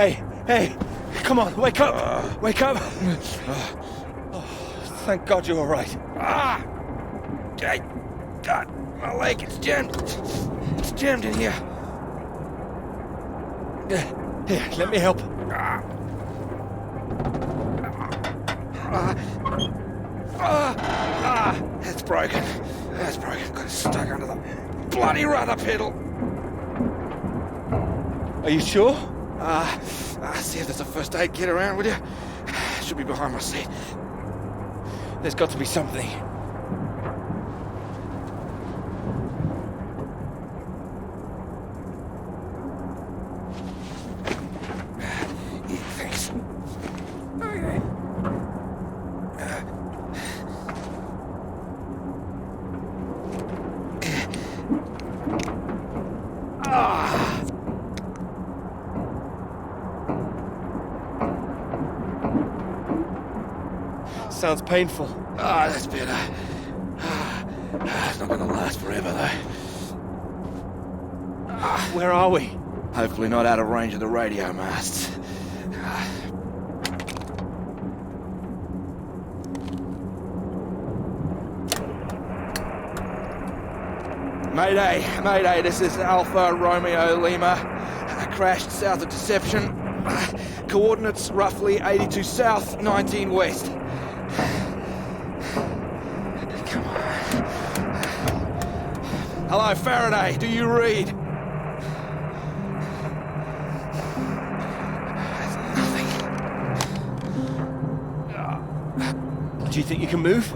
Hey, come on, wake up! Wake up! Oh, thank God you're all right. God, my leg, it's jammed. It's jammed in here. Here, let me help. That's broken. That's broken. Got it stuck under the bloody rudder pedal. Are you sure? See if there's a first aid kit around, will you? Should be behind my seat. There's got to be something. Yeah, thanks. Okay. Sounds painful. That's better. It's not gonna last forever, though. Where are we? Hopefully not out of range of the radio masts. Mayday, this is Alpha Romeo Lima. Crashed south of Deception. Coordinates roughly 82 south, 19 west. Come on. Hello, Faraday, do you read? There's nothing. Do you think you can move?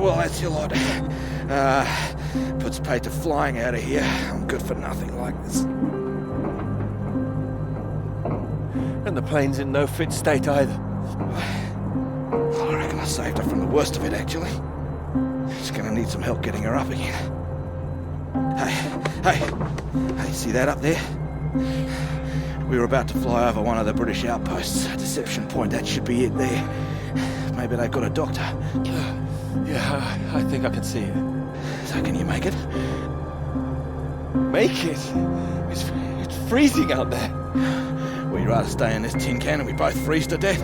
Well, that's your lot. Puts paid to flying out of here. I'm good for nothing like this. And the plane's in no fit state either. I reckon I saved her from the worst of it, actually. She's gonna need some help getting her up again. Hey, see that up there? We were about to fly over one of the British outposts. Deception Point, that should be it there. Maybe they've got a doctor. Yeah, I think I can see it. So can you make it? Make it? It's freezing out there. Would you rather stay in this tin can and we both freeze to death?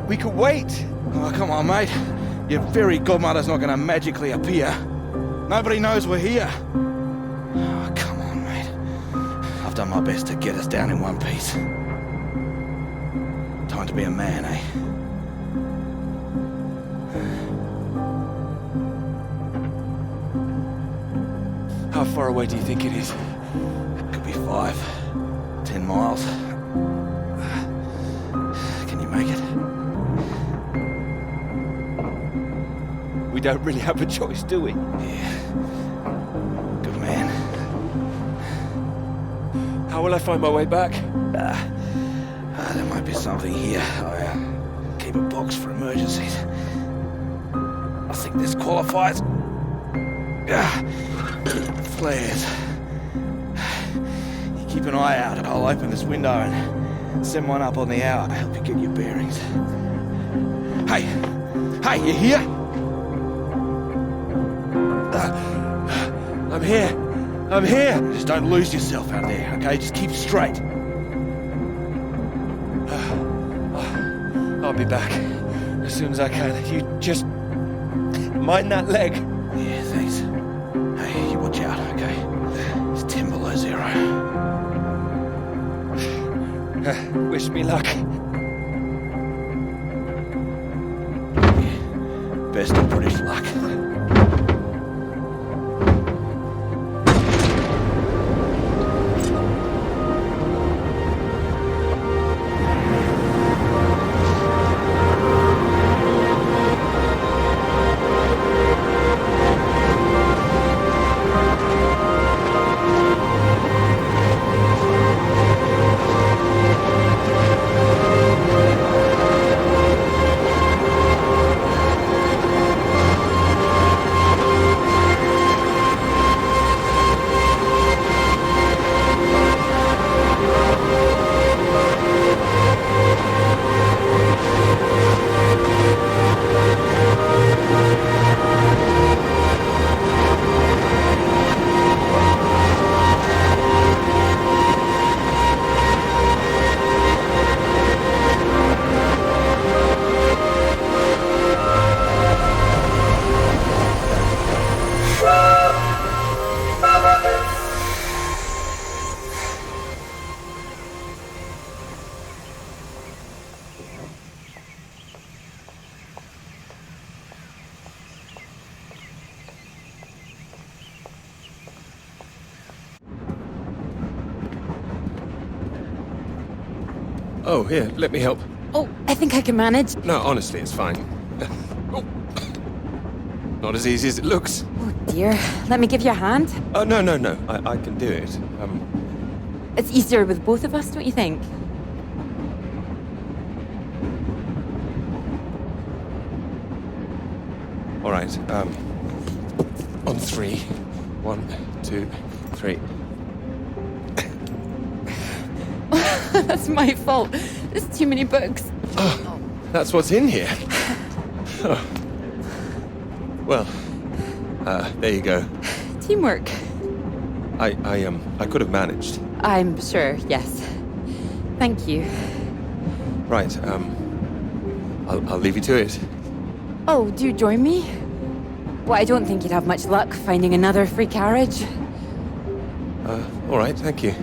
We could wait. Oh, come on, mate. Your fairy godmother's not going to magically appear. Nobody knows we're here. Oh, come on, mate. I've done my best to get us down in one piece. Time to be a man, eh? How far away do you think it is? Could be 5, 10 miles. Can you make it? We don't really have a choice, do we? Yeah. Good man. How will I find my way back? There might be something here. I keep a box for emergencies. I think this qualifies. Flares. You keep an eye out. I'll open this window and send one up on the hour to help you get your bearings. Hey, you here? I'm here. Just don't lose yourself out there, okay? Just keep straight. I'll be back as soon as I can. You just mind that leg. Yeah, thanks. Hey, you watch out, okay? It's 10 below 0. Wish me luck. Yeah, best of British luck. Oh, here, let me help. Oh, I think I can manage. No, honestly, it's fine. Oh. Not as easy as it looks. Oh dear. Let me give you a hand. Oh, no. I can do it. It's easier with both of us, don't you think? All right, on 3. 1, 2, 3. That's my fault. There's too many books. Oh, that's what's in here. Oh. Well, there you go. Teamwork. I could have managed. I'm sure, yes. Thank you. Right, I'll leave you to it. Oh, do you join me? Well, I don't think you'd have much luck finding another free carriage. All right, thank you.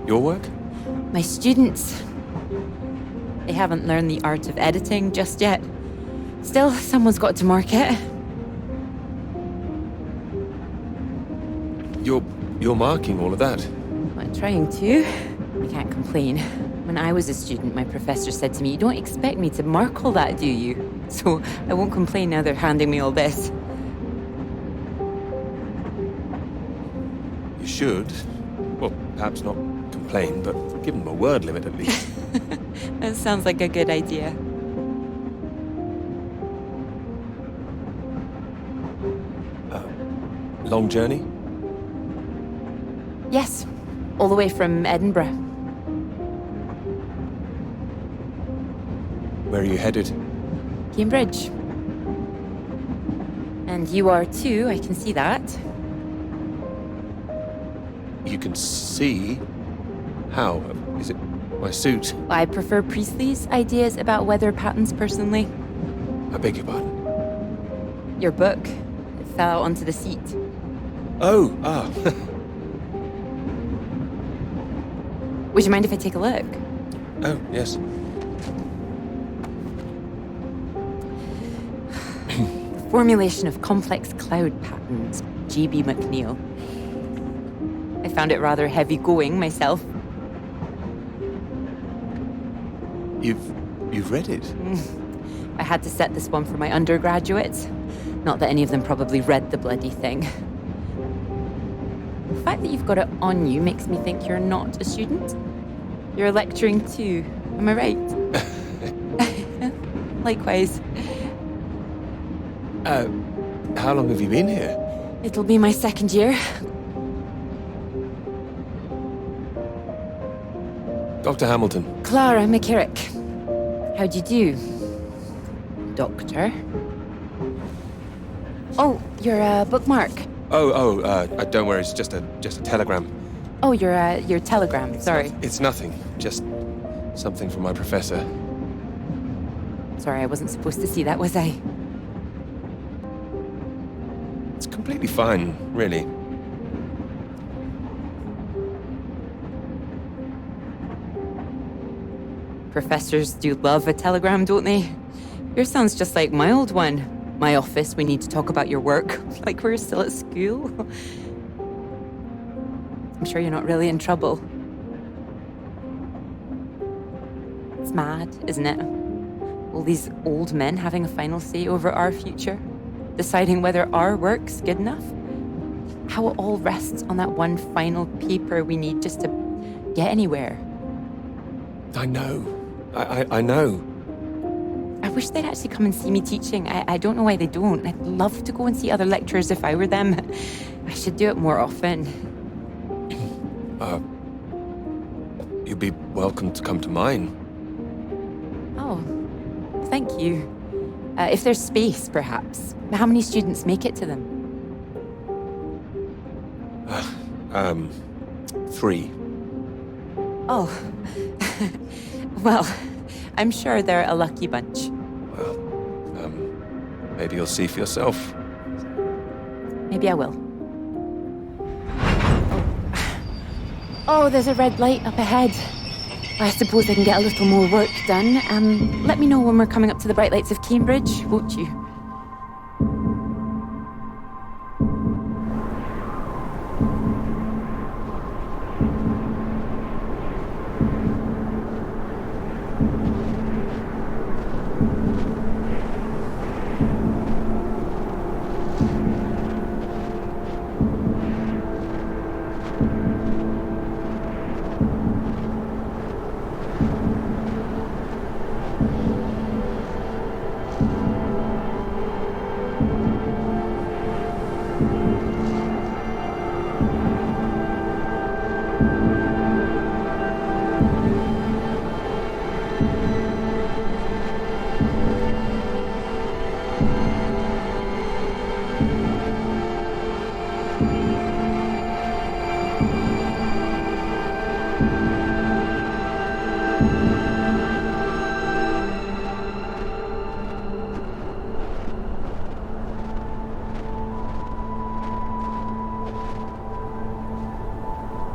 Your work? My students. They haven't learned the art of editing just yet. Still, someone's got to mark it. You're marking all of that? I'm trying to. I can't complain. When I was a student, my professor said to me, "You don't expect me to mark all that, do you?" So I won't complain now they're handing me all this. You should. Well, perhaps not complain, but give them a word limit at least. That sounds like a good idea. Long journey? Yes, all the way from Edinburgh. Where are you headed? Cambridge. And you are too, I can see that. You can see? How? Is it my suit? I prefer Priestley's ideas about weather patterns personally. I beg your pardon? Your book. It fell out onto the seat. Oh, Would you mind if I take a look? Oh, yes. Formulation of complex cloud patterns, G.B. McNeill. I found it rather heavy-going myself. You've read it? I had to set this one for my undergraduates. Not that any of them probably read the bloody thing. The fact that you've got it on you makes me think you're not a student. You're lecturing too, am I right? Likewise. How long have you been here? It'll be my second year. Dr. Hamilton. Clara McKirrick. How'd you do, Doctor? Oh, your bookmark. Don't worry, it's just a telegram. Oh, your telegram, sorry. It's nothing, just something from my professor. Sorry, I wasn't supposed to see that, was I? It's completely fine, really. Professors do love a telegram, don't they? Yours sounds just like my old one. My office, we need to talk about your work. Like we're still at school. I'm sure you're not really in trouble. It's mad, isn't it? All these old men having a final say over our future, deciding whether our work's good enough. How it all rests on that one final paper we need just to get anywhere. I know. I know. I wish they'd actually come and see me teaching. I don't know why they don't. I'd love to go and see other lecturers if I were them. I should do it more often. You'd be welcome to come to mine. Oh, thank you. If there's space, perhaps. How many students make it to them? 3. Oh. Well, I'm sure they're a lucky bunch. Well, maybe you'll see for yourself. Maybe I will. Oh, there's a red light up ahead. I suppose I can get a little more work done. Let me know when we're coming up to the bright lights of Cambridge, won't you?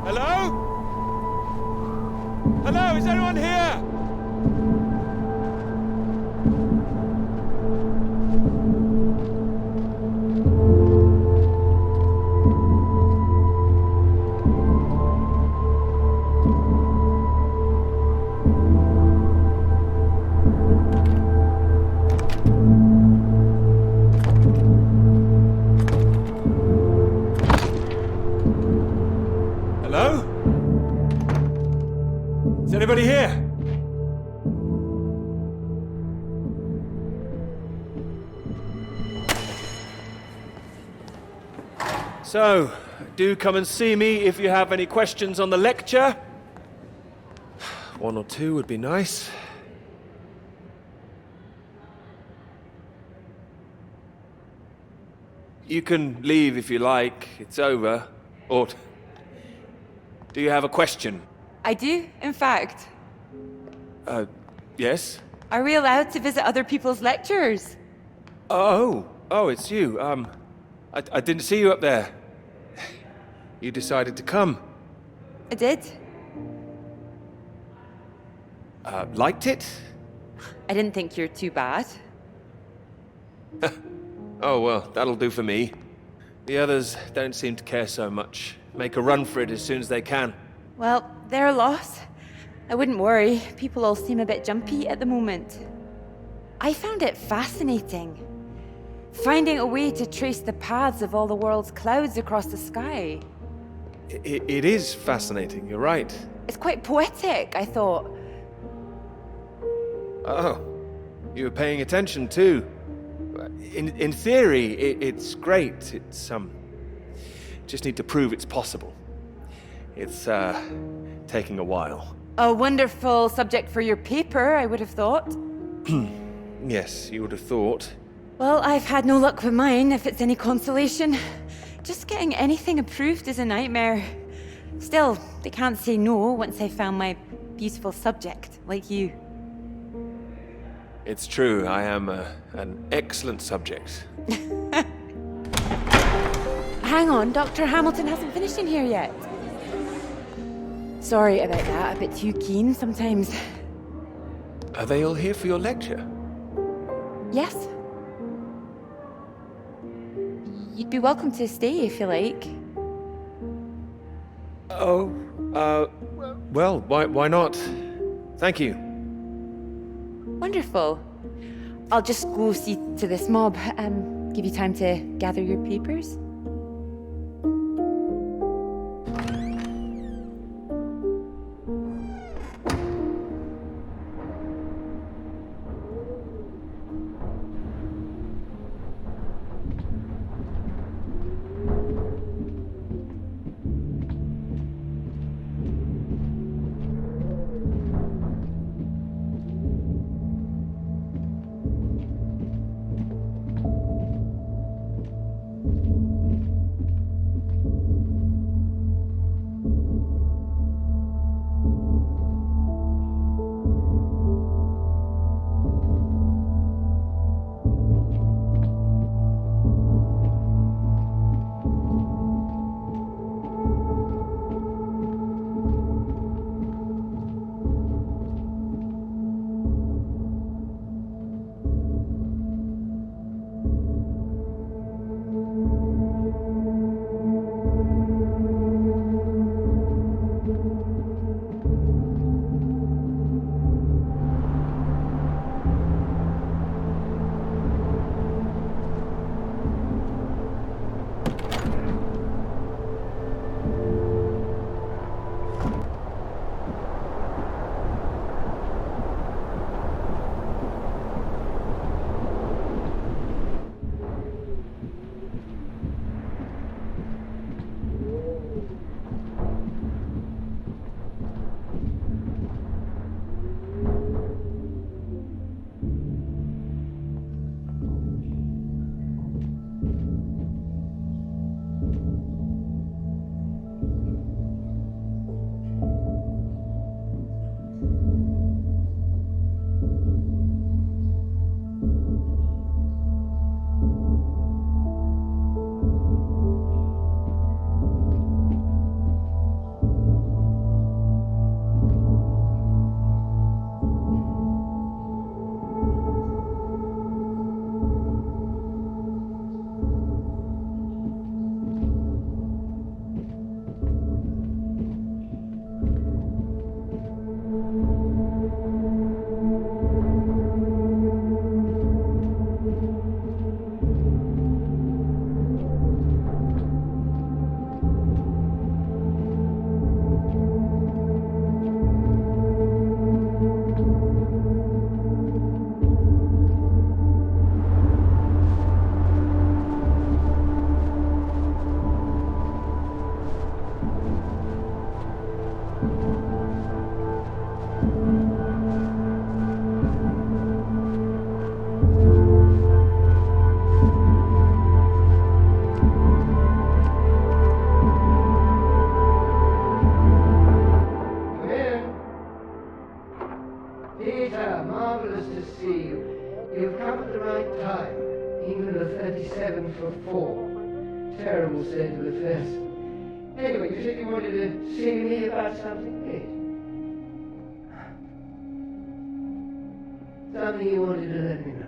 Hello? Hello, is anyone here? Hello? Is anybody here? So, do come and see me if you have any questions on the lecture. One or two would be nice. You can leave if you like. It's over. Or do you have a question? I do, in fact. Yes? Are we allowed to visit other people's lectures? Oh, it's you. I didn't see you up there. You decided to come. I did. Liked it? I didn't think you're too bad. Oh, well, that'll do for me. The others don't seem to care so much. Make a run for it as soon as they can. Well, their loss. I wouldn't worry. People all seem a bit jumpy at the moment. I found it fascinating. Finding a way to trace the paths of all the world's clouds across the sky. It is fascinating, you're right. It's quite poetic, I thought. Oh, you were paying attention too. In theory, it's great. It's, just need to prove it's possible. It's, taking a while. A wonderful subject for your paper, I would have thought. Yes, you would have thought. Well, I've had no luck with mine, if it's any consolation. Just getting anything approved is a nightmare. Still, they can't say no once they've found my beautiful subject, like you. It's true, I am an excellent subject. Hang on, Dr. Hamilton hasn't finished in here yet. Sorry about that, a bit too keen sometimes. Are they all here for your lecture? Yes? You'd be welcome to stay if you like. Oh, well, why not? Thank you. Wonderful. I'll just go see to this mob, give you time to gather your papers. Peter, marvelous to see you. You've come at the right time. England are 37 for 4. Terrible state of affairs. Anyway, you said you wanted to see me about something, something you wanted to let me know.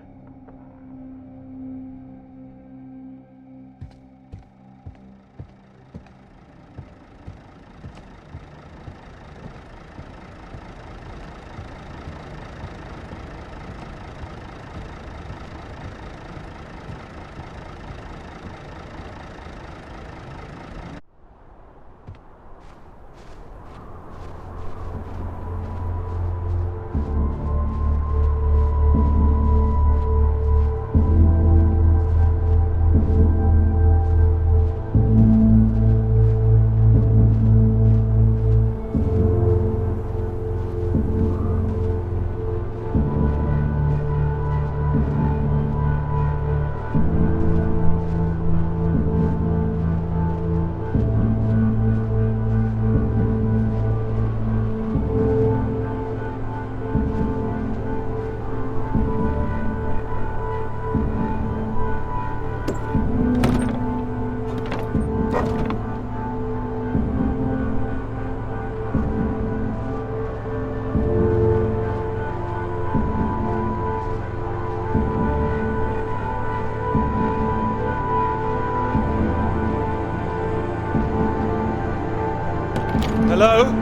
Hello?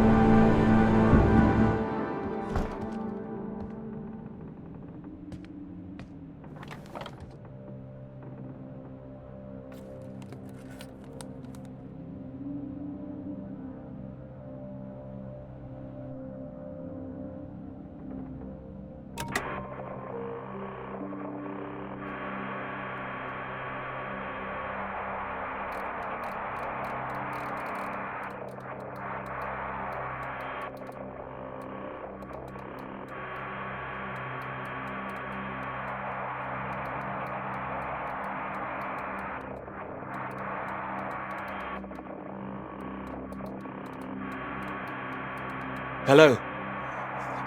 Hello?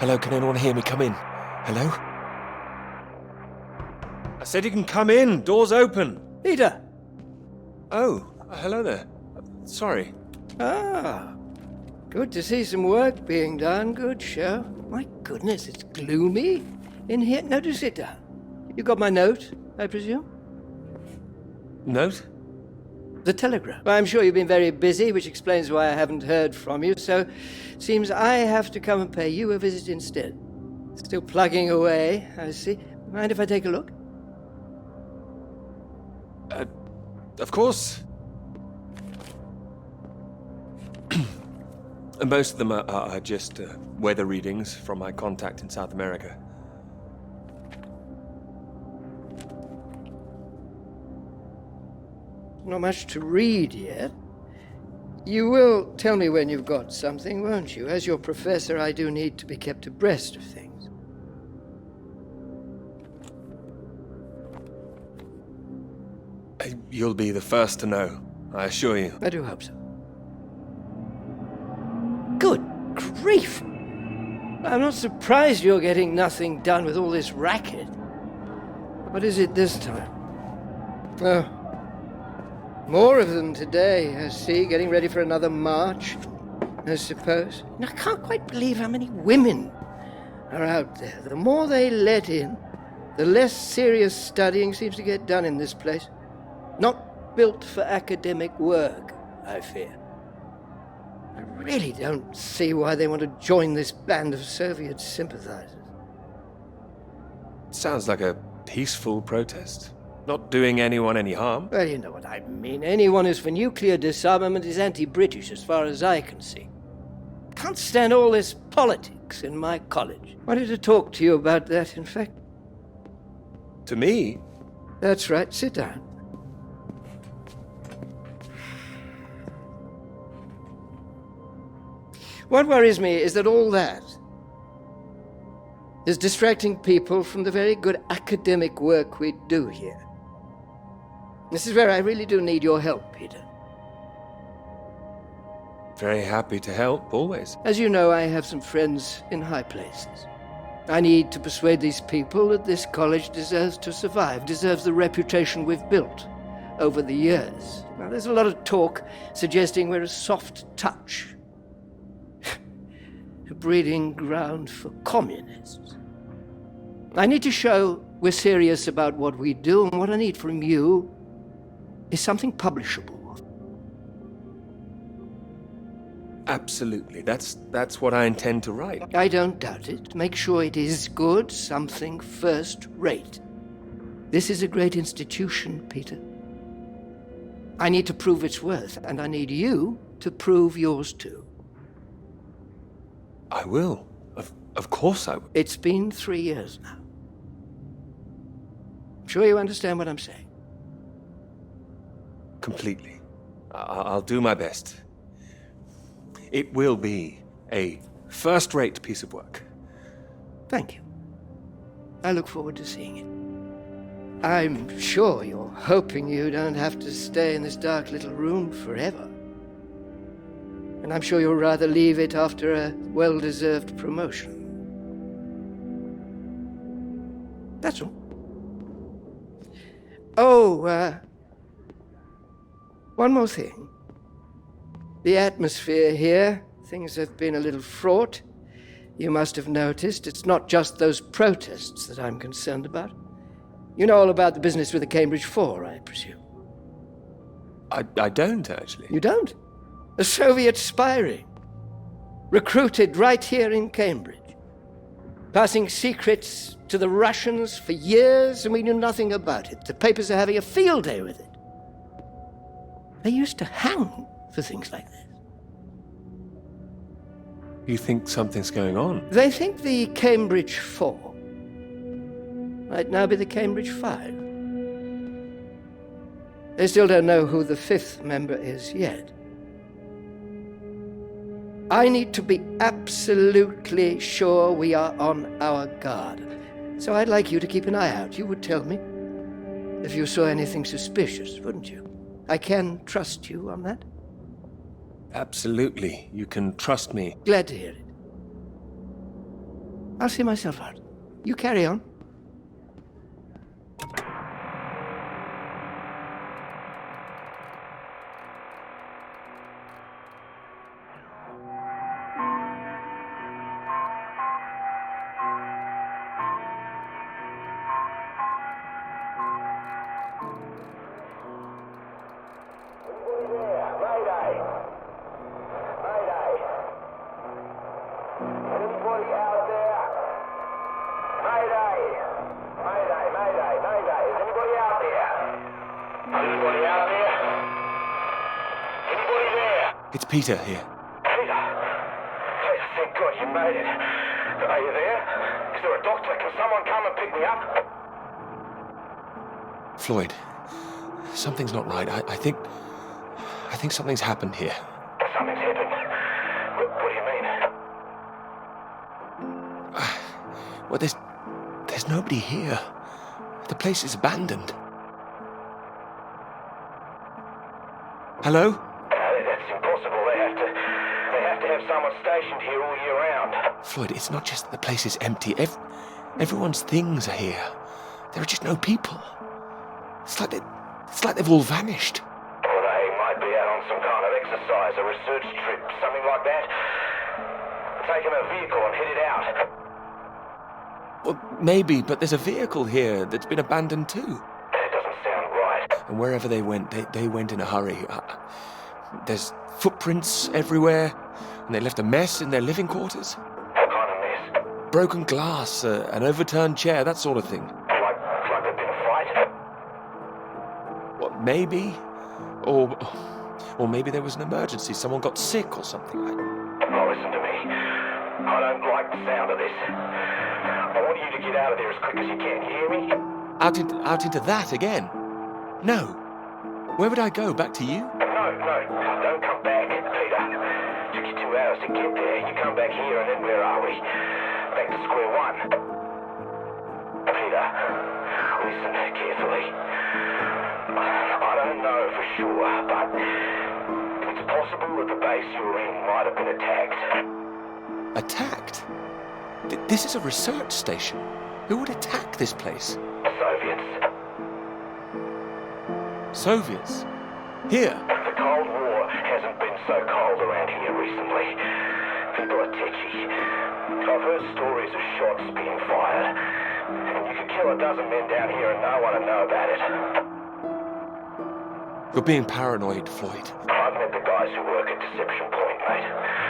Hello, can anyone hear me? Come in. Hello? I said you can come in. Door's open. Peter! Oh, hello there. Sorry. Ah, good to see some work being done. Good show. My goodness, it's gloomy in here. No, do sit down. You got my note, I presume? Note? The telegram. Well, I'm sure you've been very busy, which explains why I haven't heard from you, so seems I have to come and pay you a visit instead. Still plugging away, I see. Mind if I take a look? Of course. Most of them are just weather readings from my contact in South America. Not much to read yet. You will tell me when you've got something, won't you? As your professor, I do need to be kept abreast of things. You'll be the first to know, I assure you. I do hope so. Good grief! I'm not surprised you're getting nothing done with all this racket. What is it this time? Oh, more of them today, I see, getting ready for another march, I suppose. And I can't quite believe how many women are out there. The more they let in, the less serious studying seems to get done in this place. Not built for academic work, I fear. I really don't see why they want to join this band of Soviet sympathizers. Sounds like a peaceful protest. Not doing anyone any harm. Well, you know what I mean. Anyone who's for nuclear disarmament is anti-British, as far as I can see. Can't stand all this politics in my college. Wanted to talk to you about that, in fact. To me? That's right. Sit down. What worries me is that all that is distracting people from the very good academic work we do here. This is where I really do need your help, Peter. Very happy to help, always. As you know, I have some friends in high places. I need to persuade these people that this college deserves to survive, deserves the reputation we've built over the years. Now, there's a lot of talk suggesting we're a soft touch, a breeding ground for communists. I need to show we're serious about what we do, and what I need from you is something publishable. Absolutely. That's what I intend to write. I don't doubt it. Make sure it is good, something first rate. This is a great institution, Peter. I need to prove its worth, and I need you to prove yours too. I will. Of course I will. It's been 3 years now. I'm sure you understand what I'm saying. Completely. I'll do my best. It will be a first-rate piece of work. Thank you. I look forward to seeing it. I'm sure you're hoping you don't have to stay in this dark little room forever. And I'm sure you'll rather leave it after a well-deserved promotion. That's all. Oh, one more thing. The atmosphere here, things have been a little fraught. You must have noticed it's not just those protests that I'm concerned about. You know all about the business with the Cambridge Four, I presume. I don't, actually. You don't? A Soviet spy ring. Recruited right here in Cambridge. Passing secrets to the Russians for years, and we knew nothing about it. The papers are having a field day with it. They used to hang for things like this. You think something's going on? They think the Cambridge Four might now be the Cambridge Five. They still don't know who the fifth member is yet. I need to be absolutely sure we are on our guard. So I'd like you to keep an eye out. You would tell me if you saw anything suspicious, wouldn't you? I can trust you on that? Absolutely. You can trust me. Glad to hear it. I'll see myself out. You carry on. It's Peter here. Peter, thank God you made it. Are you there? Is there a doctor? Can someone come and pick me up? Floyd, something's not right. I think something's happened here. Something's happened. What do you mean? Well, there's nobody here. The place is abandoned. Hello? That's impossible. They have to have someone stationed here all year round. Floyd, it's not just that the place is empty. Everyone's things are here. There are just no people. It's like they've all vanished. Well, they might be out on some kind of exercise, a research trip, something like that. Taking a vehicle and headed out. Well, maybe, but there's a vehicle here that's been abandoned too. That doesn't sound right. And wherever they went, they went in a hurry. There's footprints everywhere, and they left a mess in their living quarters. What kind of mess? Broken glass, an overturned chair, that sort of thing. Like there'd been a fight? What, maybe? Or maybe there was an emergency. Someone got sick or something. Oh, listen to me. I don't like the sound of this. I want you to get out of there as quick as you can. You hear me? Out into that again? No. Where would I go? Back to you? No, don't come back, Peter. Took you 2 hours to get there. You come back here, and then where are we? Back to square one. Peter, listen carefully. I don't know for sure, but it's possible that the base you're in might have been attacked. Attacked? This is a research station. Who would attack this place? Soviets. Soviets? Here? The Cold War hasn't been so cold around here recently. People are tetchy. I've heard stories of shots being fired. And you could kill a dozen men down here and no one would know about it. You're being paranoid, Floyd. I've met the guys who work at Deception Point, mate.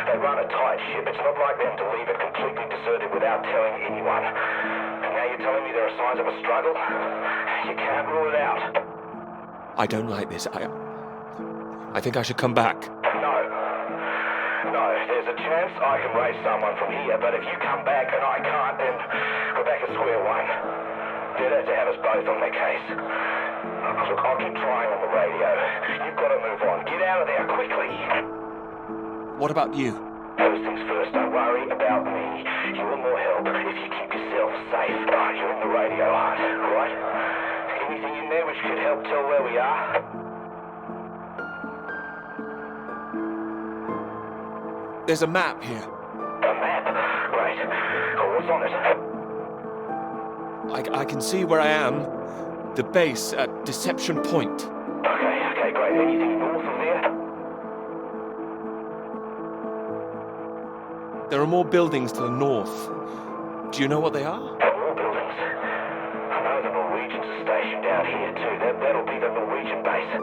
They run a tight ship. It's not like them to leave it completely deserted without telling anyone. And now you're telling me there are signs of a struggle? You can't rule it out. I don't like this. I think I should come back. No, there's a chance I can raise someone from here, but if you come back and I can't, then we're back at square one. Better to have us both on the case. Look, I'll keep trying on the radio. You've got to move on. Get out of there quickly. What about you? First things first, don't worry about me. You will more help if you keep yourself safe. You're in the radio hunt, right? Anything in there which could help tell where we are? There's a map here. A map? Great. Oh, what's on it? I can see where I am. The base at Deception Point. Okay, great. Anything north of there? There are more buildings to the north. Do you know what they are? More buildings. I know the Norwegians are stationed out here too. That'll be the Norwegian base.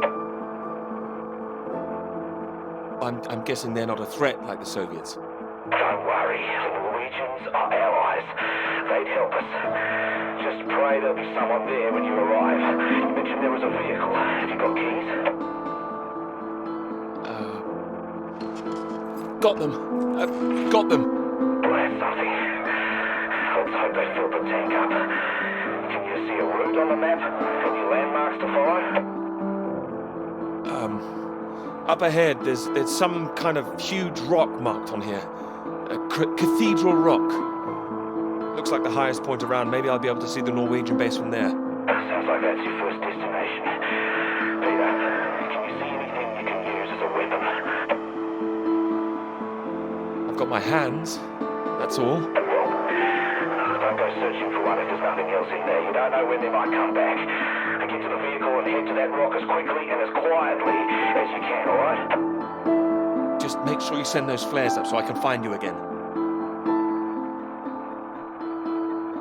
I'm guessing they're not a threat like the Soviets. Don't worry. The Norwegians are allies. They'd help us. Just pray there'll be someone there when you arrive. You mentioned there was a vehicle. Have you got keys? Got them. Got them. Well, that's something. Let's hope they filled the tank up. Can you see a route on the map? Any landmarks to follow? Up ahead, there's some kind of huge rock marked on here. A cathedral rock. Looks like the highest point around. Maybe I'll be able to see the Norwegian base from there. Sounds like that's your first destination. Peter, can you see anything you can use as a weapon? I've got my hands. That's all. Well, don't go searching for one if there's nothing else in there. You don't know when they might come back. Get to the vehicle and head to that rock as quickly and as quietly as you can, alright? Just make sure you send those flares up so I can find you again.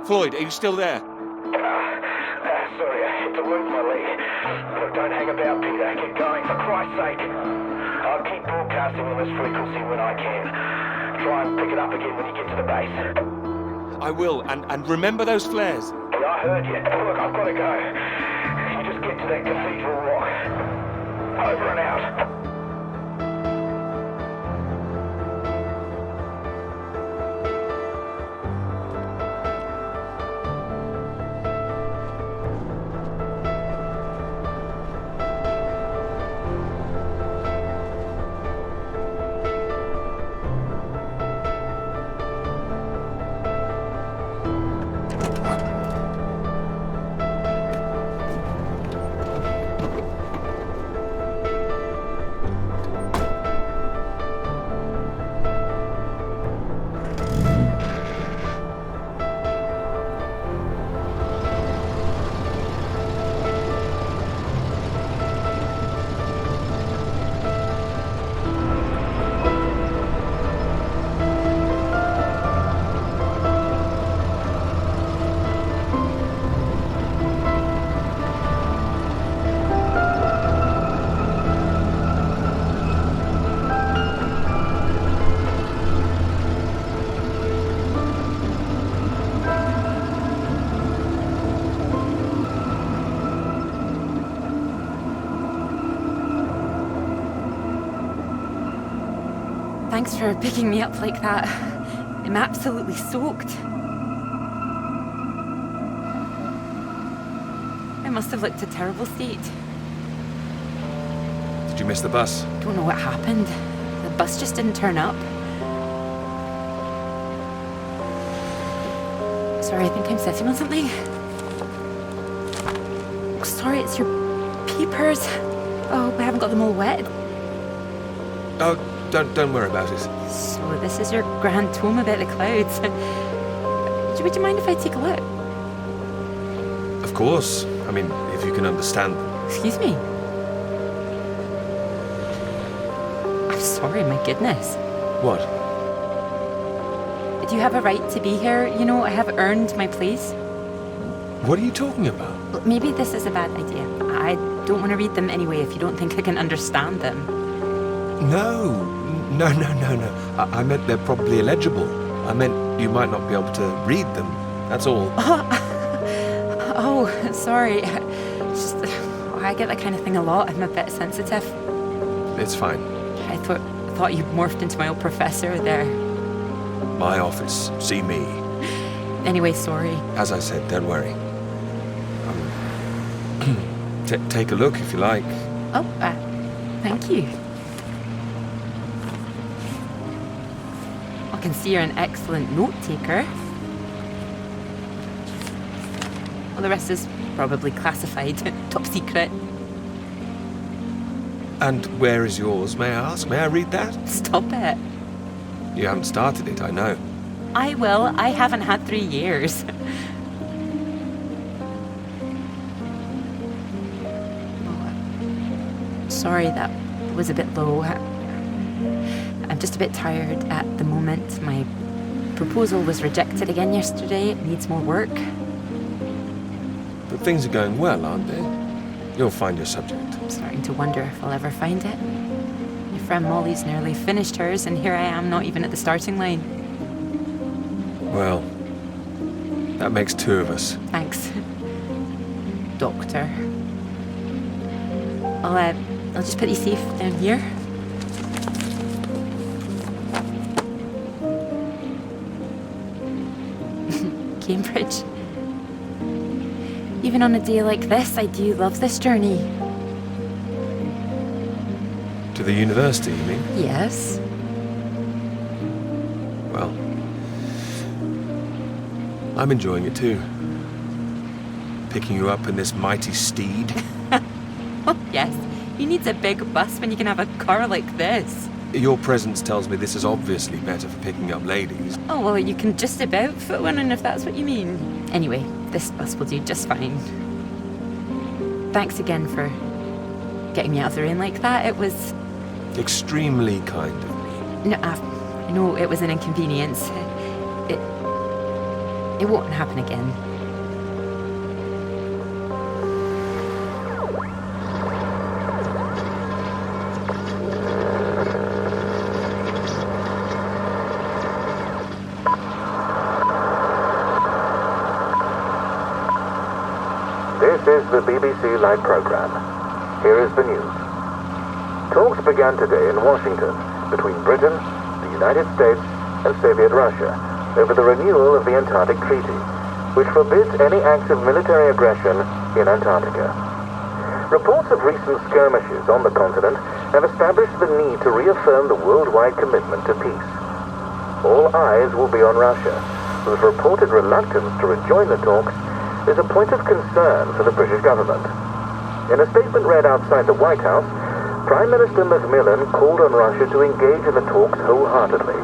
Floyd, are you still there? Sorry, I had to lose my leg. Look, don't hang about, Peter. Get going, for Christ's sake. I'll keep broadcasting on this frequency when I can. Try and pick it up again when you get to the base. I will, and remember those flares. Yeah, I heard you. Look, I've got to go. You just get to that cathedral rock. Over and out. Thanks for picking me up like that. I'm absolutely soaked. I must have looked a terrible state. Did you miss the bus? Don't know what happened. The bus just didn't turn up. Sorry, I think I'm sitting on something. Oh, sorry, it's your peepers. Oh, I haven't got them all wet. Oh, don't worry about it. So this is your grand tome about the clouds. would you mind if I take a look? Of course. I mean, if you can understand them. Excuse me? I'm sorry, my goodness. What? Do you have a right to be here? You know, I have earned my place. What are you talking about? Well, maybe this is a bad idea. I don't want to read them anyway if you don't think I can understand them. No. I meant they're probably illegible. I meant you might not be able to read them. That's all. Oh, sorry. Just, I get that kind of thing a lot. I'm a bit sensitive. It's fine. I thought you morphed into my old professor there. My office. See me. Anyway, sorry. As I said, don't worry. Take a look if you like. Oh, thank you. I can see you're an excellent note taker. Well, the rest is probably classified, top secret. And where is yours, may I ask? May I read that? Stop it. You haven't started it, I know. I will. I haven't had 3 years. Sorry, that was a bit low. I'm just a bit tired at the moment. My proposal was rejected again yesterday. It needs more work. But things are going well, aren't they? You'll find your subject. I'm starting to wonder if I'll ever find it. My friend Molly's nearly finished hers, and here I am, not even at the starting line. Well, that makes 2 of us. Thanks, Doctor. I'll just put you safe down here. Cambridge. Even on a day like this, I do love this journey. To the university, you mean? Yes. Well, I'm enjoying it too. Picking you up in this mighty steed. Oh, yes. Who needs a big bus when you can have a car like this? Your presence tells me this is obviously better for picking up ladies. Oh, well, you can just about fit one in if that's what you mean. Anyway, this bus will do just fine. Thanks again for getting me out of the rain like that. It was... Extremely kind of me. No, I know it was an inconvenience. It won't happen again. This is the BBC Live program. Here is the news. Talks began today in Washington between Britain, the United States, and Soviet Russia over the renewal of the Antarctic Treaty, which forbids any acts of military aggression in Antarctica. Reports of recent skirmishes on the continent have established the need to reaffirm the worldwide commitment to peace. All eyes will be on Russia, whose reported reluctance to rejoin the talks is a point of concern for the British government. In a statement read outside the White House, Prime Minister Macmillan called on Russia to engage in the talks wholeheartedly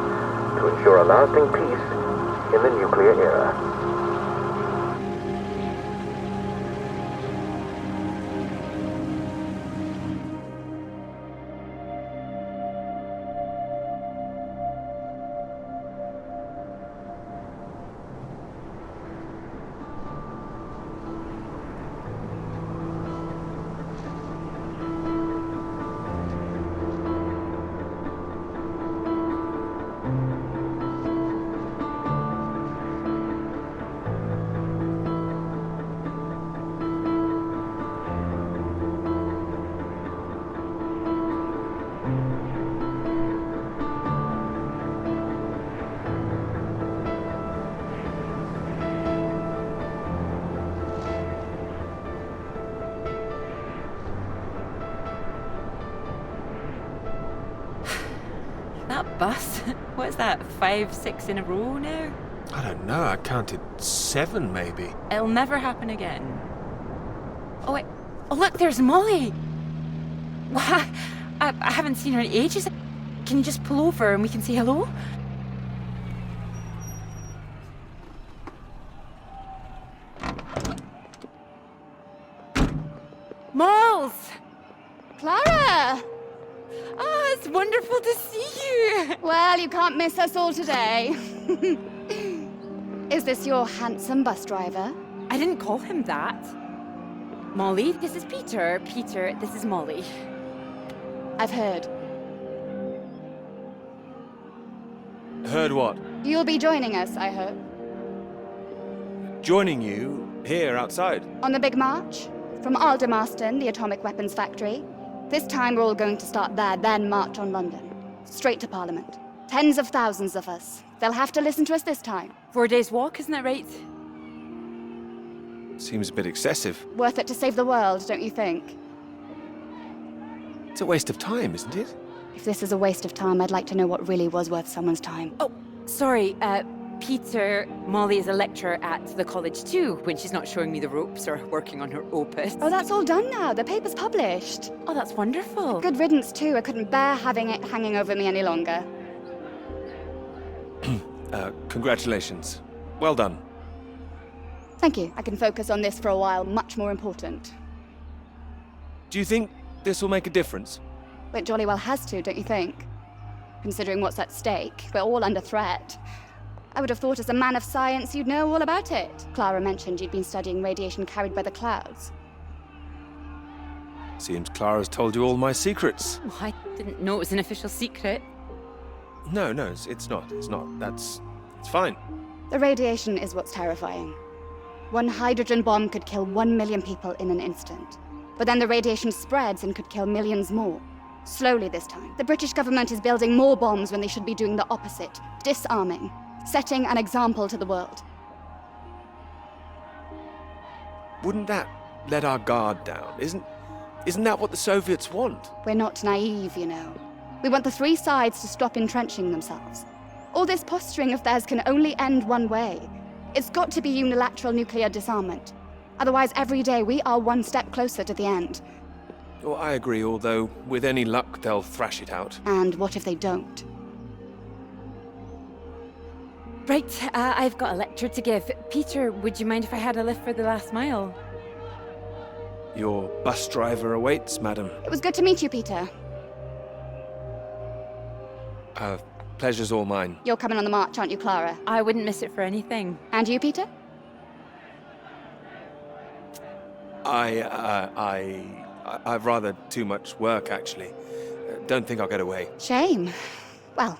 to ensure a lasting peace in the nuclear era. That bus? What is that, 5, 6 in a row now? I don't know, I counted 7 maybe. It'll never happen again. Oh, wait. Oh, look, there's Molly. What? I haven't seen her in ages. Can you just pull over and we can say hello? Malls! Clara! Oh, it's wonderful to see you. Well, you can't miss us all today. Is this your handsome bus driver? I didn't call him that. Molly, this is Peter. Peter, this is Molly. I've heard. Heard what? You'll be joining us, I hope. Joining you here outside. On the big march? From Aldermaston, the atomic weapons factory. This time we're all going to start there, then march on London. Straight to Parliament. Tens of thousands of us. They'll have to listen to us this time. 4 days walk, isn't that right? Seems a bit excessive. Worth it to save the world, don't you think? It's a waste of time, isn't it? If this is a waste of time, I'd like to know what really was worth someone's time. Oh, sorry, Peter, Molly is a lecturer at the college too, when she's not showing me the ropes or working on her opus. Oh, that's all done now. The paper's published. Oh, that's wonderful. Good riddance, too. I couldn't bear having it hanging over me any longer. Congratulations. Well done. Thank you. I can focus on this for a while. Much more important. Do you think this will make a difference? It jolly well has to, don't you think? Considering what's at stake, we're all under threat. I would have thought as a man of science you'd know all about it. Clara mentioned you'd been studying radiation carried by the clouds. Seems Clara's told you all my secrets. Oh, I didn't know it was an official secret. No, it's not. It's fine. The radiation is what's terrifying. One hydrogen bomb could kill 1 million people in an instant. But then the radiation spreads and could kill millions more. Slowly this time. The British government is building more bombs when they should be doing the opposite. Disarming. Setting an example to the world. Wouldn't that let our guard down? Isn't that what the Soviets want? We're not naive, you know. We want the three sides to stop entrenching themselves. All this posturing of theirs can only end one way. It's got to be unilateral nuclear disarmament. Otherwise, every day we are one step closer to the end. Well, I agree, although with any luck they'll thrash it out. And what if they don't? Right, I've got a lecture to give. Peter, would you mind if I had a lift for the last mile? Your bus driver awaits, madam. It was good to meet you, Peter. Pleasure's all mine. You're coming on the march, aren't you, Clara? I wouldn't miss it for anything. And you, Peter? I've rather too much work, actually. Don't think I'll get away. Shame. Well,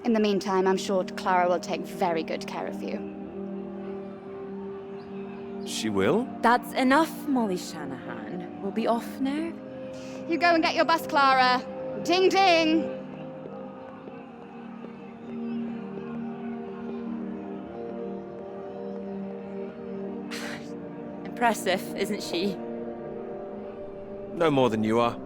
in the meantime, I'm sure Clara will take very good care of you. She will? That's enough, Molly Shanahan. We'll be off now. You go and get your bus, Clara. Ding, ding! Impressive, isn't she? No more than you are.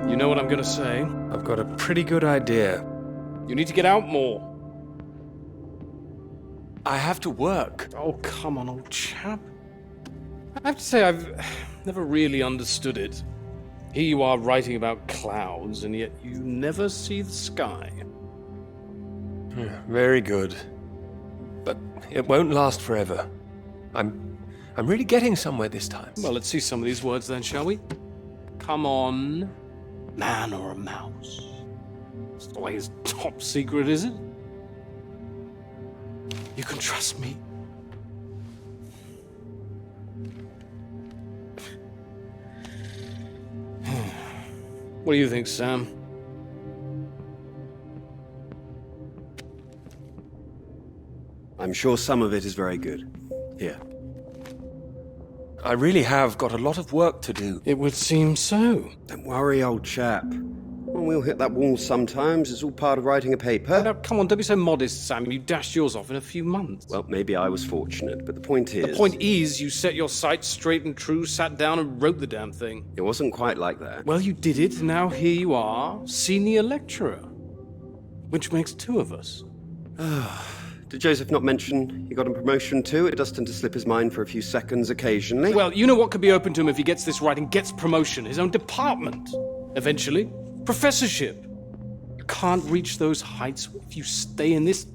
You know what I'm gonna say? I've got a pretty good idea. You need to get out more. I have to work. Oh, come on, old chap. I have to say, I've never really understood it. Here you are writing about clouds, and yet you never see the sky. Very good. But it won't last forever. I'm really getting somewhere this time. Well, let's see some of these words then, shall we? Come on. Man or a mouse? It's always top secret, is it? You can trust me. What do you think, Sam? I'm sure some of it is very good. Here. I really have got a lot of work to do. It would seem so. Don't worry, old chap. Well, we'll hit that wall sometimes. It's all part of writing a paper. Now, come on, don't be so modest, Sam. You dashed yours off in a few months. Well, maybe I was fortunate, but the point is... The point is, you set your sights straight and true, sat down and wrote the damn thing. It wasn't quite like that. Well, you did it, and now here you are, senior lecturer. Which makes two of us. Did Joseph not mention he got a promotion too? It does tend to slip his mind for a few seconds occasionally. Well, you know what could be open to him if he gets this right and gets promotion? His own department. Eventually. Professorship. You can't reach those heights if you stay in this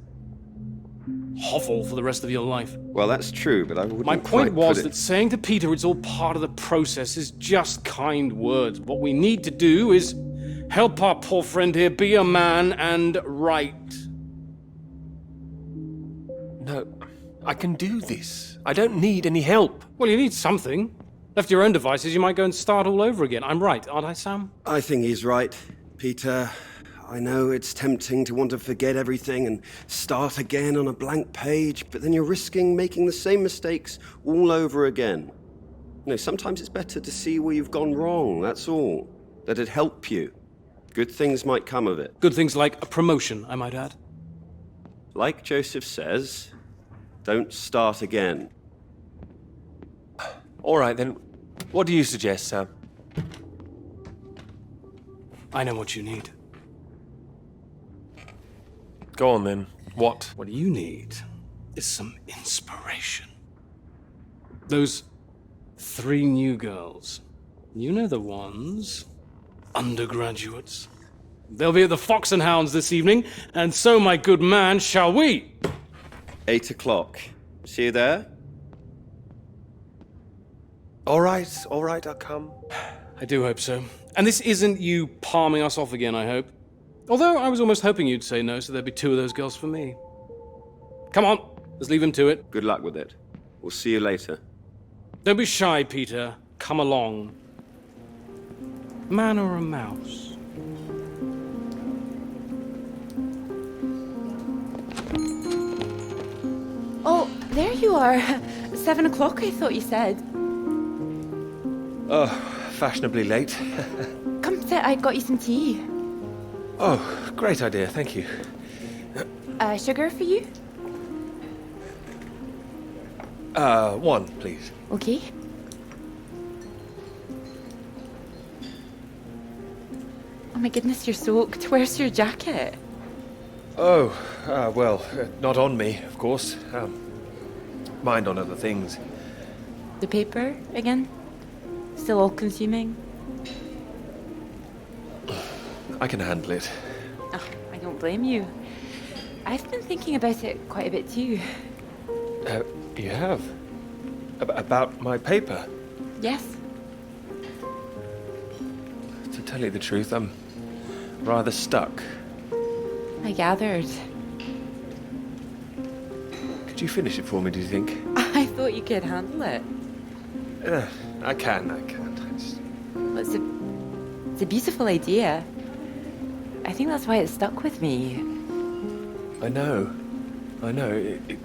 hovel for the rest of your life. Well, that's true, but I wouldn't My quite point was put it... that saying to Peter it's all part of the process is just kind words. What we need to do is help our poor friend here be a man and write. No, I can do this. I don't need any help. Well, you need something. Left to your own devices, you might go and start all over again. I'm right, aren't I, Sam? I think he's right, Peter. I know it's tempting to want to forget everything and start again on a blank page, but then you're risking making the same mistakes all over again. You know, sometimes it's better to see where you've gone wrong, that's all. Let it help you. Good things might come of it. Good things like a promotion, I might add. Like Joseph says, don't start again. All right, then. What do you suggest, Sam? I know what you need. Go on, then. What? What you need is some inspiration. Those 3 new girls. You know the ones. Undergraduates. They'll be at the Fox and Hounds this evening, and so, my good man, shall we? 8 o'clock. See you there? All right, I'll come. I do hope so. And this isn't you palming us off again, I hope. Although I was almost hoping you'd say no, so there'd be 2 of those girls for me. Come on, let's leave him to it. Good luck with it. We'll see you later. Don't be shy, Peter. Come along. Man or a mouse? Oh, there you are. 7 o'clock, I thought you said. Oh, fashionably late. Come sit, I got you some tea. Oh, great idea, thank you. Sugar for you? 1, please. Okay. Oh my goodness, you're soaked. Where's your jacket? Oh, well, not on me, of course. Mind on other things. The paper again? Still all consuming? I can handle it. Oh, I don't blame you. I've been thinking about it quite a bit too. You have? About my paper? Yes. To tell you the truth, I'm rather stuck. I gathered. Could you finish it for me, do you think? I thought you could handle it. I can. Well, it's a beautiful idea. I think that's why it stuck with me. I know. It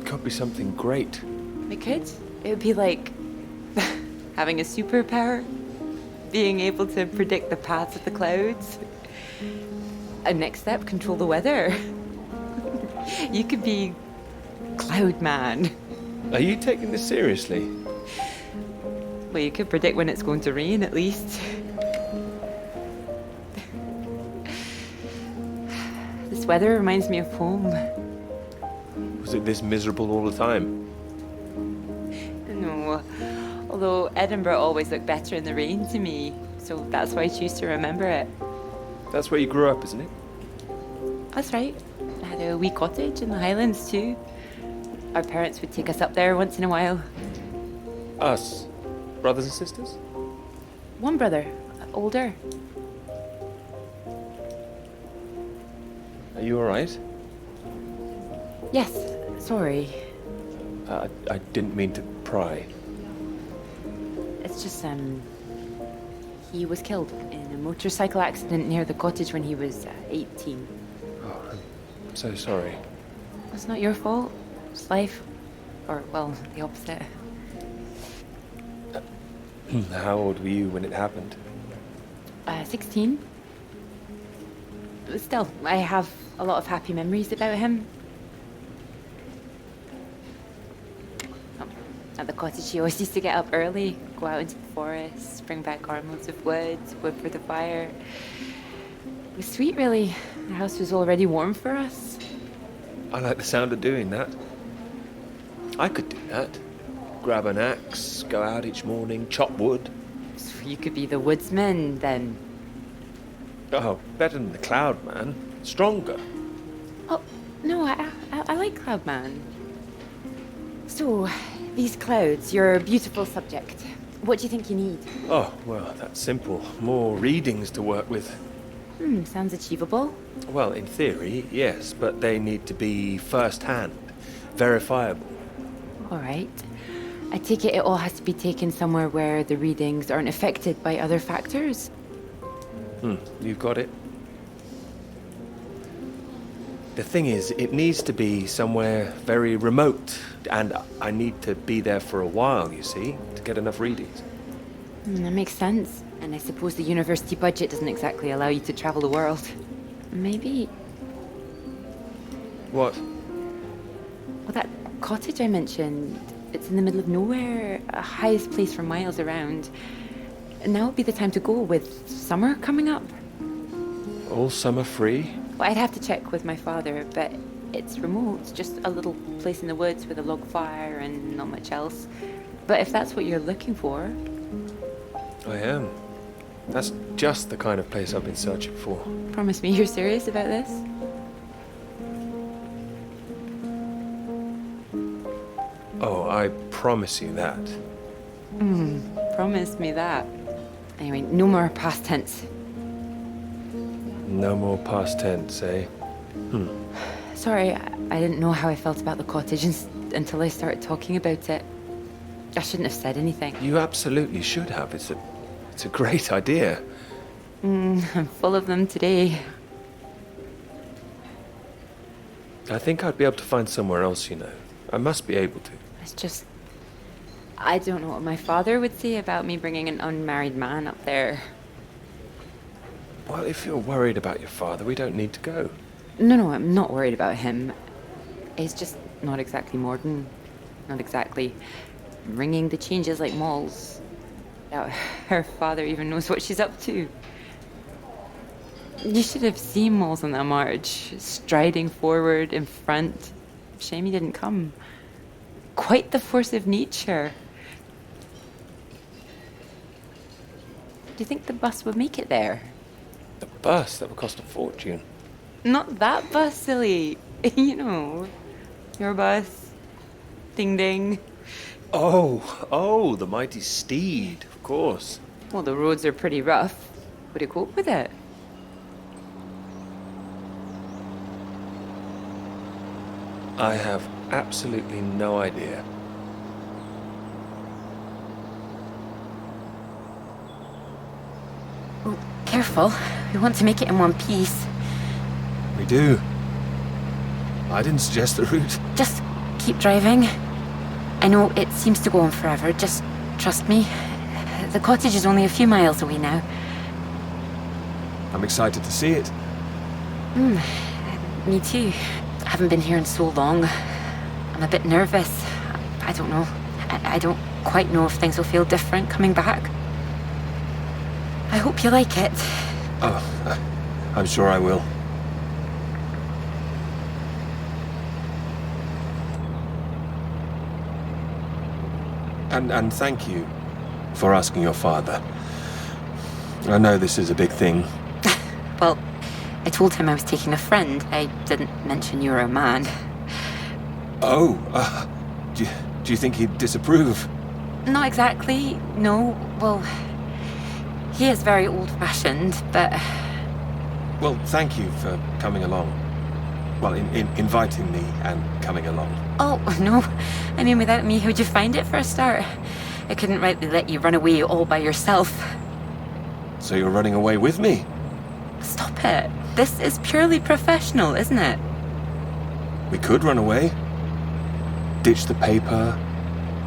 could be something great. It could. It would be like having a superpower. Being able to predict the paths of the clouds. And next step, control the weather. You could be Cloud Man. Are you taking this seriously? Well, you could predict when it's going to rain, at least. This weather reminds me of home. Was it this miserable all the time? No. Although Edinburgh always looked better in the rain to me, so that's why I choose to remember it. That's where you grew up, isn't it? That's right. had a wee cottage in the Highlands too. Our parents would take us up there once in a while. Us? Brothers and sisters? One brother, older. Are you alright? Yes, sorry. I didn't mean to pry. It's just, he was killed in a motorcycle accident near the cottage when he was 18. Oh, I'm so sorry. It's not your fault. It's life. Or, well, the opposite. How old were you when it happened? 16. But still, I have a lot of happy memories about him. At the cottage, he always used to get up early, go out into the forest, bring back armloads of wood, wood for the fire. It was sweet, really. The house was already warm for us. I like the sound of doing that. I could do that. Grab an axe, go out each morning, chop wood. So you could be the woodsman, then. Oh, better than the Cloud Man. Stronger. Oh, no, I like Cloudman. So, these clouds, your beautiful subject. What do you think you need? Oh, well, that's simple. More readings to work with. Sounds achievable. Well, in theory, yes, but they need to be first-hand, verifiable. All right. I take it all has to be taken somewhere where the readings aren't affected by other factors. You've got it. The thing is, it needs to be somewhere very remote, and I need to be there for a while, you see, to get enough readings. That makes sense. And I suppose the university budget doesn't exactly allow you to travel the world. Maybe... What? Well, that cottage I mentioned, it's in the middle of nowhere, a highest place for miles around. And now would be the time to go with summer coming up. All summer free? Well, I'd have to check with my father, but it's remote. It's just a little place in the woods with a log fire and not much else. But if that's what you're looking for... I am. That's just the kind of place I've been searching for. Promise me you're serious about this? Oh, I promise you that. Promise me that. Anyway, no more past tense. No more past tense, eh? Sorry, I didn't know how I felt about the cottage until I started talking about it. I shouldn't have said anything. You absolutely should have. It's a great idea. I'm full of them today. I think I'd be able to find somewhere else, you know. I must be able to. It's just... I don't know what my father would say about me bringing an unmarried man up there. Well, if you're worried about your father, we don't need to go. No, I'm not worried about him. He's just not exactly modern. Not exactly ringing the changes like Moll's. Doubt her father even knows what she's up to. You should have seen Moll's on that march, striding forward in front. Shame he didn't come. Quite the force of nature. Do you think the bus would make it there? The bus, that would cost a fortune. Not that bus, silly. You know, your bus. Ding ding. Oh, the mighty steed, of course. Well, the roads are pretty rough. Would it cope with it? I have absolutely no idea. Oh, careful. We want to make it in one piece. We do. I didn't suggest the route. Just keep driving. I know it seems to go on forever. Just trust me. The cottage is only a few miles away now. I'm excited to see it. Me too. I haven't been here in so long. I'm a bit nervous. I don't know. I don't quite know if things will feel different coming back. I hope you like it. Oh, I'm sure I will. And thank you for asking your father. I know this is a big thing. Well, I told him I was taking a friend. I didn't mention you were a man. Oh, do you think he'd disapprove? Not exactly, no. Well, he is very old-fashioned, but... Well, thank you for coming along. Well, inviting me and coming along. Oh, no. I mean, without me, how'd you find it for a start? I couldn't rightly let you run away all by yourself. So you're running away with me? Stop it. This is purely professional, isn't it? We could run away. Ditch the paper.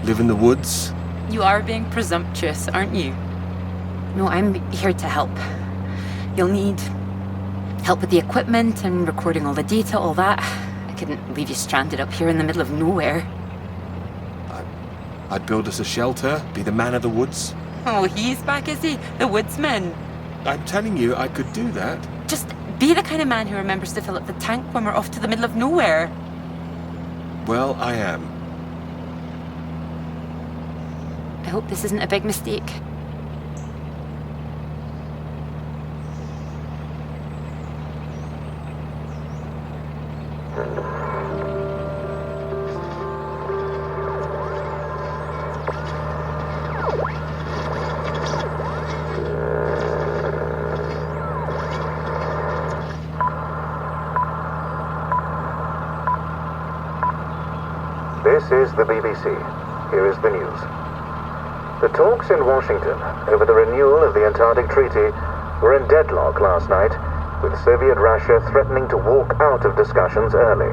Live in the woods. You are being presumptuous, aren't you? No, I'm here to help. You'll need help with the equipment and recording all the data, all that. I couldn't leave you stranded up here in the middle of nowhere. I'd build us a shelter, be the man of the woods. Oh, he's back, is he? The woodsman. I'm telling you, I could do that. Just be the kind of man who remembers to fill up the tank when we're off to the middle of nowhere. Well, I am. I hope this isn't a big mistake. This is the BBC. Here is the news. The talks in Washington over the renewal of the Antarctic Treaty were in deadlock last night, with Soviet Russia threatening to walk out of discussions early.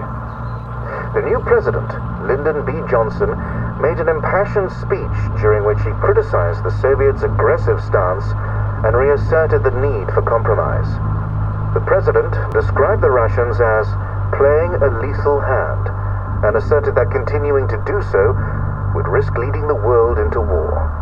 The new president, Lyndon B. Johnson, made an impassioned speech during which he criticized the Soviets' aggressive stance and reasserted the need for compromise. The president described the Russians as playing a lethal hand and asserted that continuing to do so would risk leading the world into war.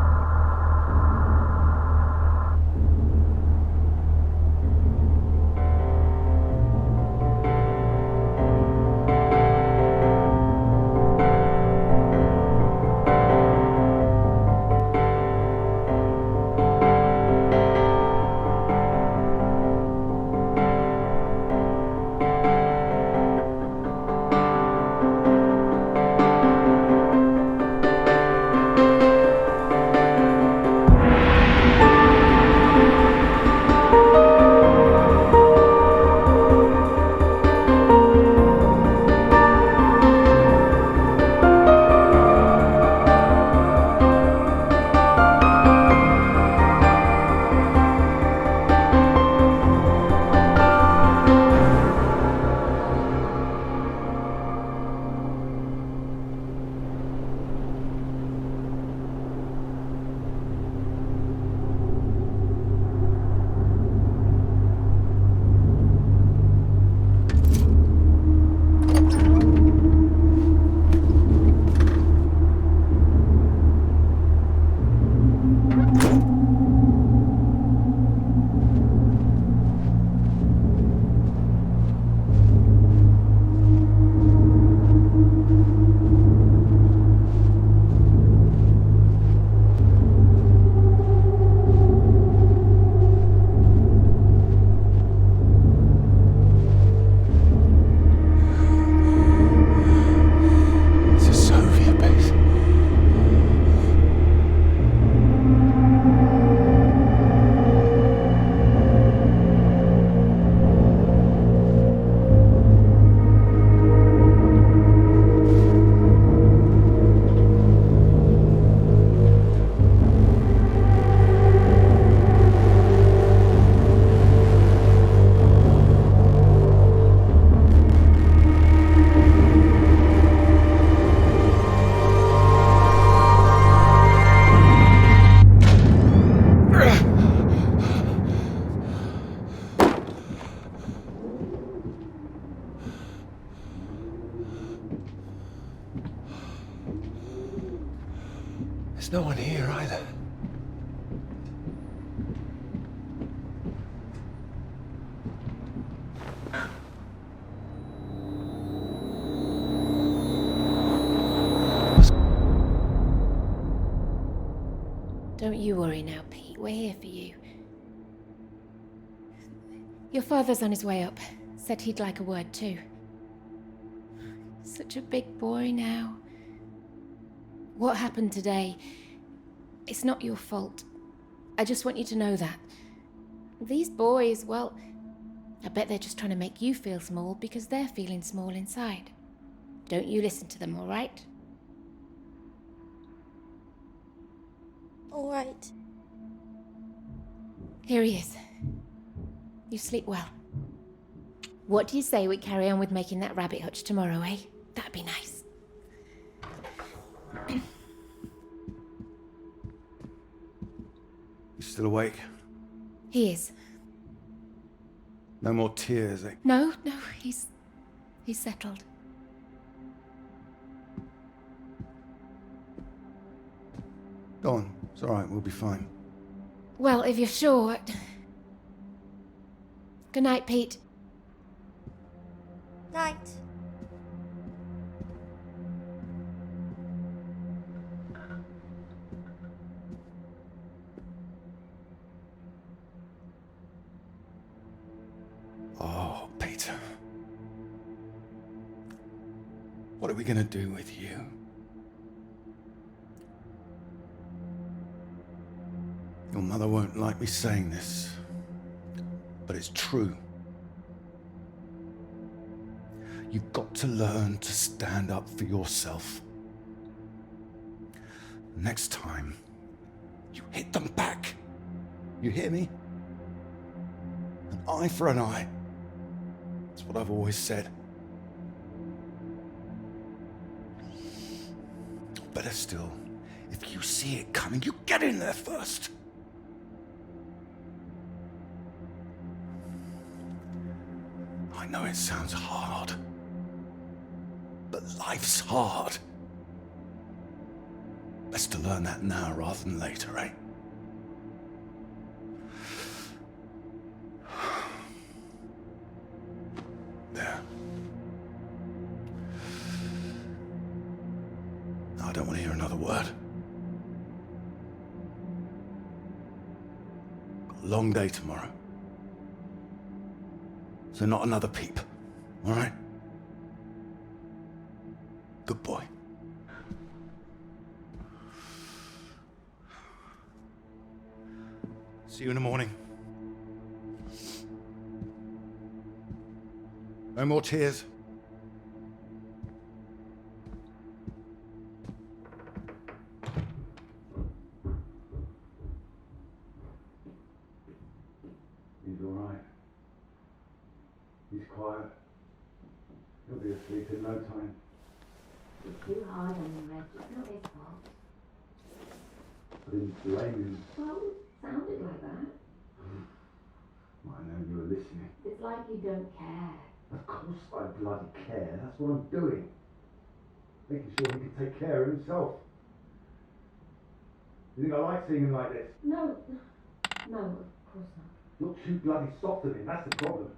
There's no one here either. Don't you worry now, Pete. We're here for you. Your father's on his way up. Said he'd like a word too. Such a big boy now. What happened today, it's not your fault. I just want you to know that. These boys, well, I bet they're just trying to make you feel small because they're feeling small inside. Don't you listen to them, all right? All right. Here he is. You sleep well. What do you say we carry on with making that rabbit hutch tomorrow, eh? That'd be nice. You still awake? He is. No more tears, eh? No, he's settled. Go on. It's all right. We'll be fine. Well, if you're sure. Good night, Pete. Night. Oh, Peter. What are we gonna do with you? Your mother won't like me saying this, but it's true. You've got to learn to stand up for yourself. Next time, you hit them back. You hear me? An eye for an eye. That's what I've always said. Better still, if you see it coming, you get in there first. I know it sounds hard, but life's hard. Best to learn that now rather than later, eh? There. I don't want to hear another word. Got a long day tomorrow. So not another peep, all right? Good boy. See you in the morning. No more tears. He's all right. He's quiet. He'll be asleep in no time. It's too hard on him, Reg. It's not his fault. I didn't blame him. Well, it sounded like that. I know you were listening. It's like you don't care. Of course I bloody care. That's what I'm doing. Making sure he can take care of himself. You think I like seeing him like this? No, of course not. You're too bloody soft of him. That's the problem.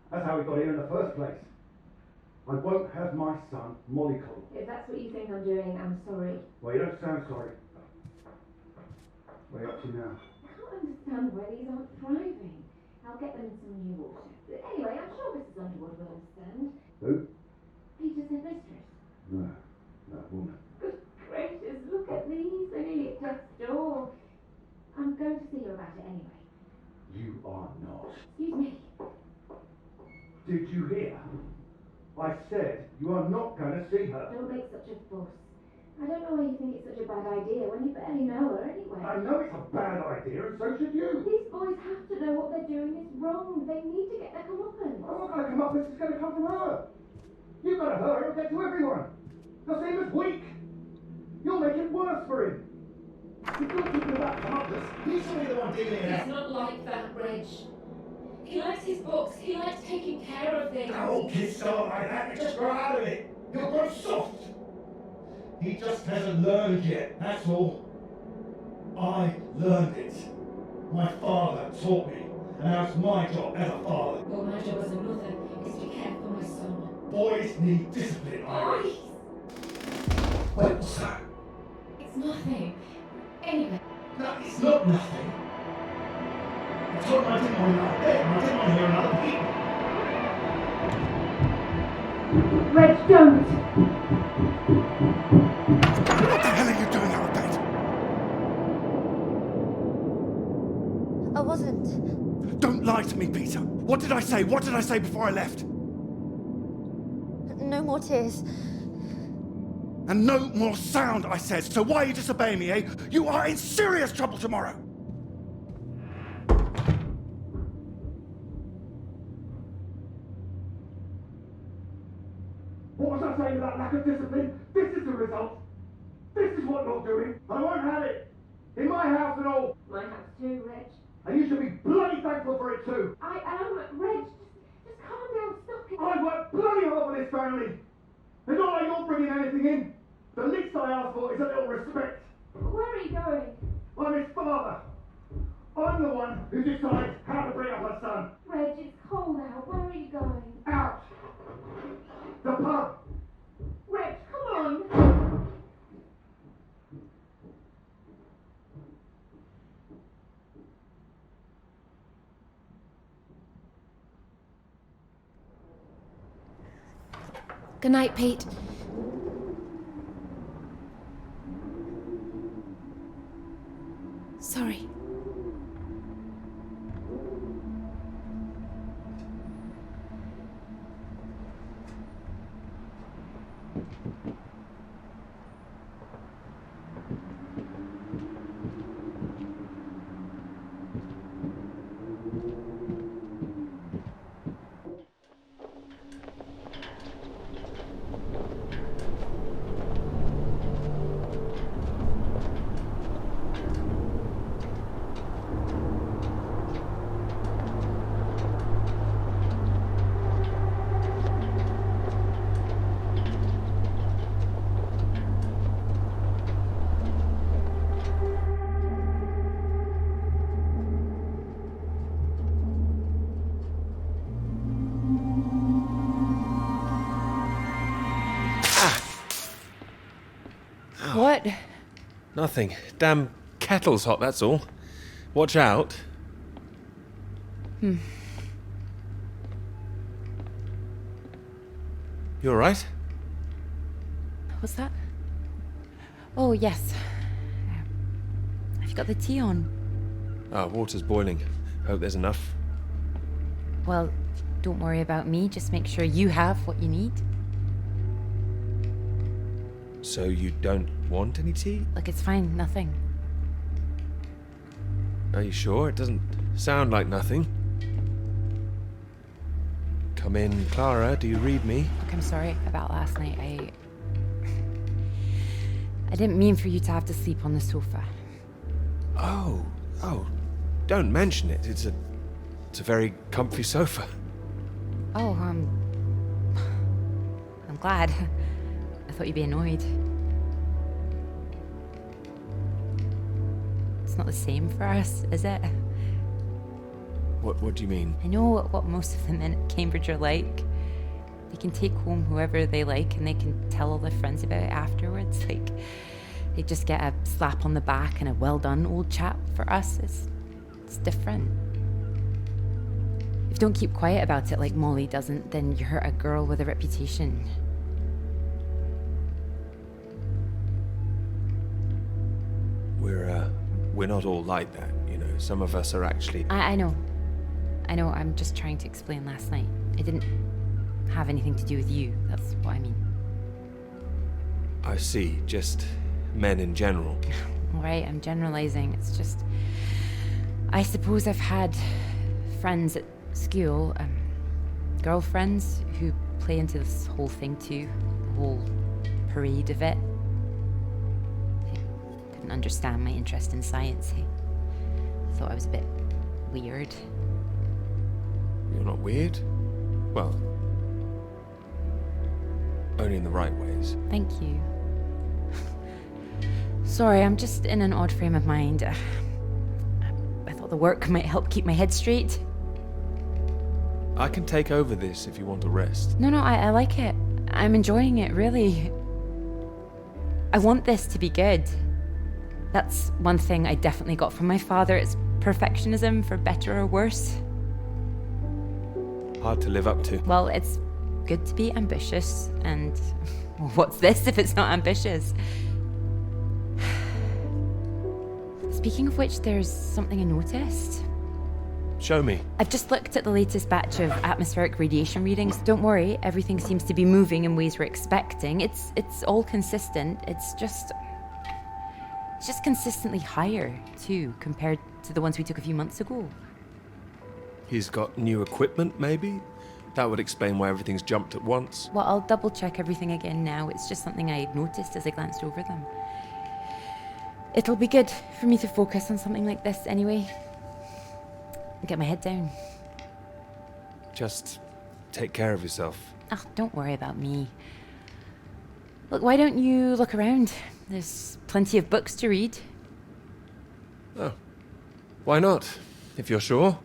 That's how we got here in the first place. I won't have my son mollycoddled. If that's what you think I'm doing, I'm sorry. Well, you don't sound sorry. What are you up to now? I can't understand why these aren't thriving. I'll get them in some new water. Anyway, I'm sure Mrs. Underwood will understand. Who? Peter's headmistress. No, that woman. Good gracious, look at these. They're nearly at death's door. I'm going to see her about it anyway. You are not. Excuse me. Did you hear? I said you are not going to see her. Don't make such a fuss. I don't know why you think it's such a bad idea when you barely know her anyway. I know it's a bad idea, and so should you. These boys have to know what they're doing is wrong. They need to get their comeuppance. I'm not going to come up with this. It's going to come from her. You've got to her. It'll get to everyone. They'll see him as weak. You'll make it worse for him. If you're thinking about comeuppance, he should be the one dealing it out. It's not like that, Reg. He likes his books. He likes taking care of things. All kids start like that. They just grow out of it. You'll grow soft. He just hasn't learned yet, that's all. I learned it. My father taught me, and now it's my job as a father. Well, my job as a mother is to care for my son. Boys need discipline, Iris. Boys! Wait, what's that? It's nothing. Anyway. No, it's not nothing. I told him I didn't want him out there, and I didn't want Reg, don't! What the hell are you doing out of bed? I wasn't. Don't lie to me, Peter. What did I say? What did I say before I left? No more tears. And no more sound, I said. So why are you disobeying me, eh? You are in serious trouble tomorrow. What was I saying about lack of discipline? This is the result. This is what you're doing. I won't have it. In my house and all. My house too, Reg. And you should be bloody thankful for it too. I am, Reg. Just calm down, stop it. I work bloody hard for this family. It's not like you're bringing anything in. The least I ask for is a little respect. Where are you going? I'm his father. I'm the one who decides how to bring up a son. Reg, it's cold out. Where are you going? Out. The pub. Reg, come on. Good night, Pete. Sorry. What? Nothing. Damn kettle's hot, that's all. Watch out. You alright? What's that? Oh, yes. Have you got the tea on? Ah, water's boiling. Hope there's enough. Well, don't worry about me. Just make sure you have what you need. So you don't want any tea? Look, it's fine. Nothing. Are you sure? It doesn't sound like nothing. Come in, Clara. Do you read me? Look, I'm sorry about last night. I didn't mean for you to have to sleep on the sofa. Oh, don't mention it. It's a very comfy sofa. Oh, I'm glad. I thought you'd be annoyed. It's not the same for us, is it? What do you mean? I know what most of the men at Cambridge are like. They can take home whoever they like and they can tell all their friends about it afterwards. Like, they just get a slap on the back and a well done, old chap. For us, it's different. If you don't keep quiet about it like Molly doesn't, then you hurt a girl with a reputation. We're not all like that, you know. Some of us are actually... I know. I'm just trying to explain last night. It didn't have anything to do with you. That's what I mean. I see. Just men in general. Right, I'm generalizing. It's just... I suppose I've had friends at school, girlfriends, who play into this whole thing too. The whole parade of it. They couldn't understand my interest in science. They thought I was a bit weird. You're not weird? Well, only in the right ways. Thank you. Sorry, I'm just in an odd frame of mind. I thought the work might help keep my head straight. I can take over this if you want to rest. No, I like it. I'm enjoying it, really. I want this to be good. That's one thing I definitely got from my father. It's perfectionism, for better or worse. Hard to live up to. Well, it's good to be ambitious, and what's this if it's not ambitious? Speaking of which, there's something I noticed. Show me. I've just looked at the latest batch of atmospheric radiation readings. Don't worry, everything seems to be moving in ways we're expecting. It's all consistent. It's just consistently higher, too, compared to the ones we took a few months ago. He's got new equipment, maybe? That would explain why everything's jumped at once. Well, I'll double check everything again now. It's just something I noticed as I glanced over them. It'll be good for me to focus on something like this anyway. Get my head down. Just take care of yourself. Oh, don't worry about me. Look, why don't you look around? There's plenty of books to read. Oh. Why not? If you're sure.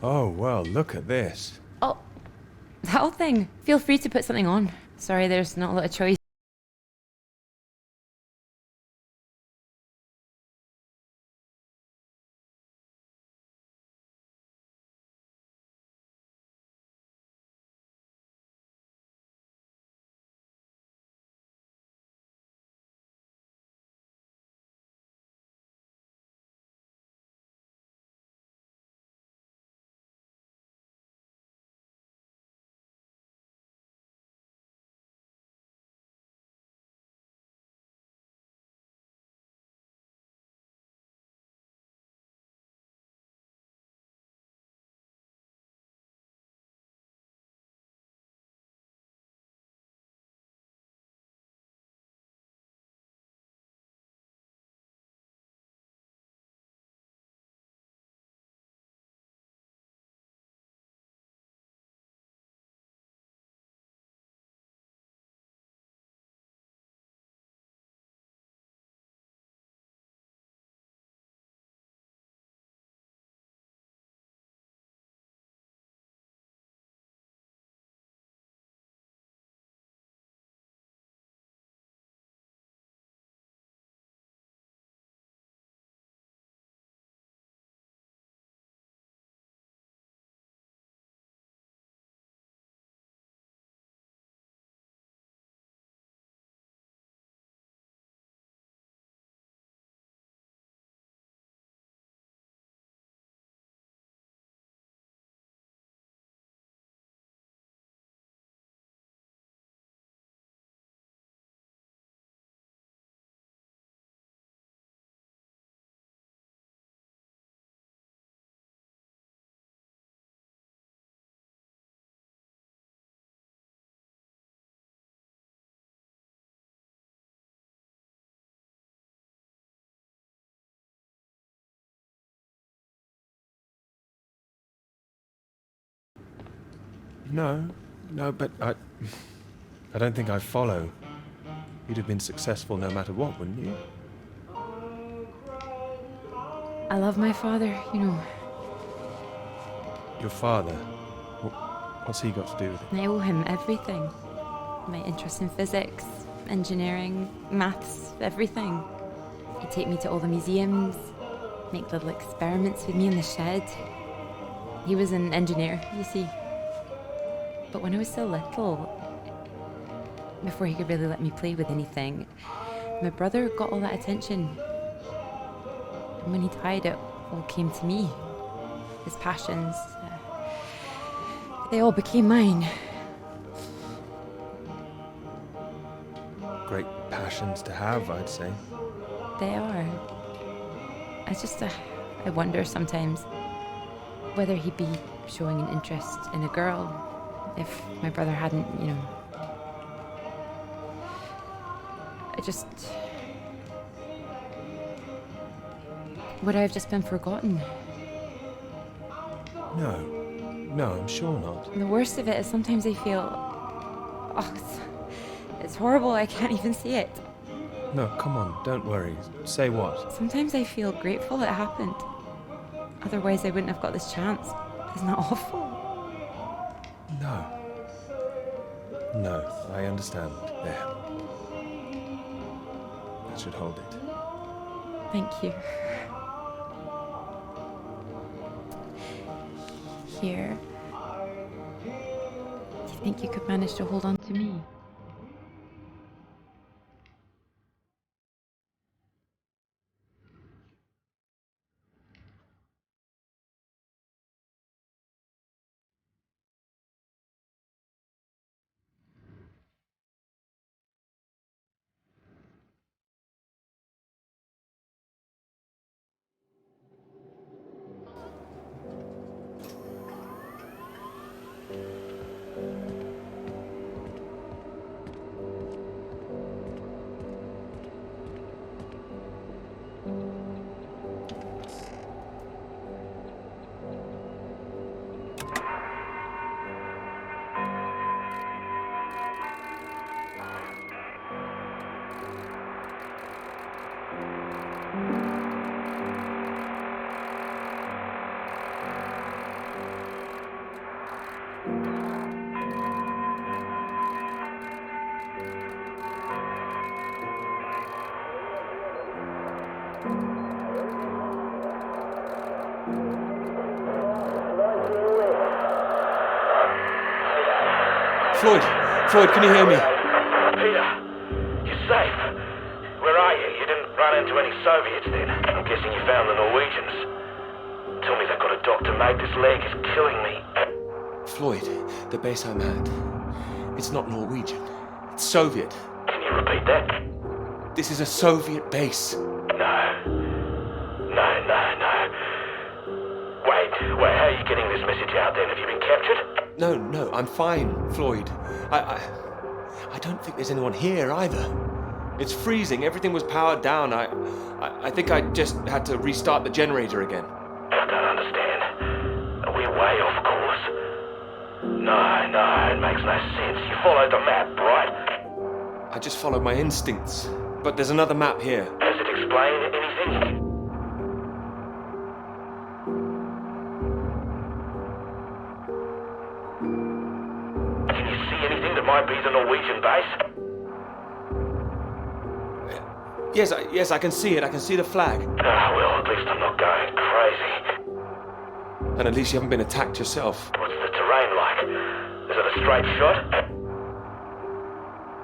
Oh, well, look at this. Oh, that whole thing. Feel free to put something on. Sorry, there's not a lot of choice. No, but I don't think I follow. You'd have been successful no matter what, wouldn't you? I love my father, you know. Your father? What's he got to do with it? I owe him everything. My interest in physics, engineering, maths, everything. He'd take me to all the museums, make little experiments with me in the shed. He was an engineer, you see. But when I was so little, before he could really let me play with anything, my brother got all that attention. And when he died, it all came to me. His passions, they all became mine. Great passions to have, I'd say. They are. I wonder sometimes whether he'd be showing an interest in a girl if my brother hadn't, you know. Would I have just been forgotten? No, I'm sure not. And the worst of it is sometimes I feel, it's horrible, I can't even see it. No, come on, don't worry. Say what? Sometimes I feel grateful it happened. Otherwise I wouldn't have got this chance. Isn't that awful? No, I understand. There. That should hold it. Thank you. Here. Do you think you could manage to hold on to me? Floyd, can you hear me? Peter, you're safe. Where are you? You didn't run into any Soviets then? I'm guessing you found the Norwegians. Tell me they've got a doctor, mate. This leg is killing me. Floyd, the base I'm at, it's not Norwegian. It's Soviet. Can you repeat that? This is a Soviet base. No. Wait, how are you getting this message out then? Have you been captured? No, I'm fine, Floyd. I don't think there's anyone here either. It's freezing. Everything was powered down. I think I just had to restart the generator again. I don't understand. We're way off course. No, it makes no sense. You followed the map, right? I just followed my instincts. But there's another map here. Does it explain anything? Might be the Norwegian base. Yes, I can see it. I can see the flag. Well, at least I'm not going crazy. And at least you haven't been attacked yourself. What's the terrain like? Is it a straight shot?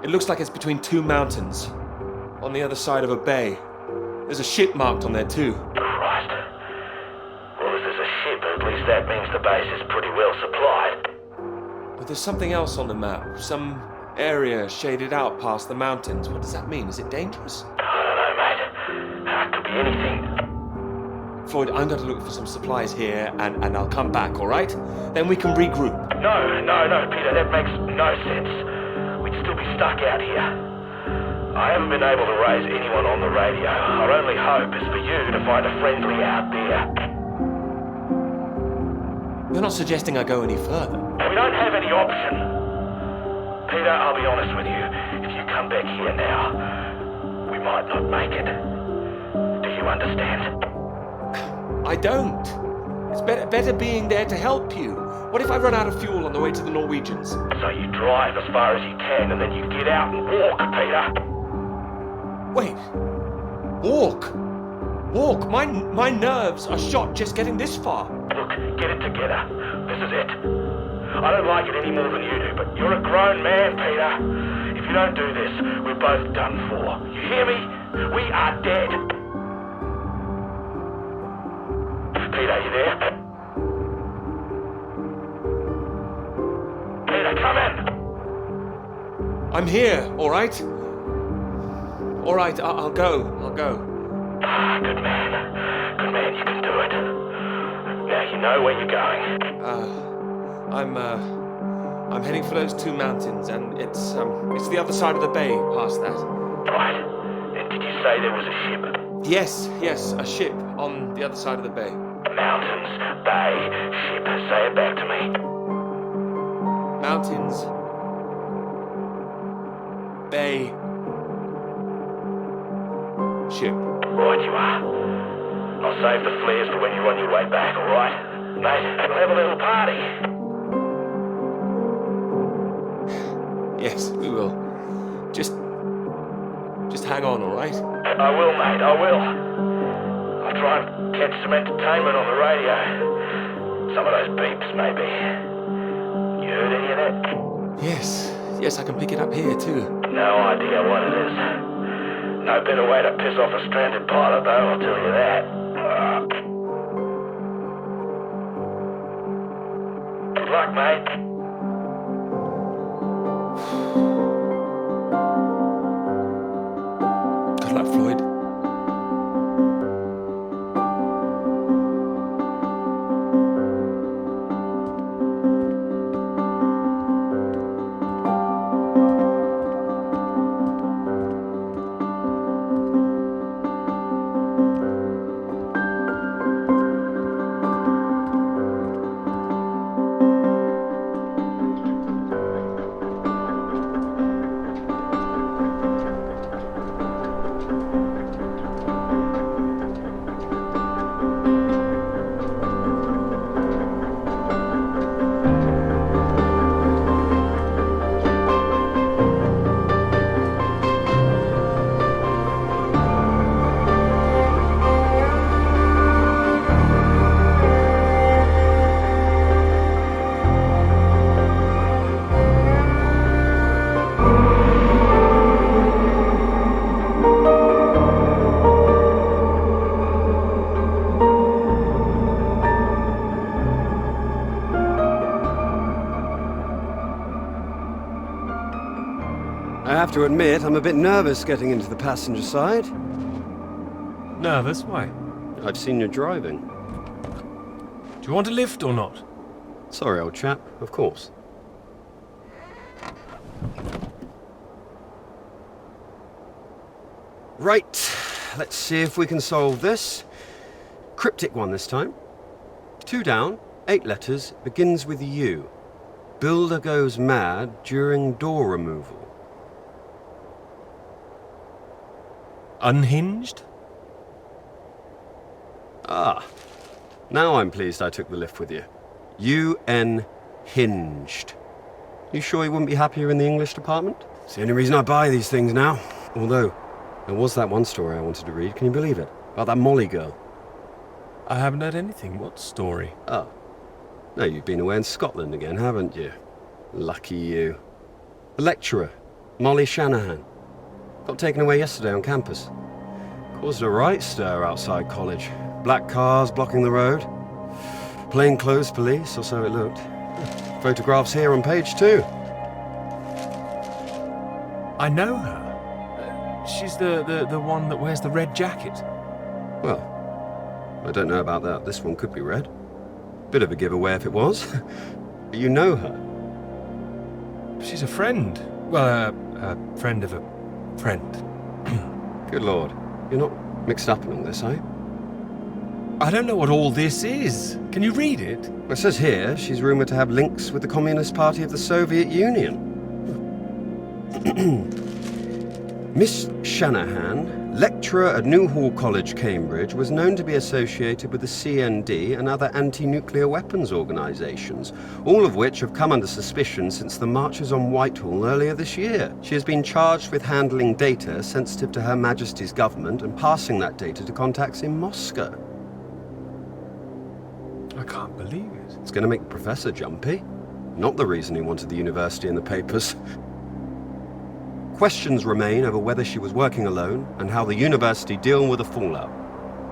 It looks like it's between two mountains, on the other side of a bay. There's a ship marked on there too. Christ. Well, if there's a ship, at least that means the base is pretty well supplied. But there's something else on the map. Some area shaded out past the mountains. What does that mean? Is it dangerous? I don't know, mate. It could be anything. Floyd, I'm going to look for some supplies here and I'll come back, all right? Then we can regroup. No, Peter, that makes no sense. We'd still be stuck out here. I haven't been able to raise anyone on the radio. Our only hope is for you to find a friendly out there. You're not suggesting I go any further? We don't have any option. Peter, I'll be honest with you. If you come back here now, we might not make it. Do you understand? I don't. It's better being there to help you. What if I run out of fuel on the way to the Norwegians? So you drive as far as you can and then you get out and walk, Peter. Wait. Walk? Walk? My nerves are shot just getting this far. Look, get it together. This is it. I don't like it any more than you do, but you're a grown man, Peter. If you don't do this, we're both done for. You hear me? We are dead. Peter, you there? Peter, come in! I'm here, all right? All right, I'll go. Ah, good man. Good man, you can do it. Now you know where you're going. I'm heading for those 2 mountains, and it's the other side of the bay, past that. Right. And did you say there was a ship? Yes, a ship on the other side of the bay. Mountains, bay, ship. Say it back to me. Mountains, bay, ship. Right you are. I'll save the flares for when you're on your way back, alright? Mate, we'll have a little party. Yes, we will. Just hang on, all right? I will, mate, I will. I'll try and catch some entertainment on the radio. Some of those beeps, maybe. You heard any of that? Yes, I can pick it up here, too. No idea what it is. No better way to piss off a stranded pilot, though, I'll tell you that. Good luck, mate. Good luck, Floyd. I have to admit, I'm a bit nervous getting into the passenger side. Nervous? Why? I've seen you driving. Do you want a lift or not? Sorry, old chap. Of course. Right. Let's see if we can solve this. Cryptic one this time. 2 down, 8 letters, begins with U. Builder goes mad during door removal. Unhinged? Ah. Now I'm pleased I took the lift with you. UN hinged. You sure you wouldn't be happier in the English department? It's the only reason I buy these things now. Although, there was that one story I wanted to read. Can you believe it? About that Molly girl. I haven't heard anything. What story? Oh. No, you've been away in Scotland again, haven't you? Lucky you. The lecturer, Molly Shanahan. Got taken away yesterday on campus. Caused a right stir outside college. Black cars blocking the road. Plainclothes police, or so it looked. Photographs here on page 2. I know her. She's the one that wears the red jacket. Well, I don't know about that. This one could be red. Bit of a giveaway if it was. But you know her. She's a friend. Well, a friend of a friend. Good Lord. You're not mixed up in all this, are you? I don't know what all this is. Can you read it? It says here she's rumoured to have links with the Communist Party of the Soviet Union. Miss Shanahan, lecturer at Newhall College, Cambridge, was known to be associated with the CND and other anti-nuclear weapons organisations, all of which have come under suspicion since the marches on Whitehall earlier this year. She has been charged with handling data sensitive to Her Majesty's government and passing that data to contacts in Moscow. I can't believe it. It's going to make the professor jumpy. Not the reason he wanted the university in the papers. Questions remain over whether she was working alone and how the university deal with the fallout.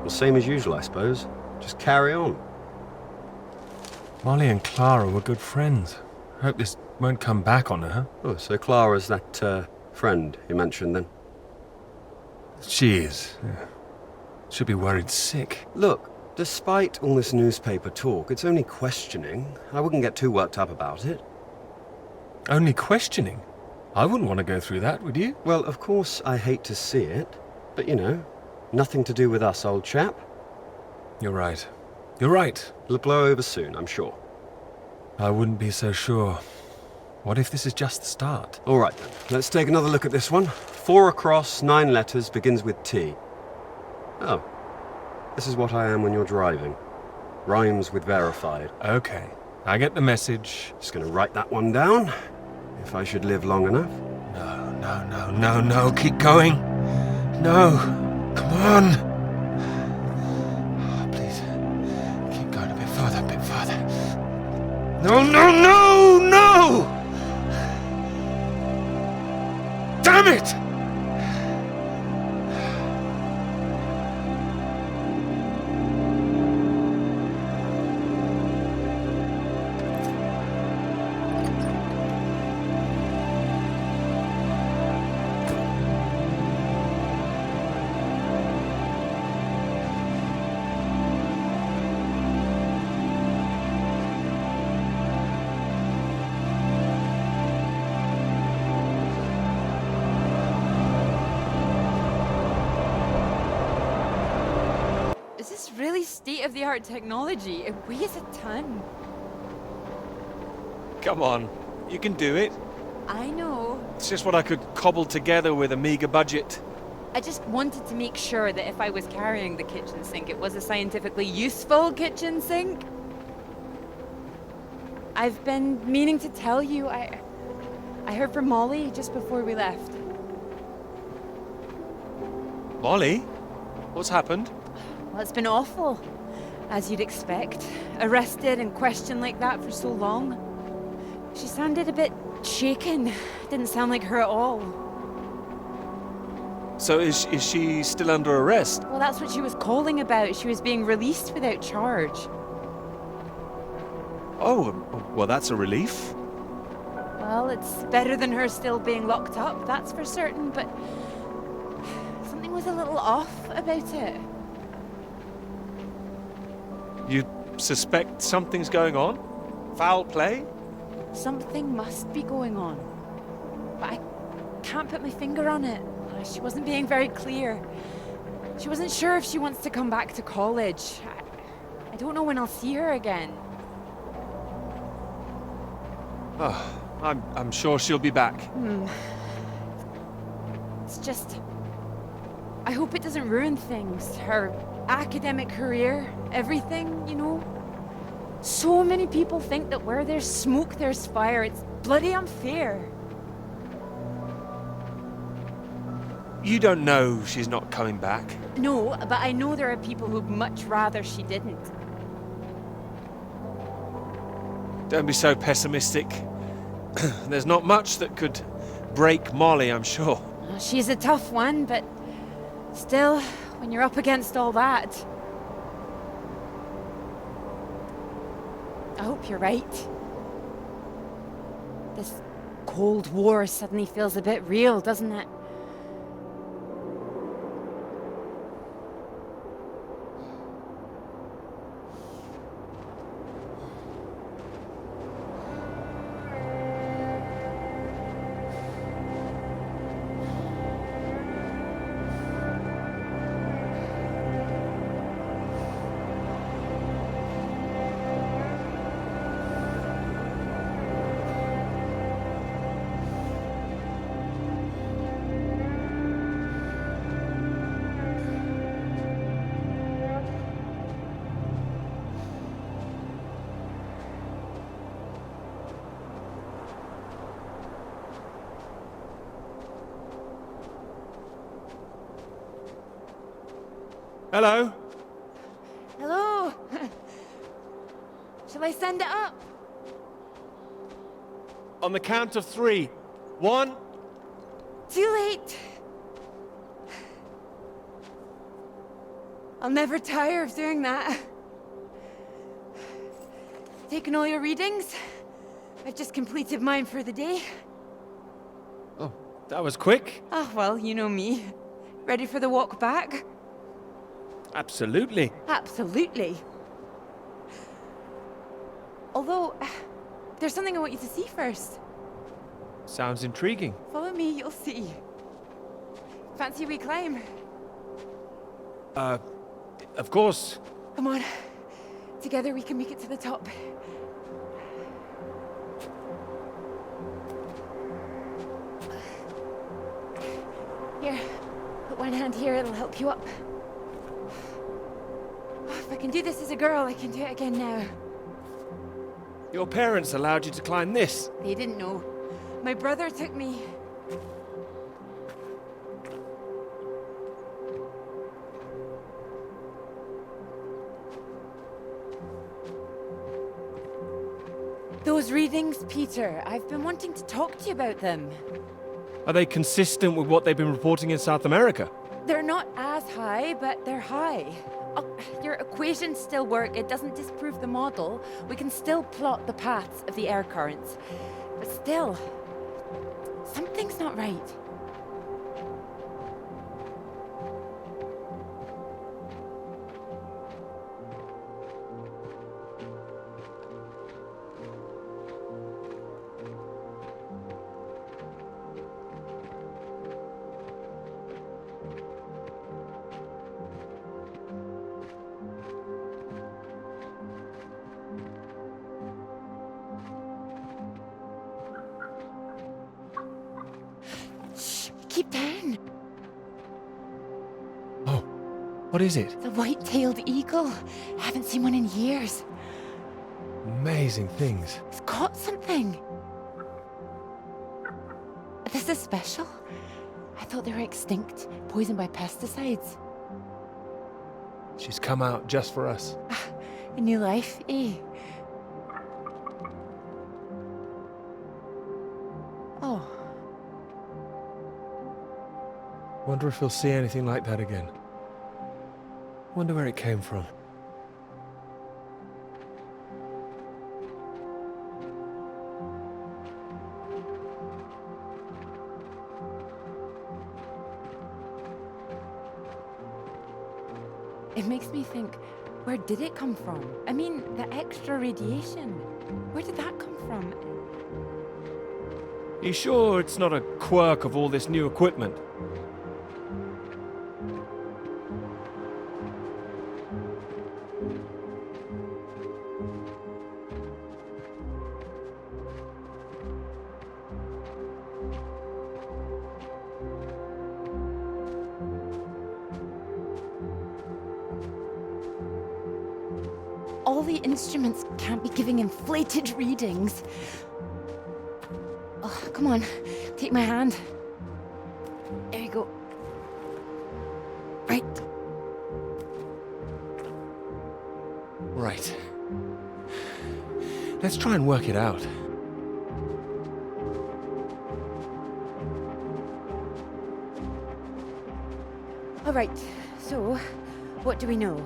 Well, same as usual, I suppose. Just carry on. Molly and Clara were good friends. I hope this won't come back on her. Oh, so Clara's that, friend you mentioned then? She is. Yeah. She'll be worried sick. Look, despite all this newspaper talk, it's only questioning. I wouldn't get too worked up about it. Only questioning? I wouldn't want to go through that, would you? Well, of course, I hate to see it. But, you know, nothing to do with us, old chap. You're right. You're right. It'll blow over soon, I'm sure. I wouldn't be so sure. What if this is just the start? All right, then. Let's take another look at this one. 4 across, 9 letters, begins with T. Oh. This is what I am when you're driving. Rhymes with verified. Okay. I get the message. Just gonna write that one down. If I should live long enough. No. Keep going. No. Come on. Oh, please. Keep going a bit further, No! Damn it! Is this really state-of-the-art technology? It weighs a ton. Come on, you can do it. I know. It's just what I could cobble together with a meager budget. I just wanted to make sure that if I was carrying the kitchen sink, it was a scientifically useful kitchen sink. I've been meaning to tell you, I heard from Molly just before we left. Molly? What's happened? Well, it's been awful, as you'd expect. Arrested and questioned like that for so long. She sounded a bit shaken. Didn't sound like her at all. So is she still under arrest? Well, that's what she was calling about. She was being released without charge. Oh, well, that's a relief. Well, it's better than her still being locked up, that's for certain, but something was a little off about it. You suspect something's going on? Foul play? Something must be going on. But I can't put my finger on it. She wasn't being very clear. She wasn't sure if she wants to come back to college. I don't know when I'll see her again. Oh, I'm sure she'll be back. It's just... I hope it doesn't ruin things. Her academic career, everything, you know? So many people think that where there's smoke, there's fire. It's bloody unfair. You don't know she's not coming back. No, but I know there are people who'd much rather she didn't. Don't be so pessimistic. There's not much that could break Molly, I'm sure. She's a tough one, but still, when you're up against all that... I hope you're right. This Cold War suddenly feels a bit real, doesn't it? Hello? Hello? Shall I send it up? On the count of 3. 1. Too late. I'll never tire of doing that. Taken all your readings? I've just completed mine for the day. Oh, that was quick. Ah, well, you know me. Ready for the walk back? Absolutely. Absolutely. Although, there's something I want you to see first. Sounds intriguing. Follow me, you'll see. Fancy we climb? Of course. Come on. Together we can make it to the top. Here, put one hand here, it'll help you up. If I can do this as a girl, I can do it again now. Your parents allowed you to climb this. They didn't know. My brother took me. Those readings, Peter, I've been wanting to talk to you about them. Are they consistent with what they've been reporting in South America? They're not as high, but they're high. Oh, your equations still work. It doesn't disprove the model. We can still plot the paths of the air currents. But still, something's not right. Keep down. Oh, what is it? The white-tailed eagle. I haven't seen one in years. Amazing things. It's caught something. This is special. I thought they were extinct, poisoned by pesticides. She's come out just for us. A new life, eh? Oh. Wonder if we'll see anything like that again. Wonder where it came from. It makes me think, where did it come from? I mean, the extra radiation. Where did that come from? You sure it's not a quirk of all this new equipment? All the instruments can't be giving inflated readings. Oh, come on, take my hand. There you go. Right. Right. Let's try and work it out. All right, so what do we know?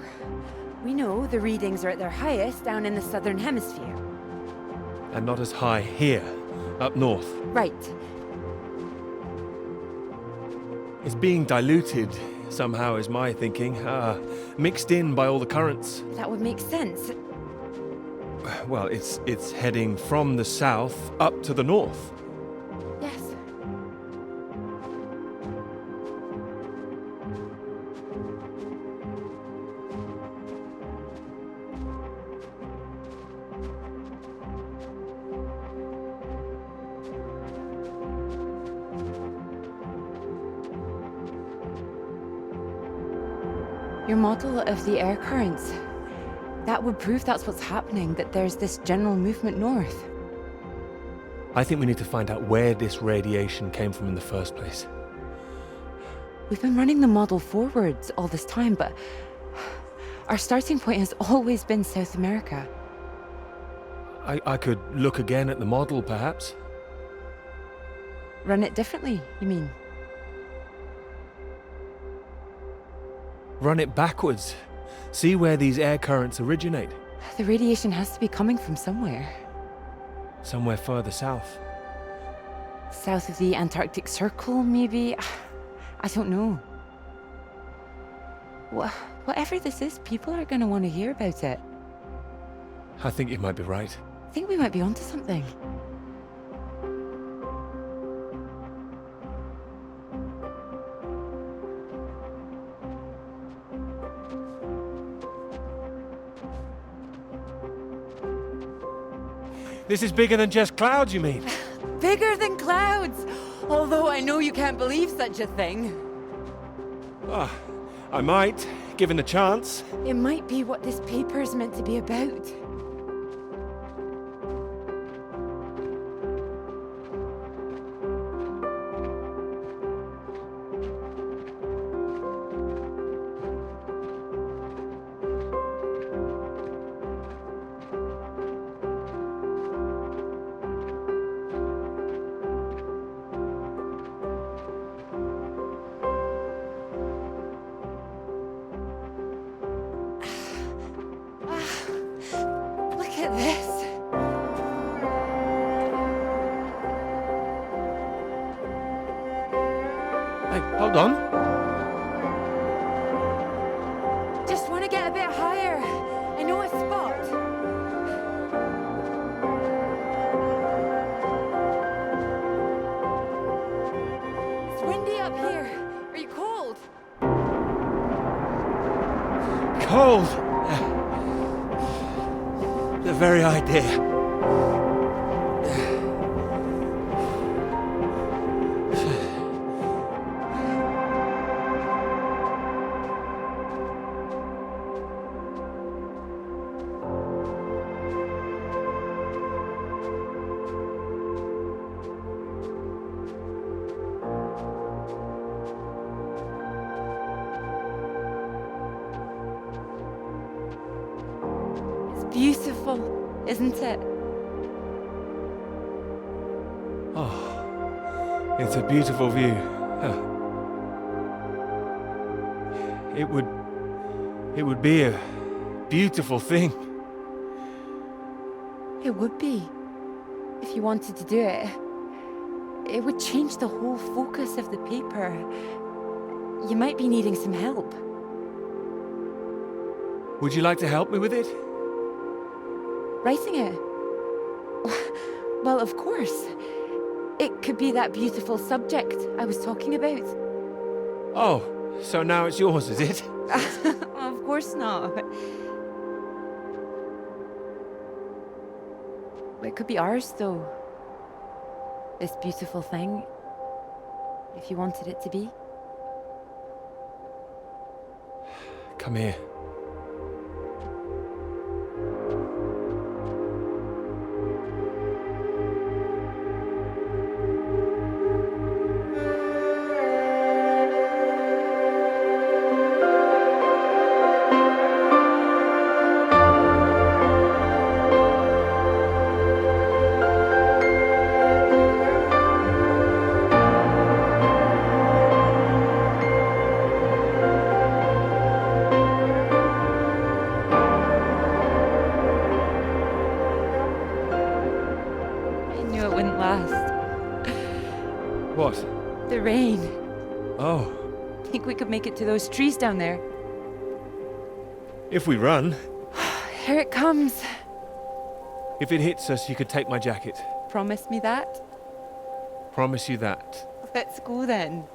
We know the readings are at their highest down in the southern hemisphere. And not as high here, up north. Right. It's being diluted somehow, is my thinking. Mixed in by all the currents. That would make sense. Well, it's heading from the south up to the north. Yes. Your model of the air currents, that would prove that's what's happening, that there's this general movement north. I think we need to find out where this radiation came from in the first place. We've been running the model forwards all this time, but Our starting point has always been South America. I could look again at the model, perhaps. Run it differently, you mean? Run it backwards. See where these air currents originate. The radiation has to be coming from somewhere. Somewhere further south. South of the Antarctic Circle, maybe? I don't know. Whatever this is, people are going to want to hear about it. I think you might be right. I think we might be onto something. This is bigger than just clouds, you mean? Bigger than clouds! Although I know you can't believe such a thing. Ah, I might, given the chance. It might be what this paper is meant to be about. Hold on. Just want to get a bit higher. I know a spot. It's windy up here. Are you cold? Cold. The very idea. Beautiful, isn't it? Oh, it's a beautiful view. Huh. It would be a beautiful thing. It would be. If you wanted to do it. It would change the whole focus of the paper. You might be needing some help. Would you like to help me with it? Writing it? Well, of course. It could be that beautiful subject I was talking about. Oh, so now it's yours, is it? Of course not. It could be ours, though. This beautiful thing. If you wanted it to be. Come here. What? The rain. Oh. Think we could make it to those trees down there? If we run. Here it comes. If it hits us, you could take my jacket. Promise me that? Promise you that. Let's go then.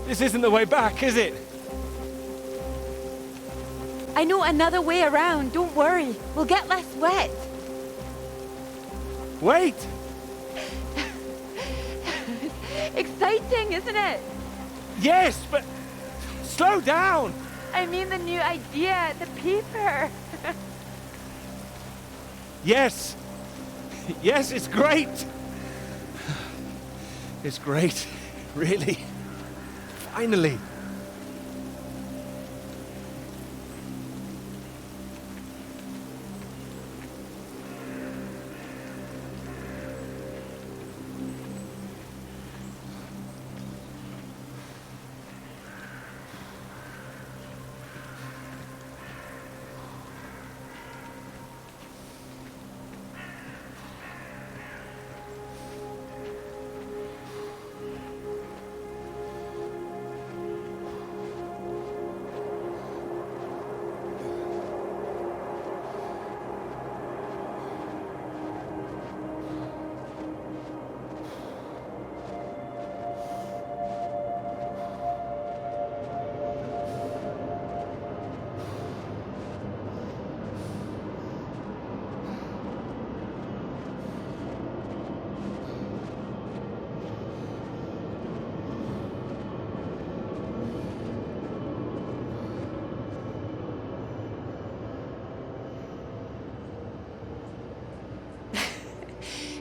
This isn't the way back, is it? I know another way around. Don't worry. We'll get less wet. Wait! Exciting, isn't it? Yes, but slow down! I mean the new idea, the paper. Yes! Yes, it's great! It's great. Really. Finally.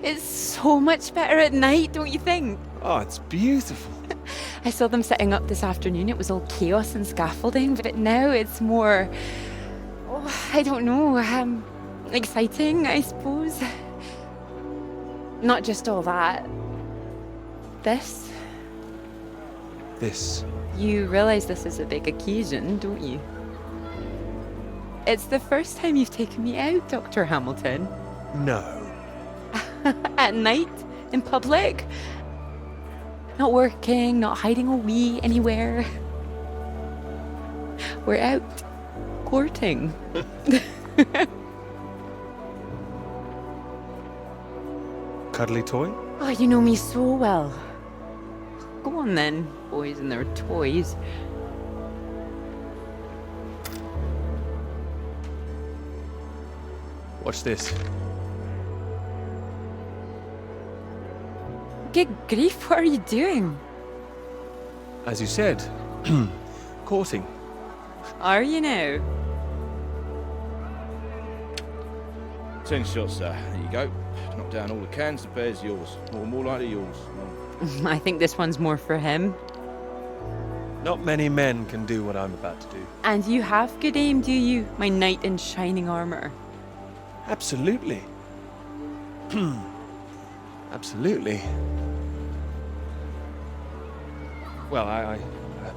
It's so much better at night, don't you think? Oh, it's beautiful. I saw them setting up this afternoon. It was all chaos and scaffolding, but now it's more, I don't know, exciting, I suppose. Not just all that. This. This. You realize this is a big occasion, don't you? It's the first time you've taken me out, Dr. Hamilton. No. At night, in public. Not working, not hiding a wee anywhere. We're out courting. Cuddly toy? Oh, you know me so well. Go on then, boys and their toys. Watch this. Good grief, what are you doing? As you said, courting. Are you now? 10 shots, sir. There you go. Knock down all the cans, the bear's yours. Or more likely yours. I think this one's more for him. Not many men can do what I'm about to do. And you have good aim, do you, my knight in shining armor? Absolutely. Absolutely. Well, I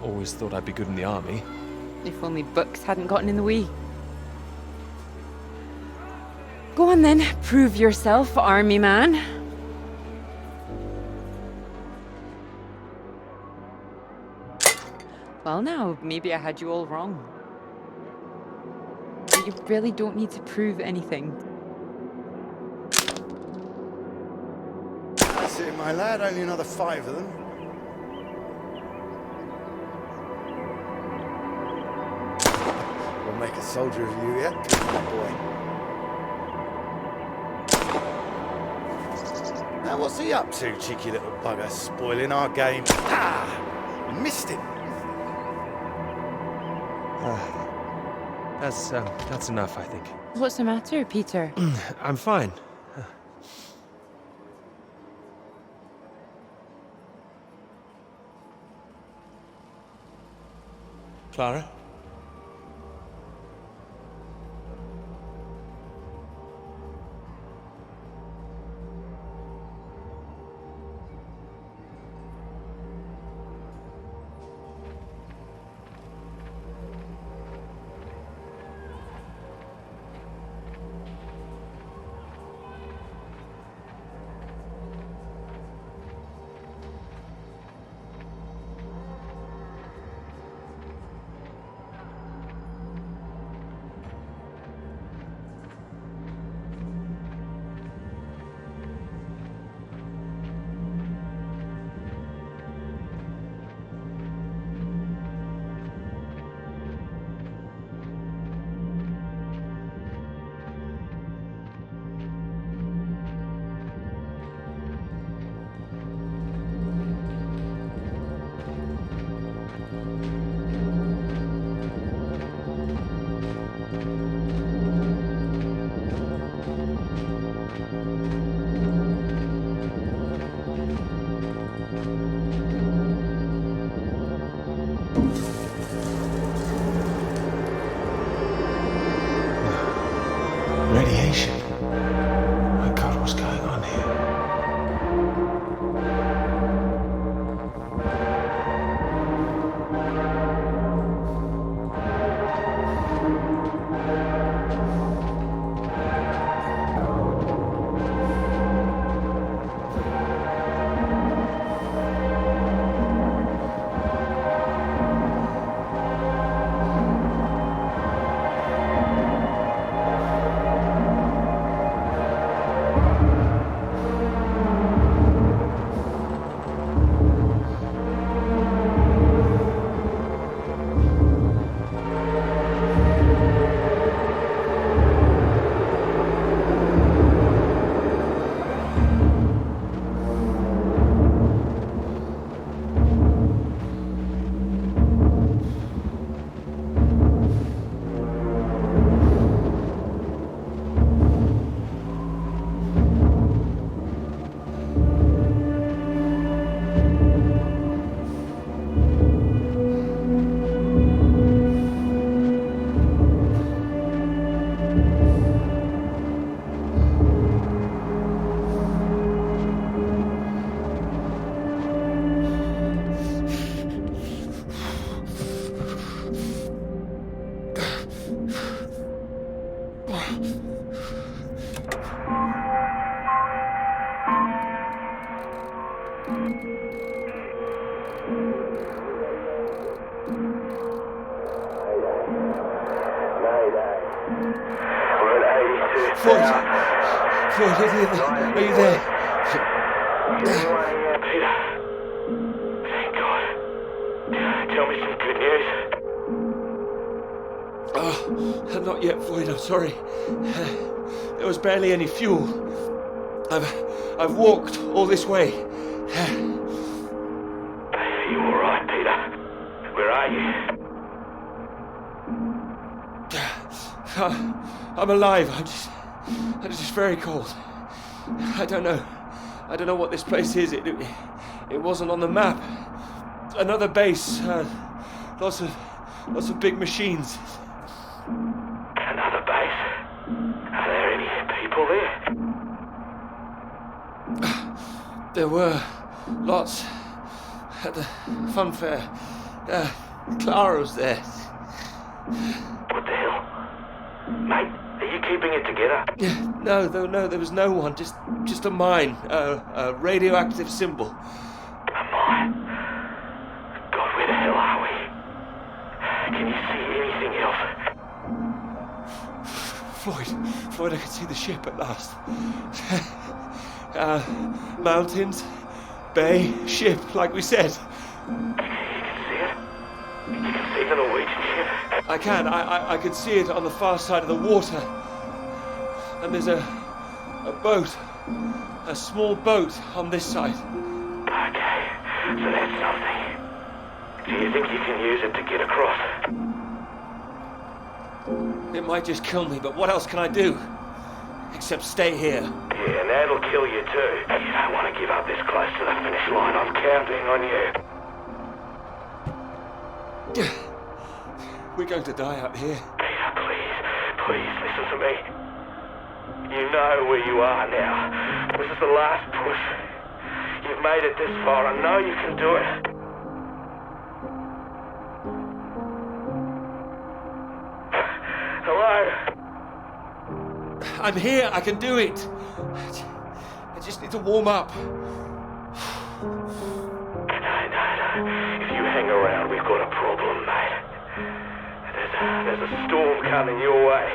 always thought I'd be good in the army. If only books hadn't gotten in the way. Go on then, prove yourself, army man. Well now, maybe I had you all wrong. But you really don't need to prove anything. That's it, my lad. Only another 5 of them. We'll make a soldier of you yet, boy. Now, what's he up to, cheeky little bugger, spoiling our game? Ah! You missed him. That's enough, I think. What's the matter, Peter? I'm fine. Clara? Radiation. My God, what's going on here? Floyd, are you there? Peter. Thank God. Tell me some good news. Oh, not yet, Floyd. I'm sorry. There was barely any fuel. I've walked all this way. Are you all right, Peter? Where are you? I'm alive. I'm just very cold. I don't know what this place is. It wasn't on the map. Another base. Lots of big machines. Another base? Are there any people there? There were lots at the fun fair. Clara was there. What the hell? Mate, are you keeping it together? No, there was no one. Just a mine. A radioactive symbol. A mine? God, where the hell are we? Can you see anything else? Floyd, I can see the ship at last. Mountains, bay, ship, like we said. You can see it? You can see the Norwegian ship? I can. I can see it on the far side of the water. And there's a boat. A small boat on this side. Okay, so that's something. Do you think you can use it to get across? It might just kill me, but what else can I do? Except stay here. Yeah, and that'll kill you too. You don't want to give up this close to the finish line. I'm counting on you. We're going to die out here. Peter, please listen to me. You know where you are now. This is the last push. You've made it this far. I know you can do it. Hello? I'm here. I can do it. I just need to warm up. No. If you hang around, we've got a problem, mate. There's a storm coming your way.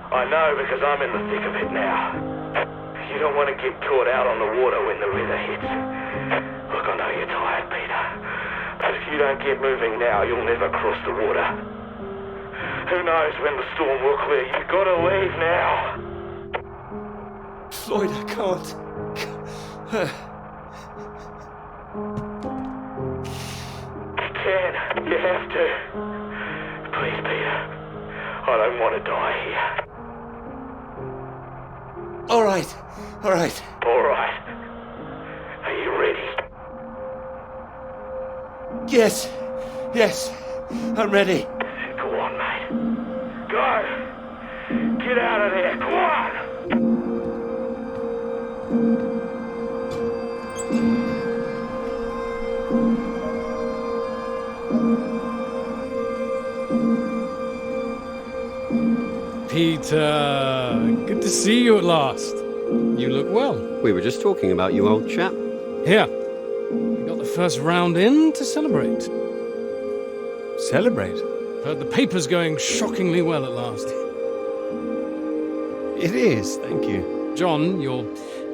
I know because I'm in the thick of it now. You don't want to get caught out on the water when the river hits. Look, I know you're tired, Peter. But if you don't get moving now, you'll never cross the water. Who knows when the storm will clear? You've got to leave now. Floyd, I can't. You can. You have to. Please, Peter. I don't want to die here. All right. All right. Are you ready? Yes. Yes, I'm ready. Go on, mate. Go! Get out of there, go on! Peter, good to see you at last. You look well. We were just talking about you, old chap. Here, we got the first round in to celebrate. Celebrate? Heard the paper's going shockingly well at last. It is, thank you. John, your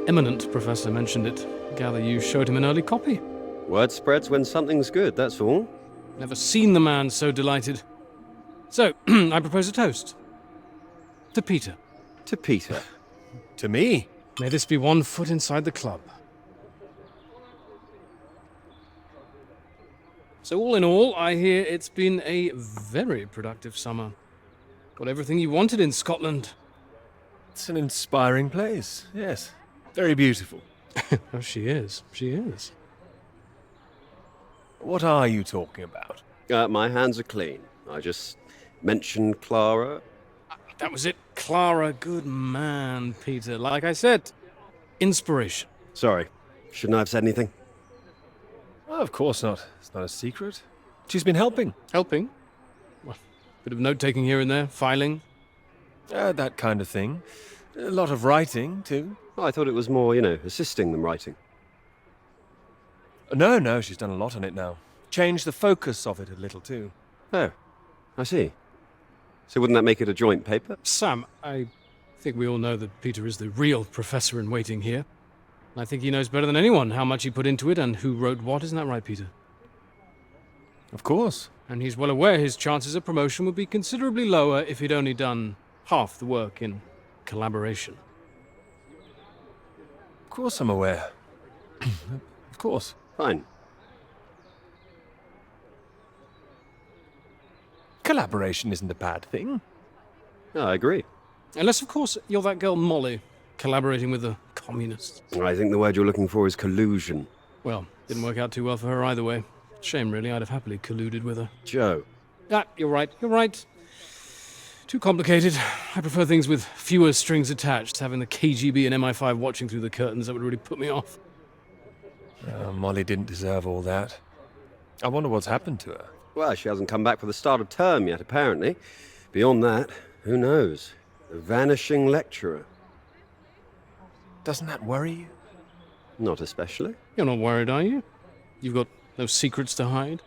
eminent professor, mentioned it. Gather you showed him an early copy. Word spreads when something's good, that's all. Never seen the man so delighted. So, I propose a toast. To Peter. To Peter. To me? May this be one foot inside the club. So all in all, I hear it's been a very productive summer. Got everything you wanted in Scotland. It's an inspiring place, yes. Very beautiful. Oh, she is. She is. What are you talking about? My hands are clean. I just mentioned Clara. That was it. Clara, good man, Peter. Like I said, inspiration. Sorry, shouldn't I have said anything? Oh, of course not. It's not a secret. She's been helping. Helping? Well, bit of note-taking here and there, filing. That kind of thing. A lot of writing, too. Oh, I thought it was more, assisting than writing. No, she's done a lot on it now. Changed the focus of it a little, too. Oh, I see. So wouldn't that make it a joint paper? Sam, I think we all know that Peter is the real professor in waiting here. I think he knows better than anyone how much he put into it and who wrote what. Isn't that right, Peter? Of course. And he's well aware his chances of promotion would be considerably lower if he'd only done half the work in collaboration. Of course I'm aware. Of course. Fine. Collaboration isn't a bad thing. Oh, I agree. Unless, of course, you're that girl Molly, collaborating with the communists. I think the word you're looking for is collusion. Well, didn't work out too well for her either way. Shame, really. I'd have happily colluded with her. Joe. Ah, you're right. Too complicated. I prefer things with fewer strings attached. Having the KGB and MI5 watching through the curtains, that would really put me off. Molly didn't deserve all that. I wonder what's happened to her. Well, she hasn't come back for the start of term yet, apparently. Beyond that, who knows? A vanishing lecturer. Doesn't that worry you? Not especially. You're not worried, are you? You've got no secrets to hide?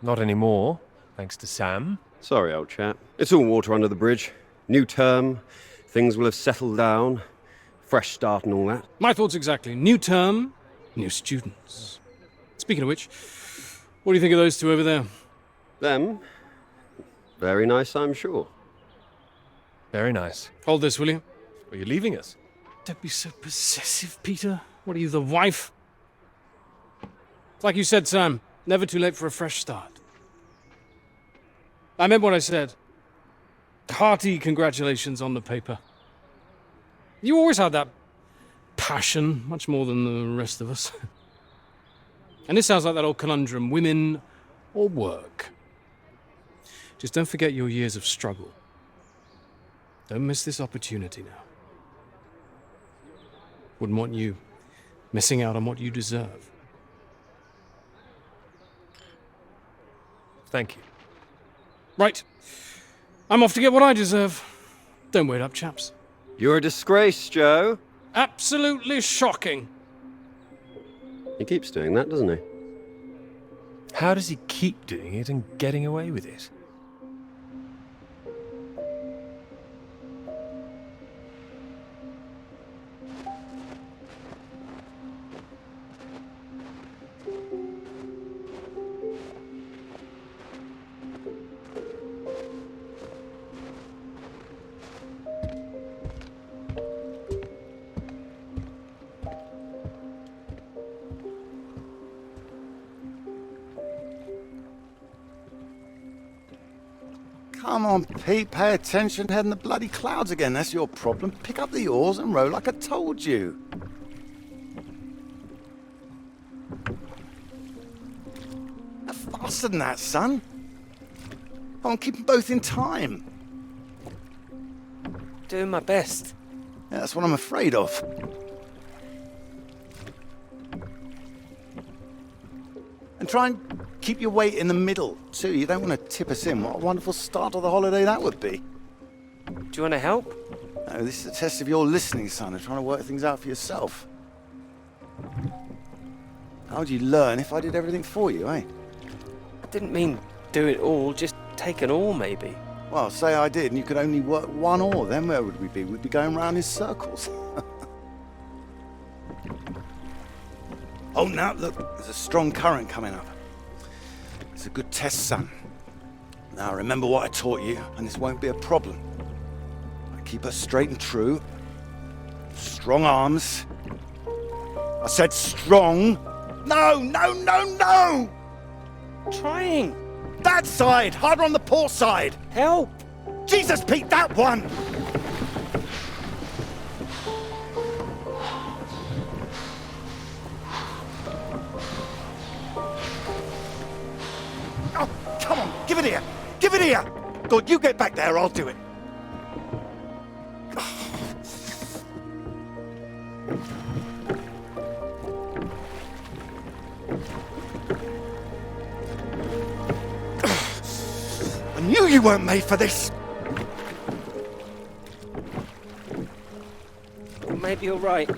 Not anymore, thanks to Sam. Sorry, old chap. It's all water under the bridge. New term, things will have settled down, fresh start and all that. My thoughts exactly. New term, new students. Speaking of which, what do you think of those two over there? Them? Very nice, I'm sure. Very nice. Hold this, will you? Are you leaving us? Don't be so possessive, Peter. What are you, the wife? It's like you said, Sam. Never too late for a fresh start. I meant what I said. Hearty congratulations on the paper. You always had that passion, much more than the rest of us. And this sounds like that old conundrum, women or work. Just don't forget your years of struggle. Don't miss this opportunity now. Wouldn't want you missing out on what you deserve. Thank you. Right. I'm off to get what I deserve. Don't wait up, chaps. You're a disgrace, Joe. Absolutely shocking. He keeps doing that, doesn't he? How does he keep doing it and getting away with it? Come on, Pete, pay attention. Head in the bloody clouds again. That's your problem. Pick up the oars and row like I told you. For faster than that, son. I want to keep them both in time. Doing my best. Yeah, that's what I'm afraid of. And try and keep your weight in the middle, too. You don't want to tip us in. What a wonderful start of the holiday that would be. Do you want to help? No, this is a test of your listening, son, and trying to work things out for yourself. How would you learn if I did everything for you, eh? I didn't mean do it all, just take an oar, maybe. Well, say I did, and you could only work one oar, then where would we be? We'd be going round in circles. Oh, now, look, there's a strong current coming up. It's a good test, son. Now, remember what I taught you, and this won't be a problem. Keep her straight and true. Strong arms. I said strong. No, no, no, no! Trying. That side! Harder on the port side! Help! Jesus, Pete, that one! Oh, come on, give it here! Give it here! Good, you get back there, I'll do it. I knew you weren't made for this! Maybe you're right.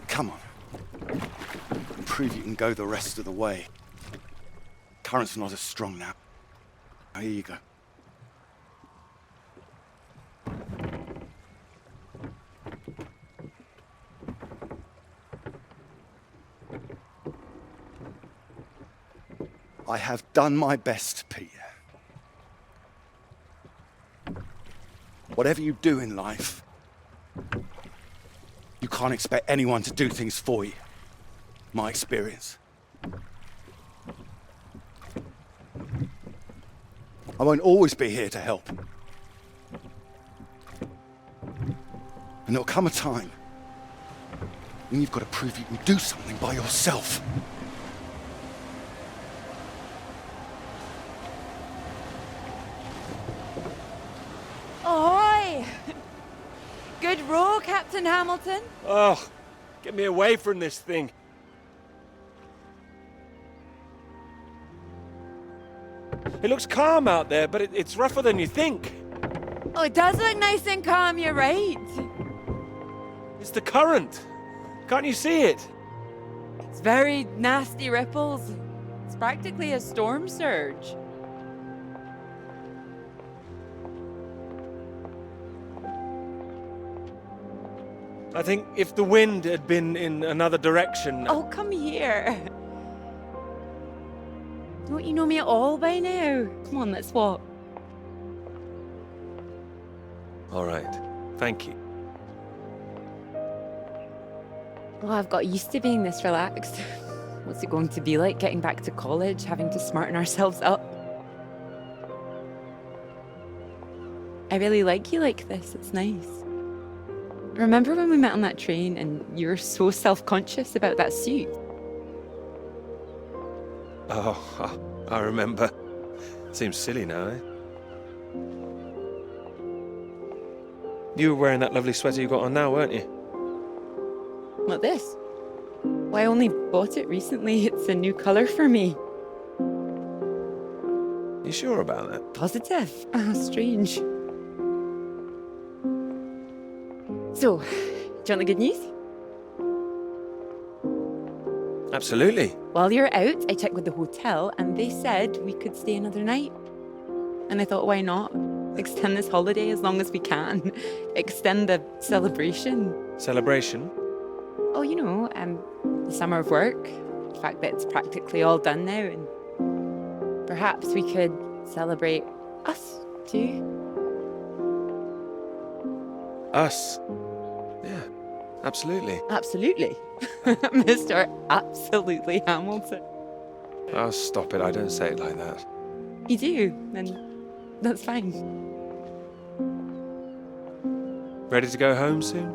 Come on. Prove you can go the rest of the way. Current's not as strong now. Here you go. I have done my best, Peter. Whatever you do in life, you can't expect anyone to do things for you. My experience. I won't always be here to help. And there'll come a time when you've got to prove you can do something by yourself. Ahoy! Good row, Captain Hamilton. Oh, get me away from this thing. It looks calm out there, but it's rougher than you think. Oh, it does look nice and calm, you're right. It's the current. Can't you see it? It's very nasty ripples. It's practically a storm surge. I think if the wind had been in another direction... Oh, come here. Don't you know me at all by now? Come on, let's walk. All right. Thank you. Oh, I've got used to being this relaxed. What's it going to be like getting back to college, having to smarten ourselves up? I really like you like this. It's nice. Remember when we met on that train and you were so self-conscious about that suit? Oh, I remember. Seems silly now, eh? You were wearing that lovely sweater you got on now, weren't you? What, this? Well, I only bought it recently. It's a new colour for me. You sure about that? Positive. Oh, strange. So, do you want the good news? Absolutely. While you're out, I checked with the hotel and they said we could stay another night. And I thought, why not? Extend this holiday as long as we can. Extend the celebration. Celebration? Oh, you know, the summer of work. The fact that it's practically all done now. And perhaps we could celebrate us too. Us? Yeah, absolutely. Absolutely. Mr. Absolutely Hamilton. Oh, stop it. I don't say it like that. You do, and that's fine. Ready to go home soon?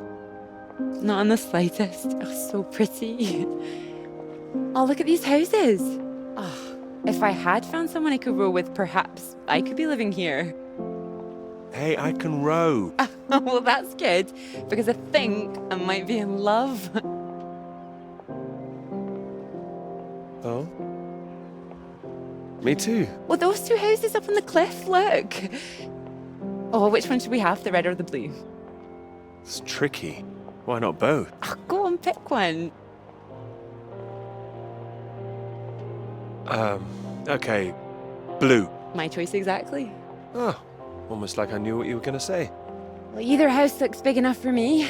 Not in the slightest. Oh, so pretty. Oh, look at these houses. Oh, if I had found someone I could row with, perhaps I could be living here. Hey, I can row. Well, that's good, because I think I might be in love. Oh? Me too. Well, those two houses up on the cliff, look. Oh, which one should we have, the red or the blue? It's tricky. Why not both? Oh, go on, pick one. Okay. Blue. My choice exactly. Oh, almost like I knew what you were going to say. Well, either house looks big enough for me.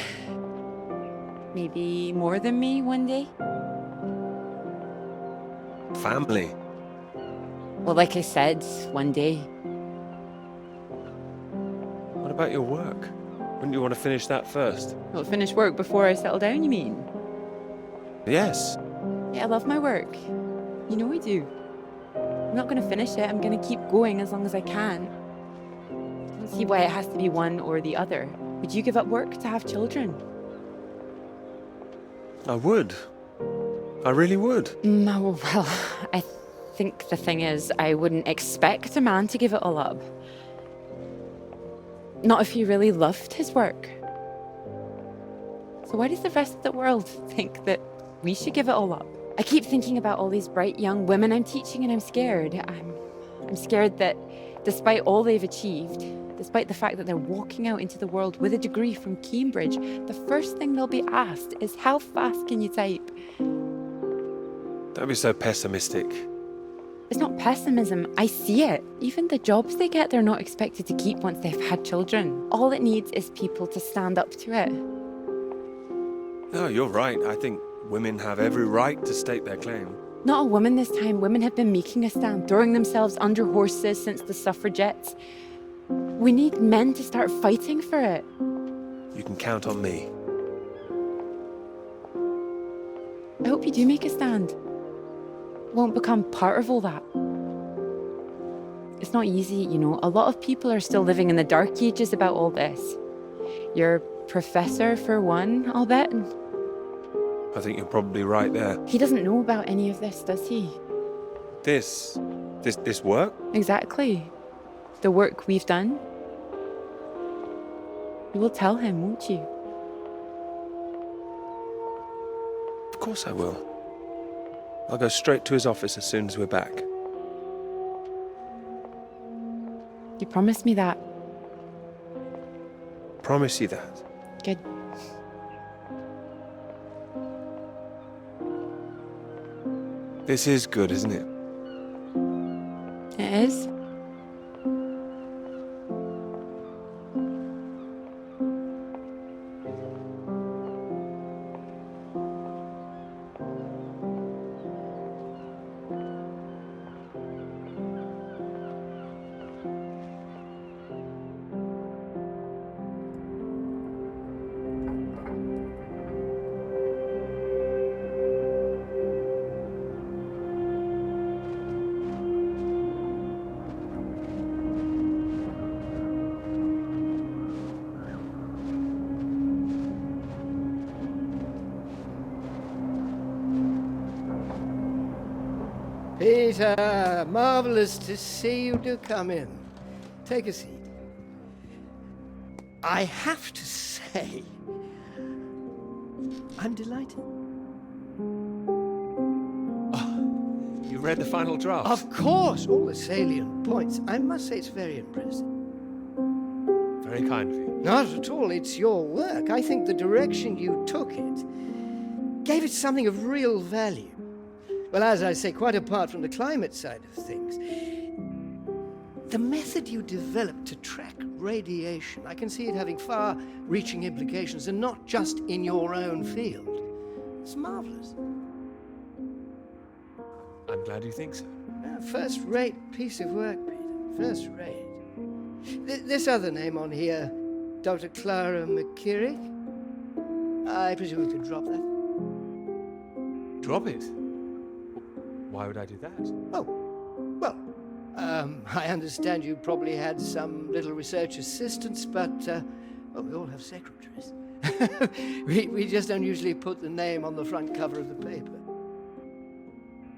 Maybe more than me one day. Family. Well, like I said, one day. What about your work? Wouldn't you want to finish that first? Well, finish work before I settle down, you mean? Yes. Yeah, I love my work. You know I do. I'm not going to finish it. I'm going to keep going as long as I can. I don't see why it has to be one or the other. Would you give up work to have children? I would. I really would. Well, I think the thing is, I wouldn't expect a man to give it all up. Not if he really loved his work. So why does the rest of the world think that we should give it all up? I keep thinking about all these bright young women I'm teaching, and I'm scared. I'm scared that despite all they've achieved, despite the fact that they're walking out into the world with a degree from Cambridge, the first thing they'll be asked is, how fast can you type? Don't be so pessimistic. It's not pessimism, I see it. Even the jobs they get, they're not expected to keep once they've had children. All it needs is people to stand up to it. No, you're right. I think women have every right to state their claim. Not a woman this time. Women have been making a stand, throwing themselves under horses since the suffragettes. We need men to start fighting for it. You can count on me. I hope you do make a stand. Won't become part of all that. It's not easy, you know. A lot of people are still living in the dark ages about all this. Your professor, for one, I'll bet. I think you're probably right there. He doesn't know about any of this, does he? This work? Exactly. The work we've done. You will tell him, won't you? Of course I will. I'll go straight to his office as soon as we're back. You promised me that. Promise you that. Good. This is good, isn't it? It is. Peter, marvelous to see you. Do come in. Take a seat. I have to say, I'm delighted. Oh, you read the final draft? Of course, all the salient points. I must say it's very impressive. Very kind of you. Not at all. It's your work. I think the direction you took it gave it something of real value. Well, as I say, quite apart from the climate side of things, the method you developed to track radiation, I can see it having far-reaching implications, and not just in your own field. It's marvelous. I'm glad you think so. First-rate piece of work, Peter. First-rate. This other name on here, Dr. Clara McKirrick, I presume we could drop that. Drop it? Why would I do that? Oh, well, I understand you probably had some little research assistants, but, well, we all have secretaries. we just don't usually put the name on the front cover of the paper.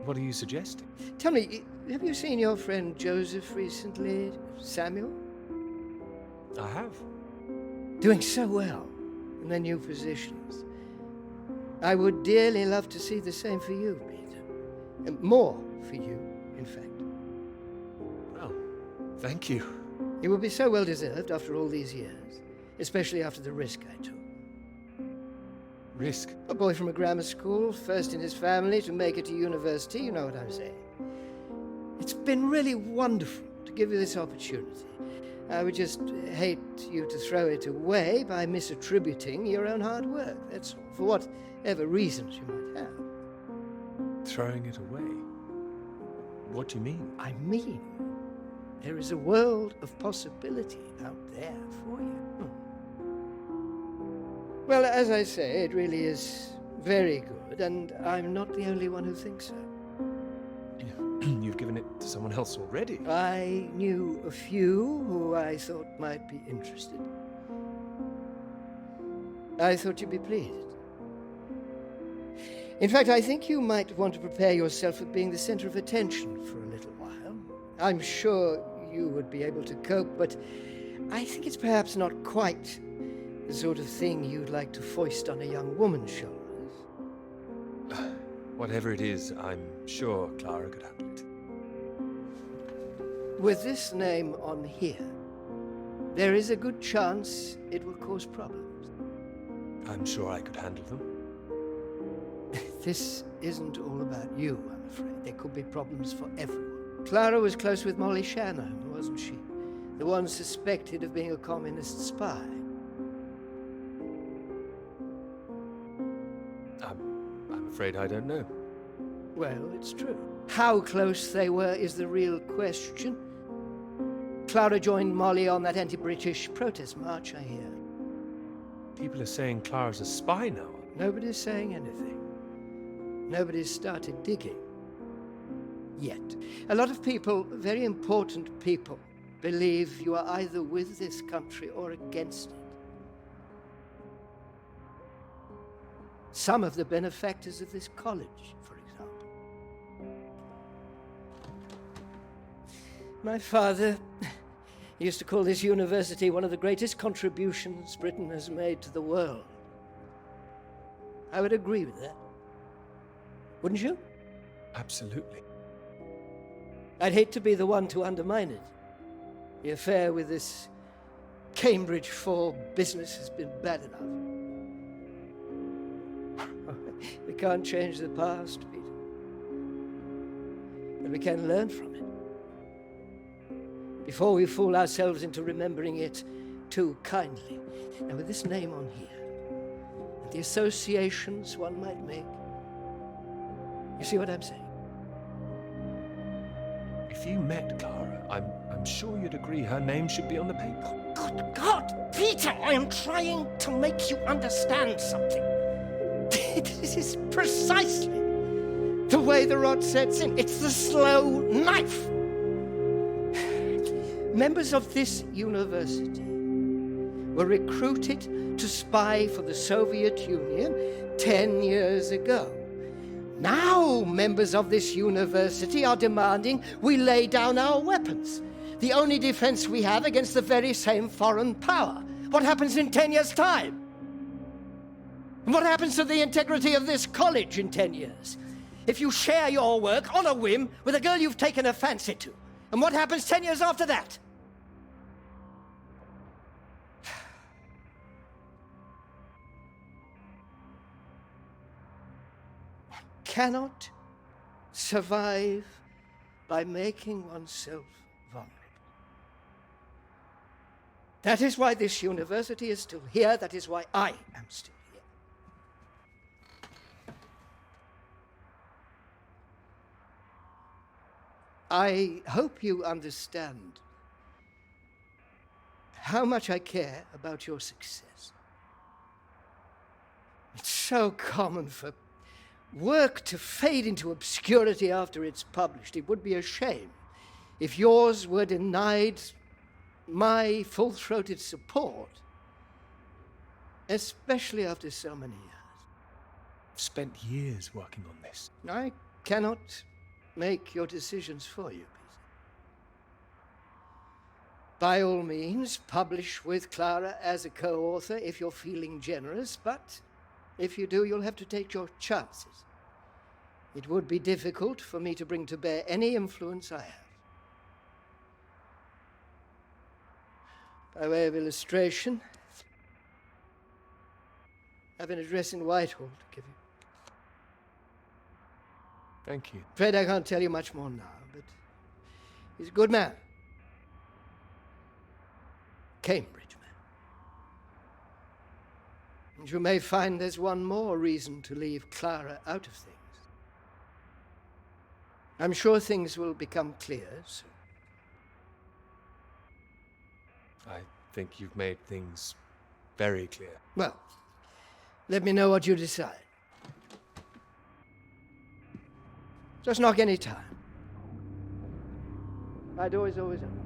What are you suggesting? Tell me, have you seen your friend Joseph recently, Samuel? I have. Doing so well in their new positions. I would dearly love to see the same for you, Peter. And more for you, in fact. Well, thank you. It would be so well deserved after all these years, especially after the risk I took. Risk? A boy from a grammar school, first in his family to make it to university, you know what I'm saying. It's been really wonderful to give you this opportunity. I would just hate you to throw it away by misattributing your own hard work, that's all, for whatever reasons you might have. Throwing it away? What do you mean? I mean, there is a world of possibility out there for you. Well, as I say, it really is very good, and I'm not the only one who thinks so. You've given it to someone else already. I knew a few who I thought might be interested. I thought you'd be pleased. In fact, I think you might want to prepare yourself for being the center of attention for a little while. I'm sure you would be able to cope, but I think it's perhaps not quite the sort of thing you'd like to foist on a young woman's shoulders. Whatever it is, I'm sure Clara could handle it. With this name on here, there is a good chance it will cause problems. I'm sure I could handle them. This isn't all about you, I'm afraid. There could be problems for everyone. Clara was close with Molly Shannon, wasn't she? The one suspected of being a communist spy. I'm afraid I don't know. Well, it's true. How close they were is the real question. Clara joined Molly on that anti-British protest march, I hear. People are saying Clara's a spy now. Nobody's saying anything. Nobody's started digging. Yet. A lot of people, very important people, believe you are either with this country or against it. Some of the benefactors of this college, for example. My father used to call this university one of the greatest contributions Britain has made to the world. I would agree with that. Wouldn't you? Absolutely. I'd hate to be the one to undermine it. The affair with this Cambridge 4 business has been bad enough. We can't change the past, Peter. But we can learn from it. Before we fool ourselves into remembering it too kindly. Now, with this name on here, and the associations one might make, you see what I'm saying? If you met Clara, I'm sure you'd agree her name should be on the paper. Good God, Peter, I am trying to make you understand something. This is precisely the way the rot sets in. It's the slow knife. Members of this university were recruited to spy for the Soviet Union 10 years ago. Now members of this university are demanding we lay down our weapons. The only defense we have against the very same foreign power. What happens in 10 years' time? And what happens to the integrity of this college in 10 years? If you share your work on a whim with a girl you've taken a fancy to. And what happens 10 years after that? One cannot survive by making oneself vulnerable. That is why this university is still here. That is why I am still here. I hope you understand how much I care about your success. It's so common for work to fade into obscurity after it's published. It would be a shame if yours were denied my full-throated support Especially after so many years. I've spent years working on this. I cannot make your decisions for you, Peter. By all means, publish with Clara as a co-author if you're feeling generous, but if you do, you'll have to take your chances. It would be difficult for me to bring to bear any influence I have. By way of illustration, I have an address in Whitehall to give you. Thank you. Afraid I can't tell you much more now, but he's a good man. Cambridge man. And you may find there's one more reason to leave Clara out of things. I'm sure things will become clear soon. I think you've made things very clear. Well, let me know what you decide. Just knock any time. My door is always open.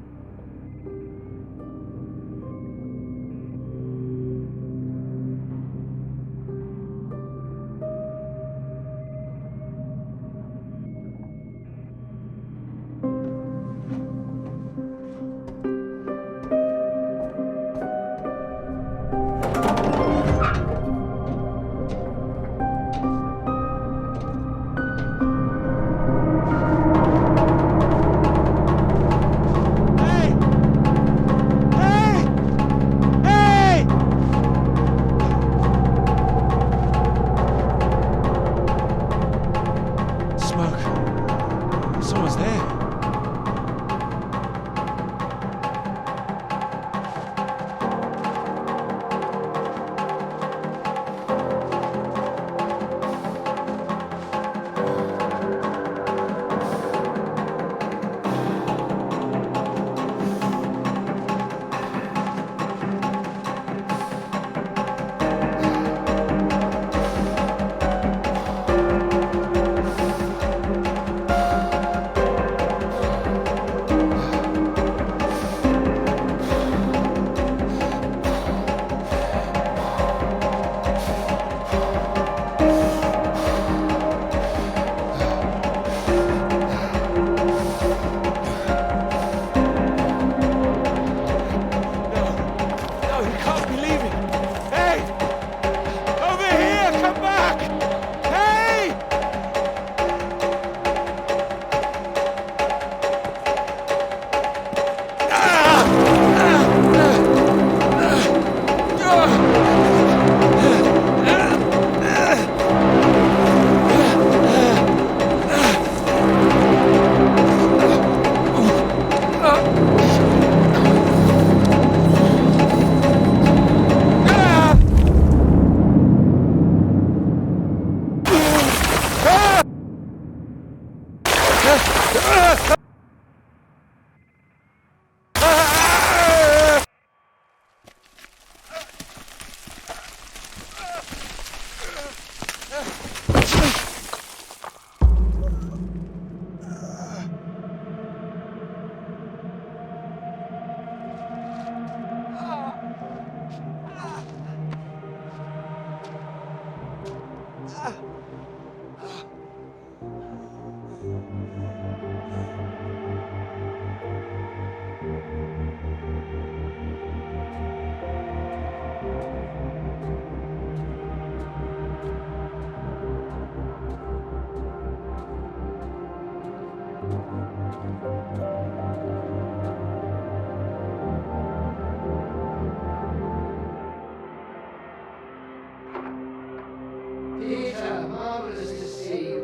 Peter, marvelous to see you.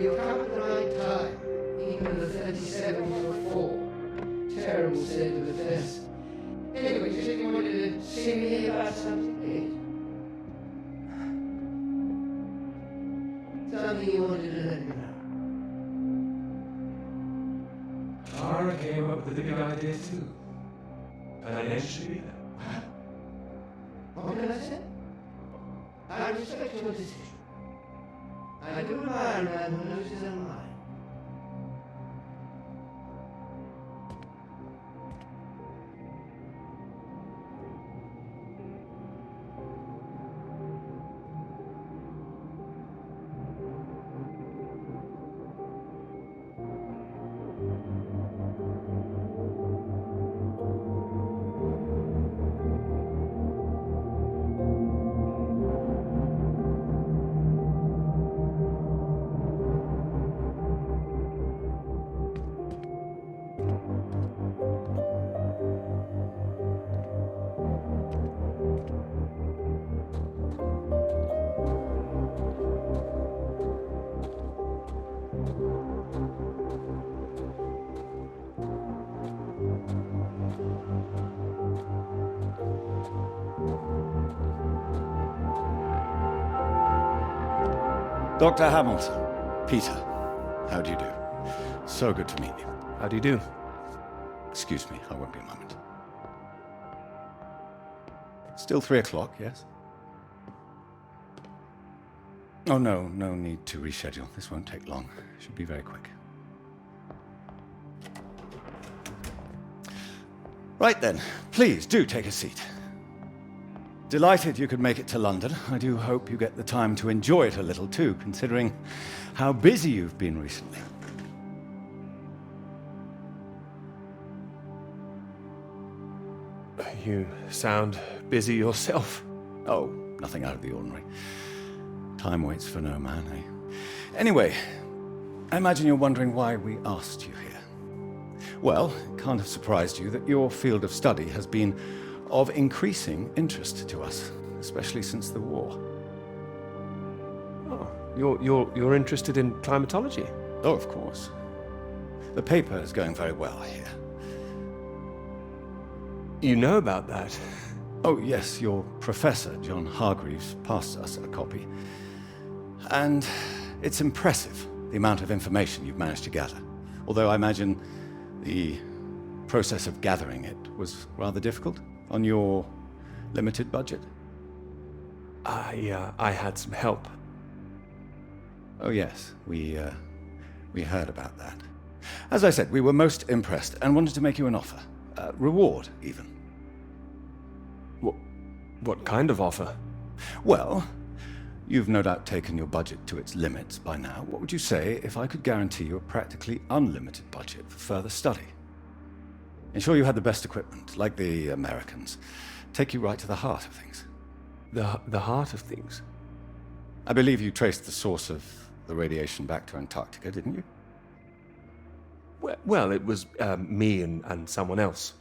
You've come at the right time. Even the 37 before. Terrible state of affairs. Anyway, you said you wanted to see me about something, please. Something you wanted to let me know. Clara came up with the big idea too. Financially, What can I say? I respect your decision. I do admire a man who knows his own mind. Dr. Hamilton, Peter, how do you do? So good to meet you. How do you do? Excuse me, I won't be a moment. Still 3 o'clock, yes? Oh, no need to reschedule. This won't take long. Should be very quick. Right then, please do take a seat. Delighted you could make it to London. I do hope you get the time to enjoy it a little too, considering how busy you've been recently. You sound busy yourself. Oh, nothing out of the ordinary. Time waits for no man, eh? Anyway, I imagine you're wondering why we asked you here. Well, it can't have surprised you that your field of study has been of increasing interest to us, especially since the war. Oh, you're interested in climatology? Oh, of course. The paper is going very well, I hear. You know about that? Oh, yes, your professor, John Hargreaves, passed us a copy. And it's impressive, the amount of information you've managed to gather. Although I imagine the process of gathering it was rather difficult on your limited budget. I had some help. Oh, yes, we heard about that. As I said, we were most impressed and wanted to make you an offer. Reward, even. What kind of offer? Well, you've no doubt taken your budget to its limits by now. What would you say if I could guarantee you a practically unlimited budget for further study? Ensure you had the best equipment, like the Americans. Take you right to the heart of things. The heart of things? I believe you traced the source of the radiation back to Antarctica, didn't you? Well, it was me and someone else.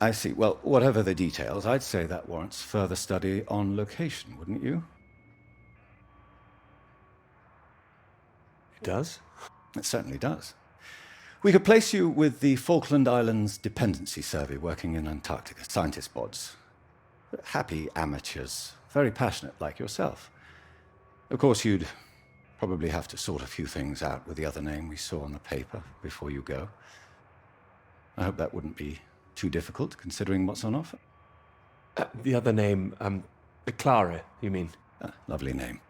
I see. Well, whatever the details, I'd say that warrants further study on location, wouldn't you? It does? It certainly does. We could place you with the Falkland Islands Dependency Survey working in Antarctica, scientist bods. Happy amateurs, very passionate like yourself. Of course, you'd probably have to sort a few things out with the other name we saw on the paper before you go. I hope that wouldn't be too difficult, considering what's on offer. The other name, Clara, you mean? Lovely name.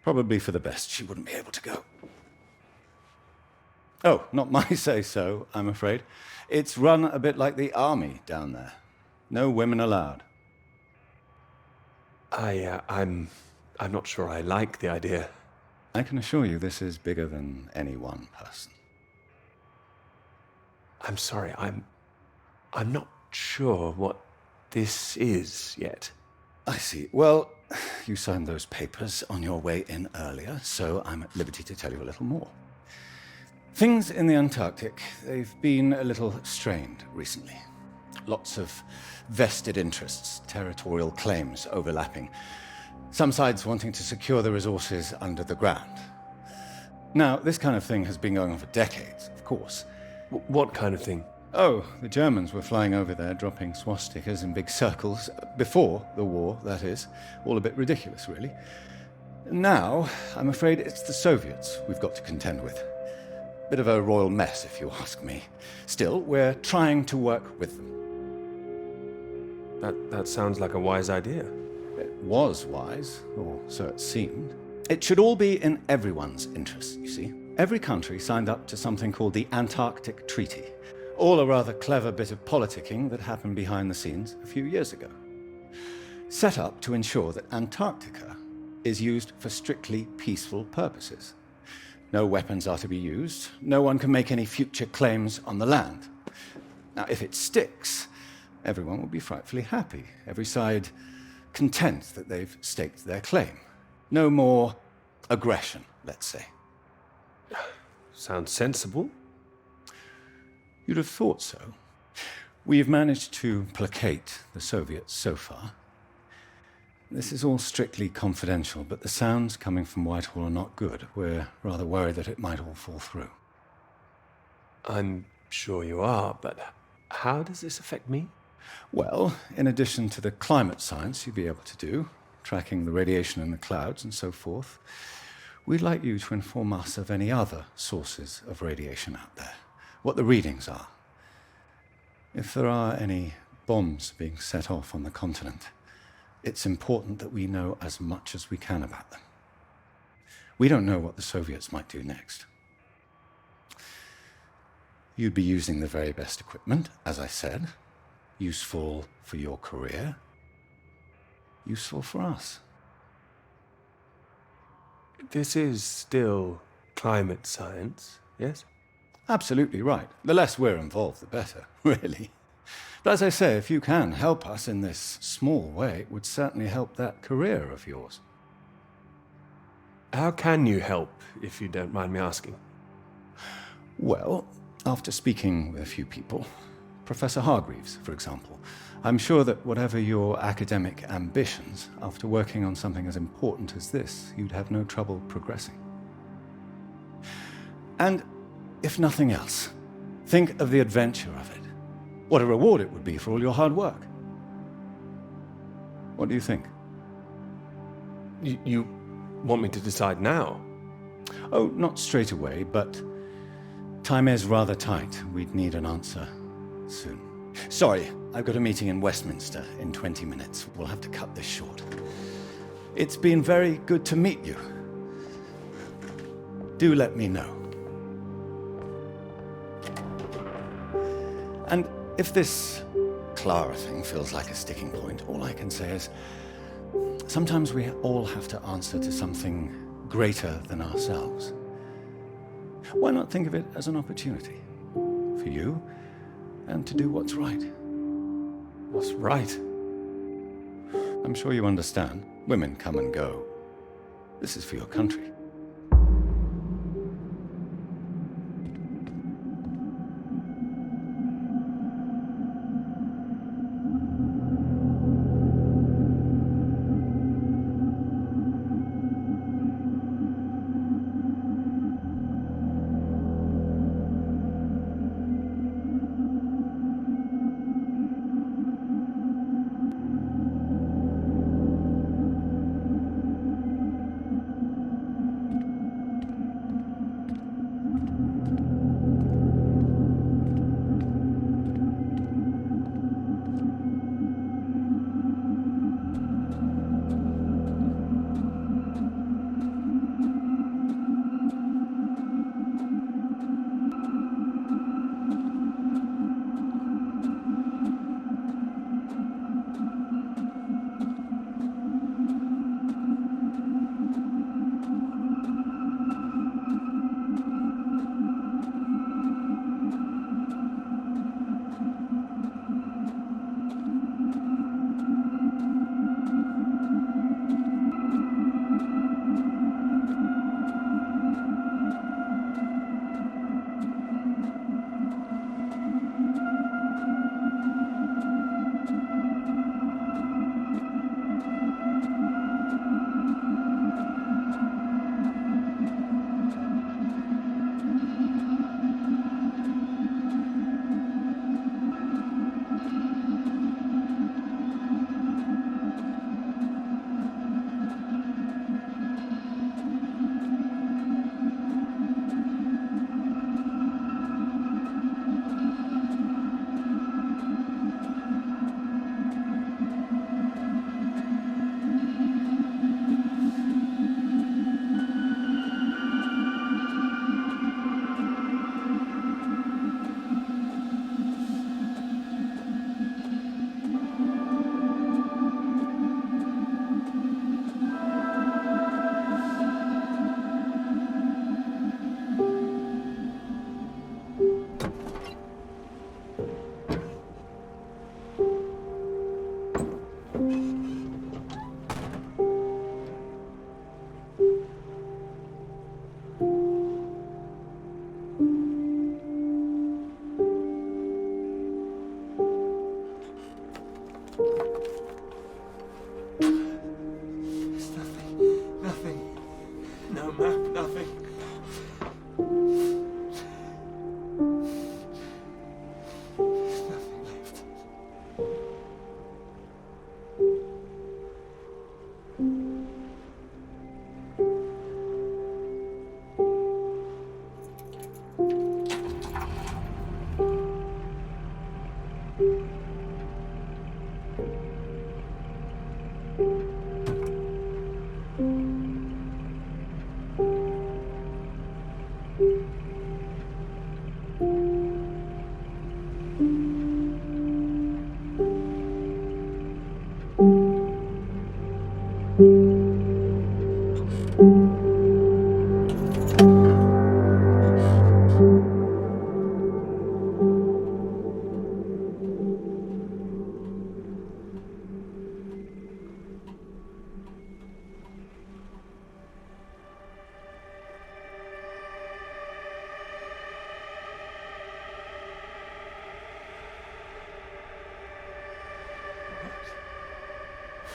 Probably for the best she wouldn't be able to go. Oh, not my say-so, I'm afraid. It's run a bit like the army down there. No women allowed. I'm not sure I like the idea. I can assure you this is bigger than any one person. I'm sorry, I'm not sure what this is yet. I see. Well, you signed those papers on your way in earlier, so I'm at liberty to tell you a little more. Things in the Antarctic, they've been a little strained recently. Lots of vested interests, territorial claims overlapping. Some sides wanting to secure the resources under the ground. Now, this kind of thing has been going on for decades, of course. What kind of thing? Oh, the Germans were flying over there, dropping swastikas in big circles. Before the war, that is. All a bit ridiculous, really. Now, I'm afraid it's the Soviets we've got to contend with. Bit of a royal mess, if you ask me. Still, we're trying to work with them. That sounds like a wise idea. It was wise, or so it seemed. It should all be in everyone's interest, you see. Every country signed up to something called the Antarctic Treaty. All a rather clever bit of politicking that happened behind the scenes a few years ago. Set up to ensure that Antarctica is used for strictly peaceful purposes. No weapons are to be used. No one can make any future claims on the land. Now, if it sticks, everyone will be frightfully happy. Every side content that they've staked their claim. No more aggression, let's say. Sounds sensible. You'd have thought so. We've managed to placate the Soviets so far. This is all strictly confidential, but the sounds coming from Whitehall are not good. We're rather worried that it might all fall through. I'm sure you are, but how does this affect me? Well, in addition to the climate science you'd be able to do, tracking the radiation in the clouds and so forth, we'd like you to inform us of any other sources of radiation out there, what the readings are. If there are any bombs being set off on the continent, it's important that we know as much as we can about them. We don't know what the Soviets might do next. You'd be using the very best equipment, as I said, useful for your career, useful for us. This is still climate science, yes? Absolutely right. The less we're involved, the better, really. But as I say, if you can help us in this small way, it would certainly help that career of yours. How can you help, if you don't mind me asking? Well, after speaking with a few people, Professor Hargreaves, for example, I'm sure that whatever your academic ambitions, after working on something as important as this, you'd have no trouble progressing. And if nothing else, think of the adventure of it. What a reward it would be for all your hard work. What do you think? You want me to decide now? Oh, not straight away, but time is rather tight. We'd need an answer soon. Sorry, I've got a meeting in Westminster in 20 minutes. We'll have to cut this short. It's been very good to meet you. Do let me know. And if this Clara thing feels like a sticking point, all I can say is sometimes we all have to answer to something greater than ourselves. Why not think of it as an opportunity for you and to do what's right? What's right? I'm sure you understand. Women come and go. This is for your country.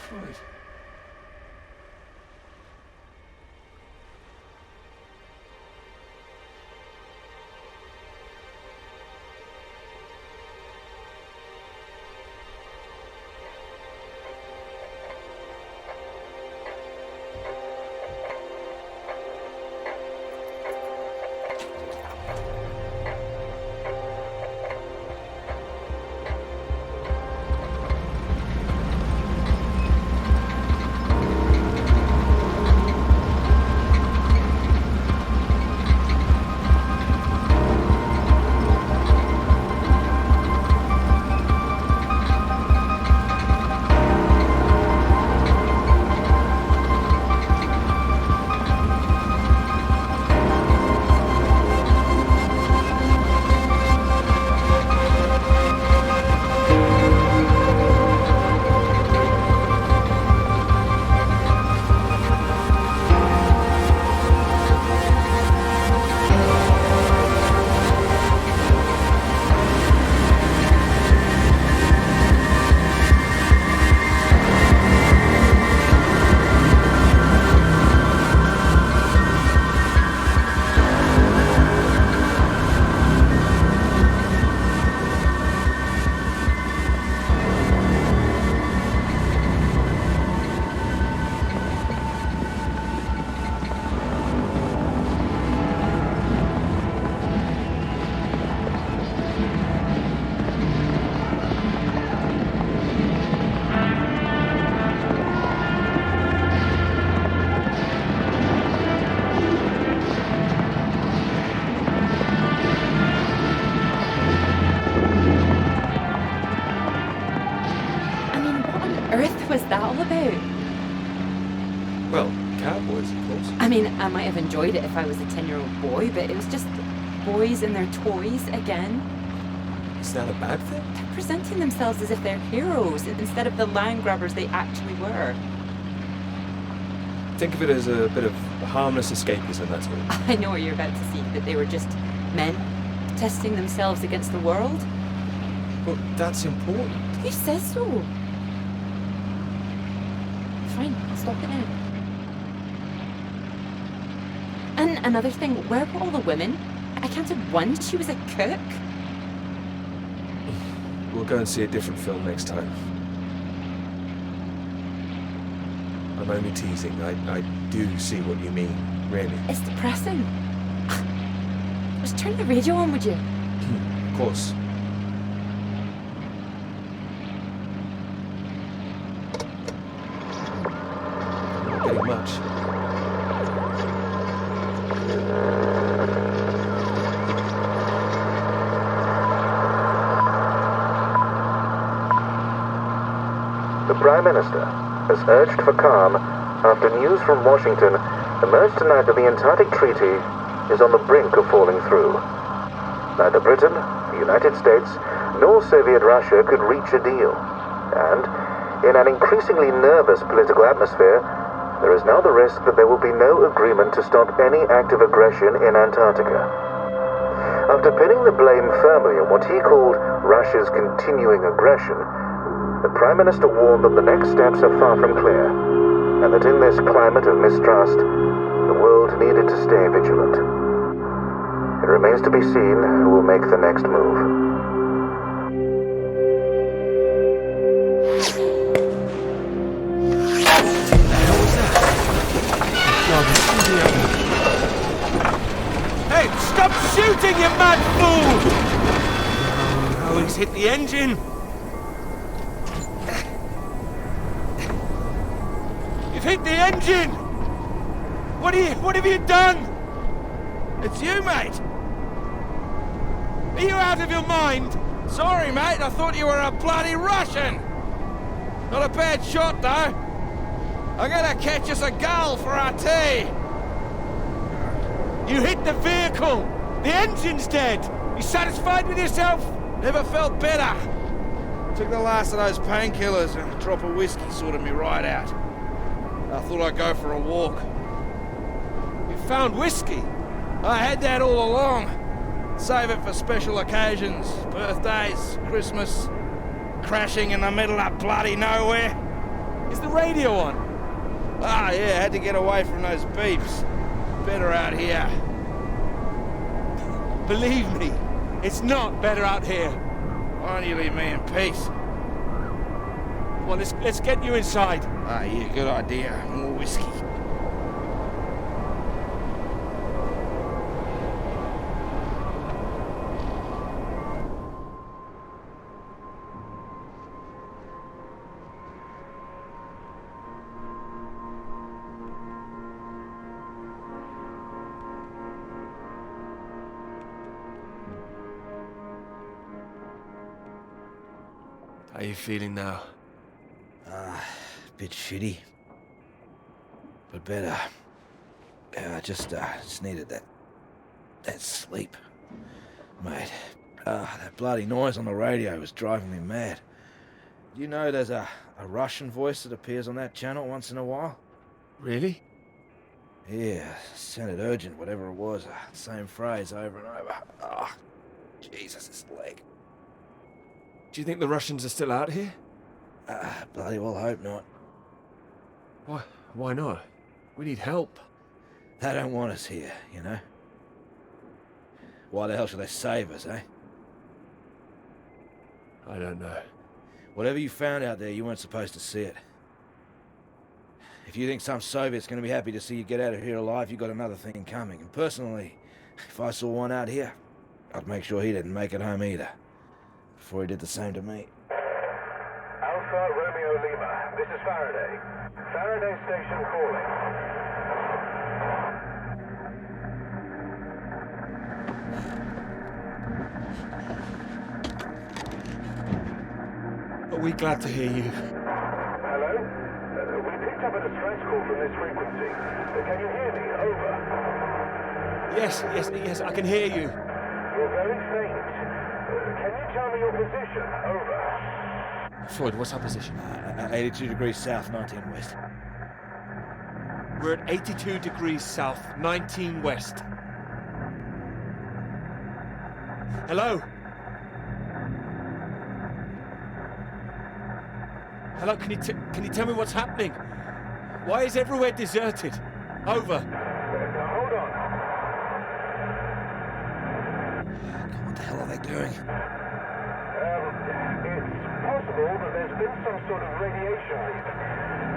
Christ. Was that all about? Well, cowboys, of course. I mean, I might have enjoyed it if I was a 10-year-old boy, but it was just boys and their toys again. Is that a bad thing? They're presenting themselves as if they're heroes instead of the land grabbers they actually were. Think of it as a bit of harmless escapism, that's all. I know what you're about to see, that they were just men testing themselves against the world. Well, that's important. Who says so? Fine, I'll stop it now. And another thing, where were all the women? I counted one. She was a cook. We'll go and see a different film next time. I'm only teasing. I do see what you mean, really. It's depressing. Just turn the radio on, would you? Of course. Not getting much. The Prime Minister has urged for calm after news from Washington emerged tonight that the Antarctic Treaty is on the brink of falling through. Neither Britain, the United States, nor Soviet Russia could reach a deal. And, in an increasingly nervous political atmosphere, there is now the risk that there will be no agreement to stop any active aggression in Antarctica. After pinning the blame firmly on what he called Russia's continuing aggression, the Prime Minister warned that the next steps are far from clear, and that in this climate of mistrust, the world needed to stay vigilant. It remains to be seen who will make the next move. Hey, stop shooting, you mad fool! Oh, he's hit the engine. You've hit the engine! What have you done? It's you, mate. Are you out of your mind? Sorry, mate. I thought you were a bloody Russian. Not a bad shot, though. I'm gonna catch us a gull for our tea. You hit the vehicle! The engine's dead! You satisfied with yourself? Never felt better. Took the last of those painkillers and a drop of whiskey sorted me right out. I thought I'd go for a walk. You found whiskey? I had that all along. Save it for special occasions. Birthdays, Christmas. Crashing in the middle of bloody nowhere. Is the radio on? Ah, yeah, had to get away from those beeps. Better out here. Believe me, it's not better out here. Why don't you leave me in peace? Well, let's get you inside. Ah, yeah, good idea. More whiskey. How are you feeling now? Bit shitty. But better. Yeah, I just needed that sleep. Mate, that bloody noise on the radio was driving me mad. You know there's a Russian voice that appears on that channel once in a while? Really? Yeah, sounded urgent, whatever it was. Same phrase over and over. Ah, Jesus, this leg. Do you think the Russians are still out here? Bloody well hope not. Why not? We need help. They don't want us here, you know? Why the hell should they save us, eh? I don't know. Whatever you found out there, you weren't supposed to see it. If you think some Soviet's gonna be happy to see you get out of here alive, you got another thing coming. And personally, if I saw one out here, I'd make sure he didn't make it home either. Before he did the same to me. Alpha Romeo Lima, this is Faraday. Faraday Station calling. Are we glad to hear you? Hello? We picked up a distress call from this frequency. Can you hear me? Over. Yes, I can hear you. You're very faint. Can you tell me your position? Over. Floyd, what's our position? 82 degrees south, 19 west. We're at 82 degrees south, 19 west. Hello? Hello, can you tell me what's happening? Why is everywhere deserted? Over. Hold on. What the hell are they doing? It's possible that there's been some sort of radiation leak.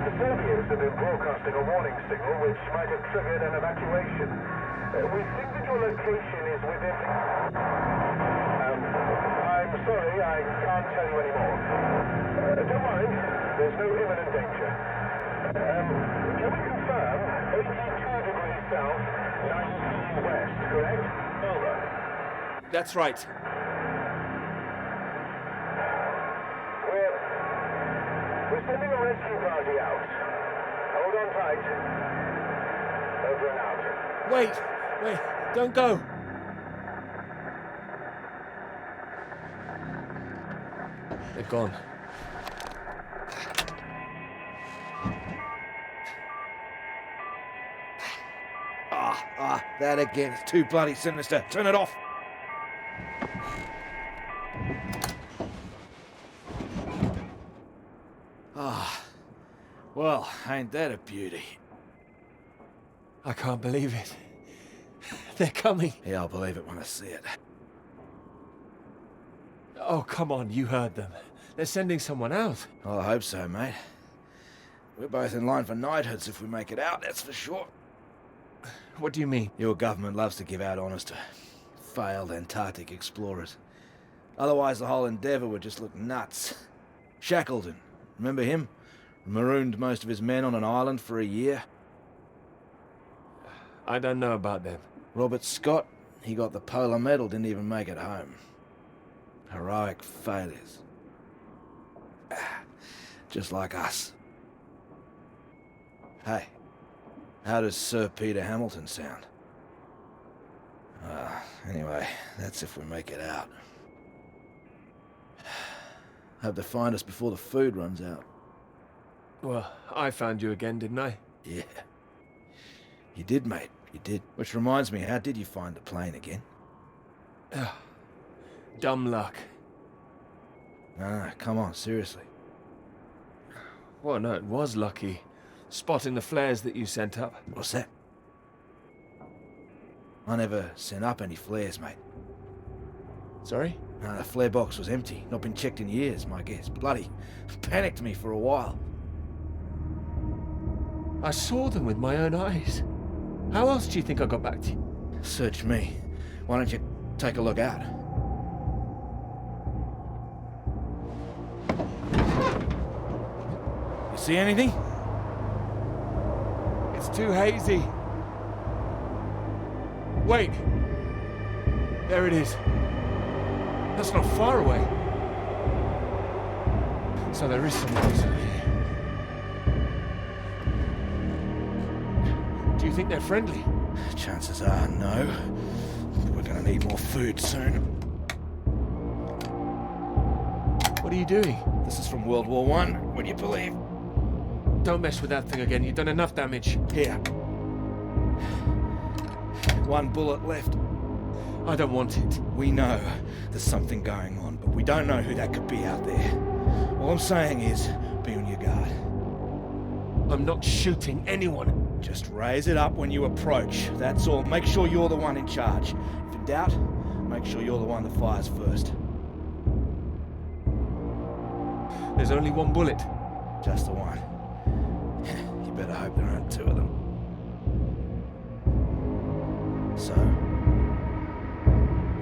The Soviets have been broadcasting a warning signal which might have triggered an evacuation. We think that your location is within... I'm sorry, I can't tell you anymore. Don't worry, there's no imminent danger. Can we confirm 82 degrees south, 19 west, correct? Over. That's right. We're sending a rescue party out. Hold on tight. Over and out. Wait, don't go. They're gone. That again. It's too bloody sinister. Turn it off. Well, ain't that a beauty? I can't believe it. They're coming. Yeah, I'll believe it when I see it. Oh, come on, you heard them. They're sending someone out. Well, I hope so, mate. We're both in line for knighthoods if we make it out, that's for sure. What do you mean? Your government loves to give out honours to failed Antarctic explorers. Otherwise, the whole endeavour would just look nuts. Shackleton, remember him? Marooned most of his men on an island for a year. I don't know about them. Robert Scott, he got the Polar Medal, didn't even make it home. Heroic failures. Just like us. Hey, how does Sir Peter Hamilton sound? Anyway, that's if we make it out. Hope they find us before the food runs out. Well, I found you again, didn't I? Yeah. You did, mate. You did. Which reminds me, how did you find the plane again? Dumb luck. Nah, come on, seriously. Well, no, it was lucky. Spotting the flares that you sent up. What's that? I never sent up any flares, mate. Sorry? No, the flare box was empty. Not been checked in years, my guess. Bloody panicked me for a while. I saw them with my own eyes. How else do you think I got back to you? Search me. Why don't you take a look out? You see anything? It's too hazy. Wait. There it is. That's not far away. So there is someone else over here. Do you think they're friendly? Chances are no. We're gonna need more food soon. What are you doing? This is from World War I, would you believe? Don't mess with that thing again. You've done enough damage. Here. One bullet left. I don't want it. We know there's something going on, but we don't know who that could be out there. All I'm saying is, be on your guard. I'm not shooting anyone. Just raise it up when you approach. That's all. Make sure you're the one in charge. If in doubt, make sure you're the one that fires first. There's only one bullet. Just the one. You better hope there aren't two of them. So,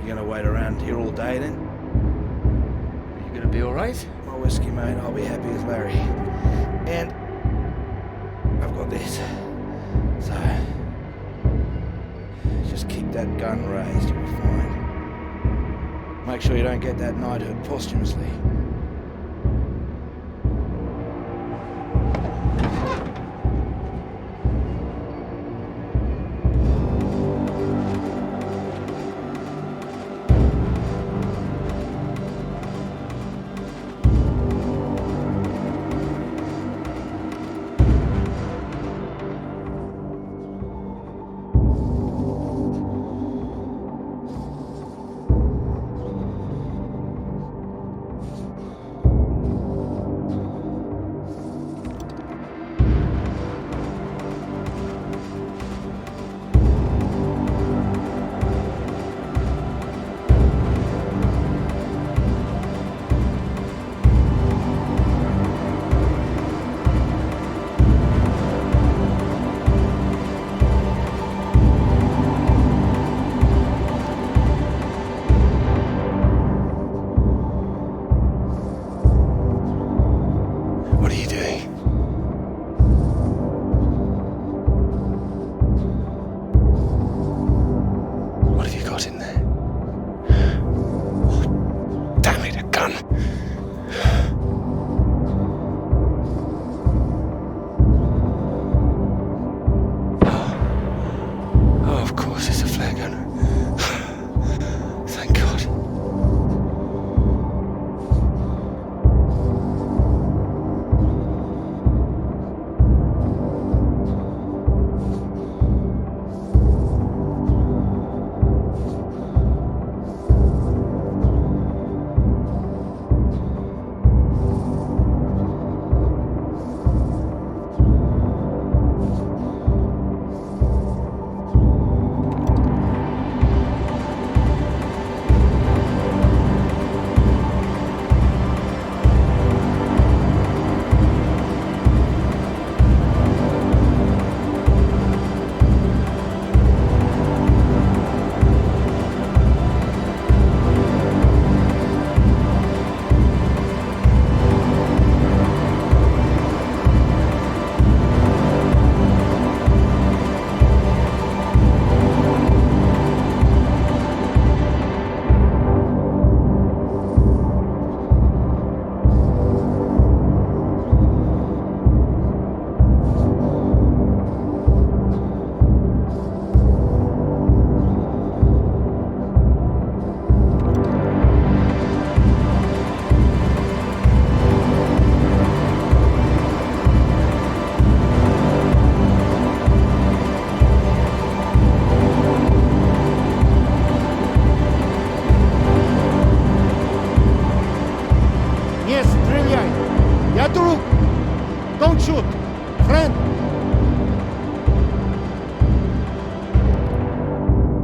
you gonna wait around here all day then? Are you gonna be alright? My whiskey, mate. I'll be happy as Larry. And I've got this. So, just keep that gun raised, you'll be fine. Make sure you don't get that knighthood posthumously.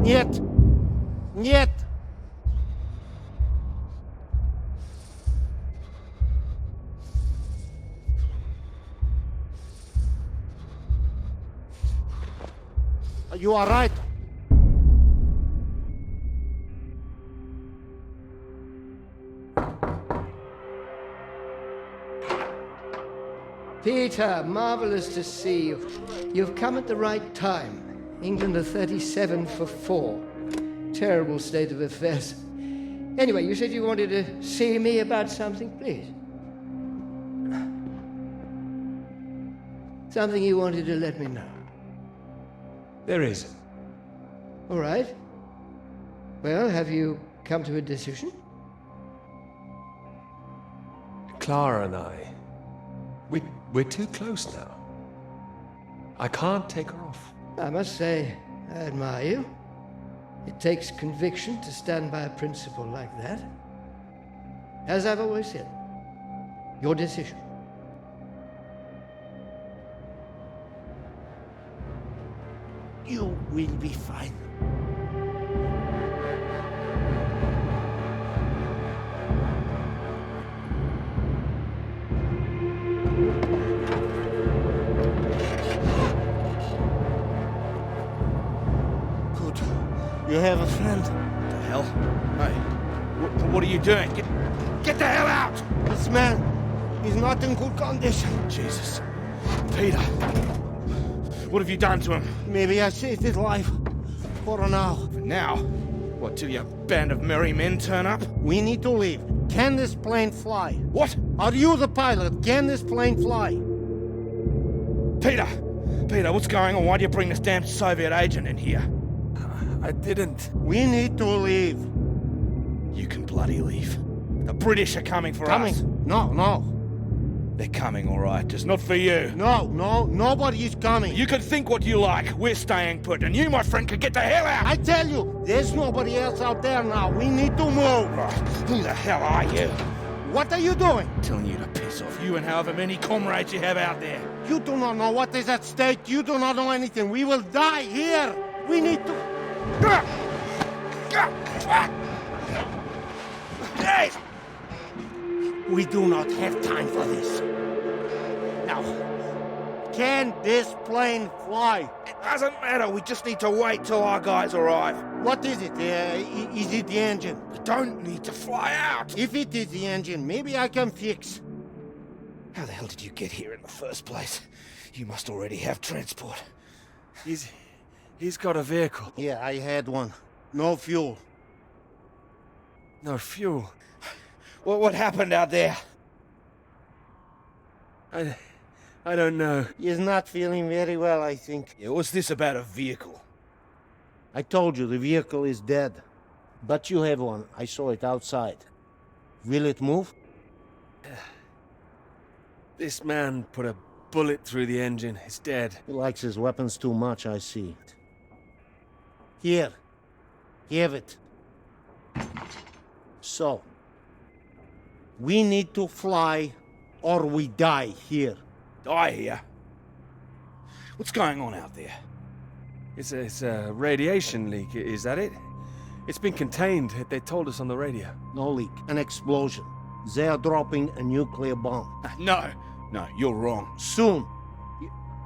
Нет! Нет! You are right. Peter, marvelous to see you. You've come at the right time. England are 37 for 4. Terrible state of affairs. Anyway, you said you wanted to see me about something, please. Something you wanted to let me know. There isn't. All right. Well, have you come to a decision? Clara and I, we're too close now. I can't take her off. I must say, I admire you. It takes conviction to stand by a principle like that. As I've always said, your decision. You will be fine. Good. You have a friend. The hell? Hey, what are you doing? Get the hell out! This man is not in good condition. Jesus. Peter. What have you done to him? Maybe I saved his life. For now. For now? What, till your band of merry men turn up? We need to leave. Can this plane fly? What? Are you the pilot? Can this plane fly? Peter! Peter, what's going on? Why do you bring this damn Soviet agent in here? I didn't. We need to leave. You can bloody leave. The British are coming for us. No. They're coming, all right, just not for you. No, nobody is coming. You can think what you like. We're staying put, and you, my friend, can get the hell out. I tell you, there's nobody else out there now. We need to move. Right. Who the hell are you? What are you doing? Telling you to piss off. You and however many comrades you have out there. You do not know what is at stake. You do not know anything. We will die here. We need to... We do not have time for this. Now, can this plane fly? It doesn't matter. We just need to wait till our guys arrive. What is it? Is it the engine? You don't need to fly out. If it is the engine, maybe I can fix. How the hell did you get here in the first place? You must already have transport. He's got a vehicle. Yeah, I had one. No fuel. No fuel. Well, what happened out there? I don't know. He's not feeling very well, I think. Yeah, what's this about a vehicle? I told you, the vehicle is dead. But you have one. I saw it outside. Will it move? This man put a bullet through the engine. It's dead. He likes his weapons too much, I see. Here. Have it. So, we need to fly or we die here. Die here? What's going on out there? It's a radiation leak, is that it? It's been contained, they told us on the radio. No leak, an explosion. They are dropping a nuclear bomb. No, you're wrong. Soon.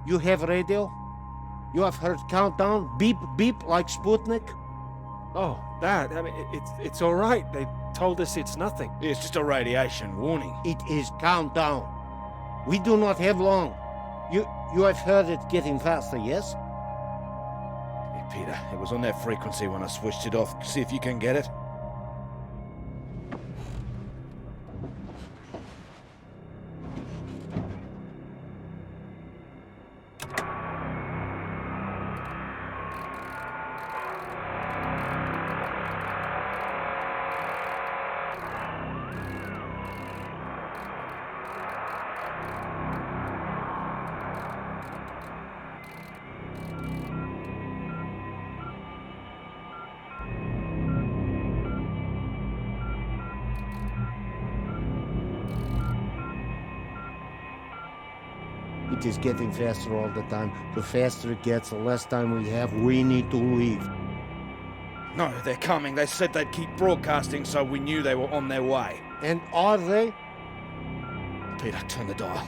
You have radio? You have heard countdown? Beep, beep, like Sputnik? Oh, that. I mean, it's all right. They told us it's nothing. It's just a radiation warning. It is countdown. We do not have long. You have heard it getting faster, yes? Yeah, Peter, it was on that frequency when I switched it off. See if you can get it. It is getting faster all the time. The faster it gets, the less time we have. We need to leave. No, they're coming. They said they'd keep broadcasting so we knew they were on their way. And are they? Peter, turn the dial.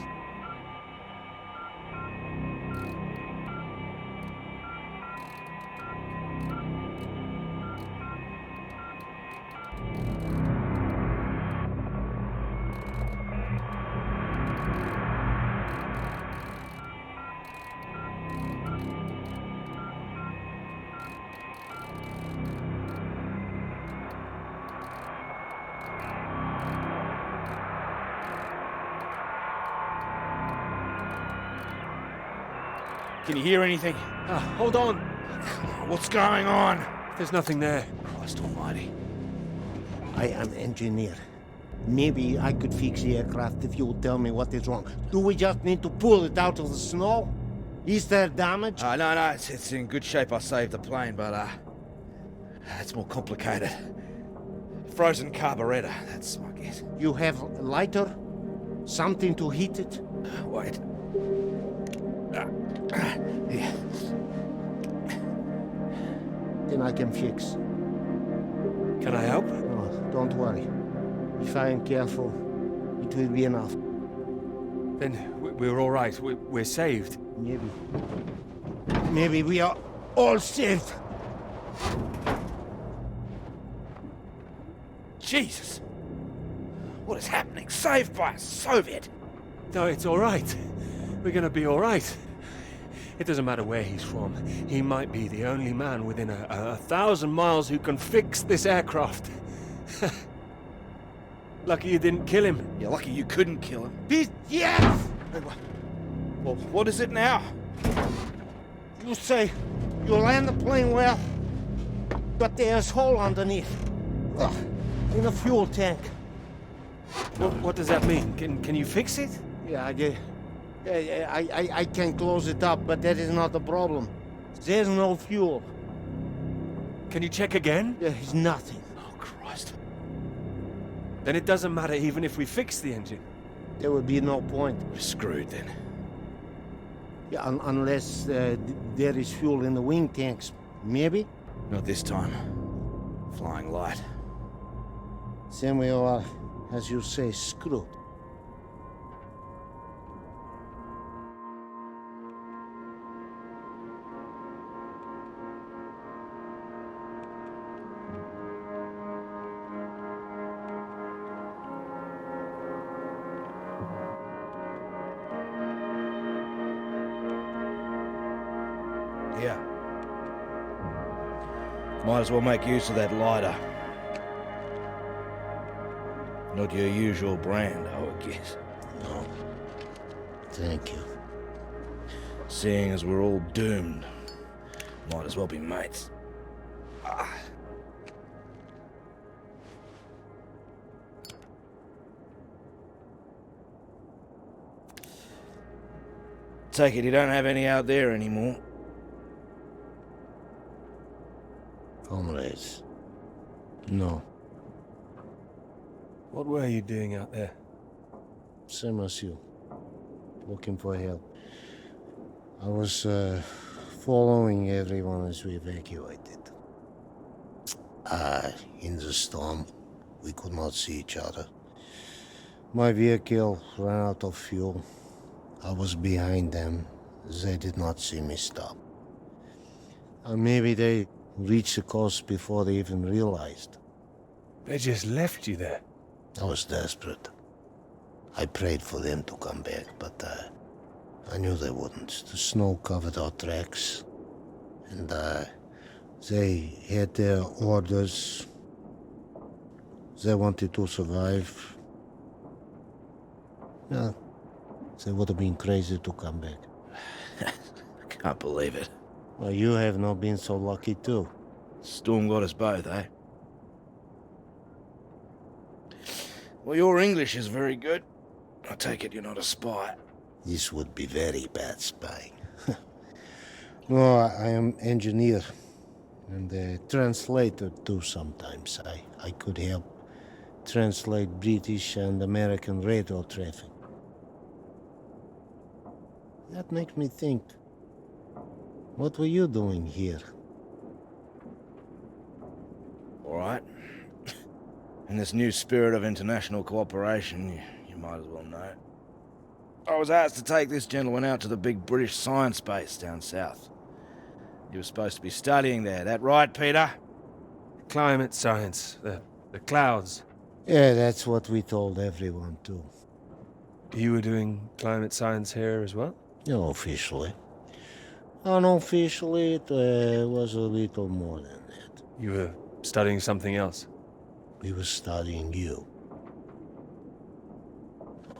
Can you hear anything? Hold on. What's going on? There's nothing there. Christ almighty. I am engineer. Maybe I could fix the aircraft if you would tell me what is wrong. Do we just need to pull it out of the snow? Is there damage? No, it's in good shape. I saved the plane, but it's more complicated. Frozen carburetor, that's my guess. You have a lighter? Something to heat it? Wait. Here. Then I can fix. Can I help? Oh, don't worry. If I am careful, it will be enough. Then we're all right. We're saved. Maybe we are all saved. Jesus! What is happening? Saved by a Soviet! No, it's all right. We're gonna be all right. It doesn't matter where he's from. He might be the only man within 1,000 miles who can fix this aircraft. Lucky you didn't kill him. Yeah, lucky you couldn't kill him. Yes! Well, what is it now? You say you land the plane well, but there's a hole underneath. In the fuel tank. What does that mean? Can you fix it? Yeah, I can close it up, but that is not the problem. There's no fuel. Can you check again? There is nothing. Oh, Christ. Then it doesn't matter even if we fix the engine. There would be no point. We're screwed then. Yeah, unless there is fuel in the wing tanks. Maybe? Not this time. Flying light. Then we are, as you say, screwed. Yeah. Might as well make use of that lighter. Not your usual brand, I would guess. No. Thank you. Seeing as we're all doomed, might as well be mates. Take it you don't have any out there anymore. Comrades. No. What were you doing out there? Same as you. Looking for help. I was following everyone as we evacuated. In the storm, we could not see each other. My vehicle ran out of fuel. I was behind them. They did not see me stop. Maybe they reached the coast before they even realized. They just left you there. I was desperate. I prayed for them to come back, but I knew they wouldn't. The snow covered our tracks, and they had their orders. They wanted to survive. Yeah, they would have been crazy to come back. I can't believe it. Well, you have not been so lucky too. Storm got us both, eh? Well, your English is very good. I take it you're not a spy. This would be very bad spying. No, I am engineer and a translator too sometimes. I could help translate British and American radio traffic. That makes me think. What were you doing here? All right. In this new spirit of international cooperation, you might as well know. I was asked to take this gentleman out to the big British science base down south. He was supposed to be studying there, that right, Peter? Climate science, the clouds. Yeah, that's what we told everyone too. You were doing climate science here as well? No, officially. Unofficially, it was a little more than that. You were studying something else? We were studying you.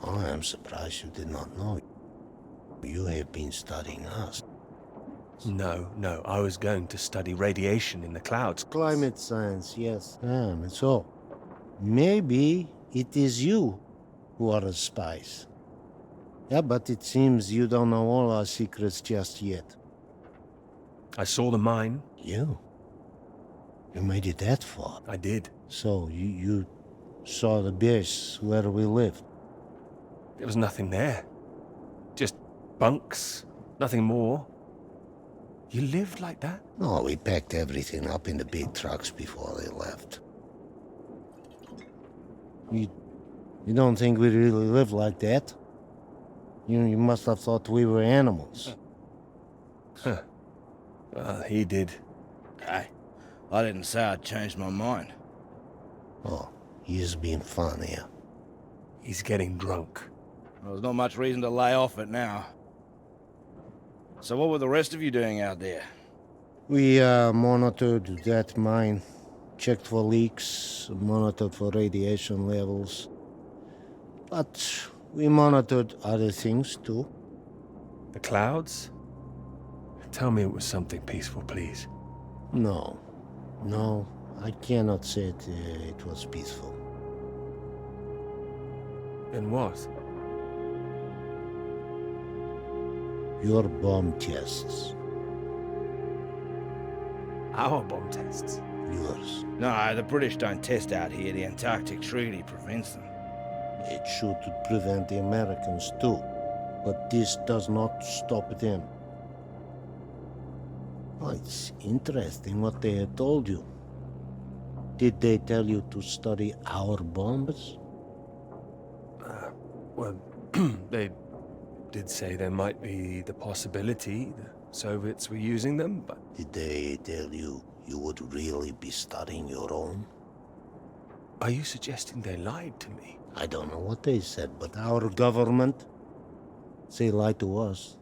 I am surprised you did not know. You have been studying us. No, I was going to study radiation in the clouds. Climate science, yes. So, maybe it is you who are the spies. Yeah, but it seems you don't know all our secrets just yet. I saw the mine. You made it that far? I did. So, you saw the base where we lived? There was nothing there. Just bunks, nothing more. You lived like that? No, we packed everything up in the big trucks before they left. You don't think we really lived like that? You must have thought we were animals. Huh. Well, he did. Hey, I didn't say I'd changed my mind. Oh, he is being fun here. He's getting drunk. Well, there's not much reason to lay off it now. So what were the rest of you doing out there? We monitored that mine, checked for leaks, monitored for radiation levels. But we monitored other things too. The clouds? Tell me it was something peaceful, please. No, I cannot say it was peaceful. Then what? Your bomb tests. Our bomb tests? Yours. No, the British don't test out here. The Antarctic Treaty prevents them. It should prevent the Americans too. But this does not stop them. Oh, it's interesting what they had told you. Did they tell you to study our bombs? Well, they did say there might be the possibility the Soviets were using them, but... Did they tell you you would really be studying your own? Are you suggesting they lied to me? I don't know what they said, but our government, they lied to us.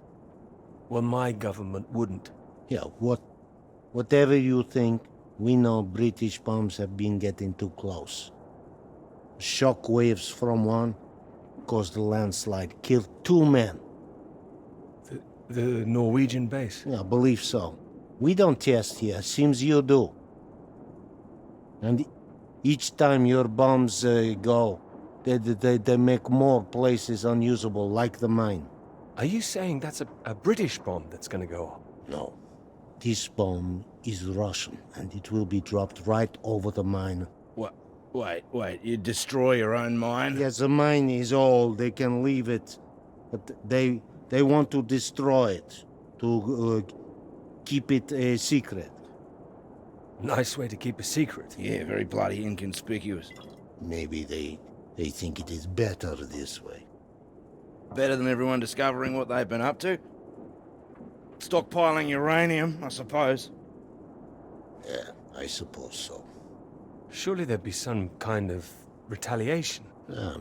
Well, my government wouldn't. Yeah, whatever you think, we know British bombs have been getting too close. Shock waves from one caused a landslide, killed 2 men. The Norwegian base? Yeah, I believe so. We don't test here, seems you do. And each time your bombs go, they make more places unusable, like the mine. Are you saying that's a British bomb that's gonna go off? No. This bomb is Russian, and it will be dropped right over the mine. What? Wait, you destroy your own mine? Yes, the mine is old, they can leave it. But they want to destroy it, to keep it a secret. Nice way to keep a secret. Yeah, very bloody inconspicuous. Maybe they think it is better this way. Better than everyone discovering what they've been up to? Stockpiling uranium, I suppose. Yeah, I suppose so. Surely there'd be some kind of retaliation.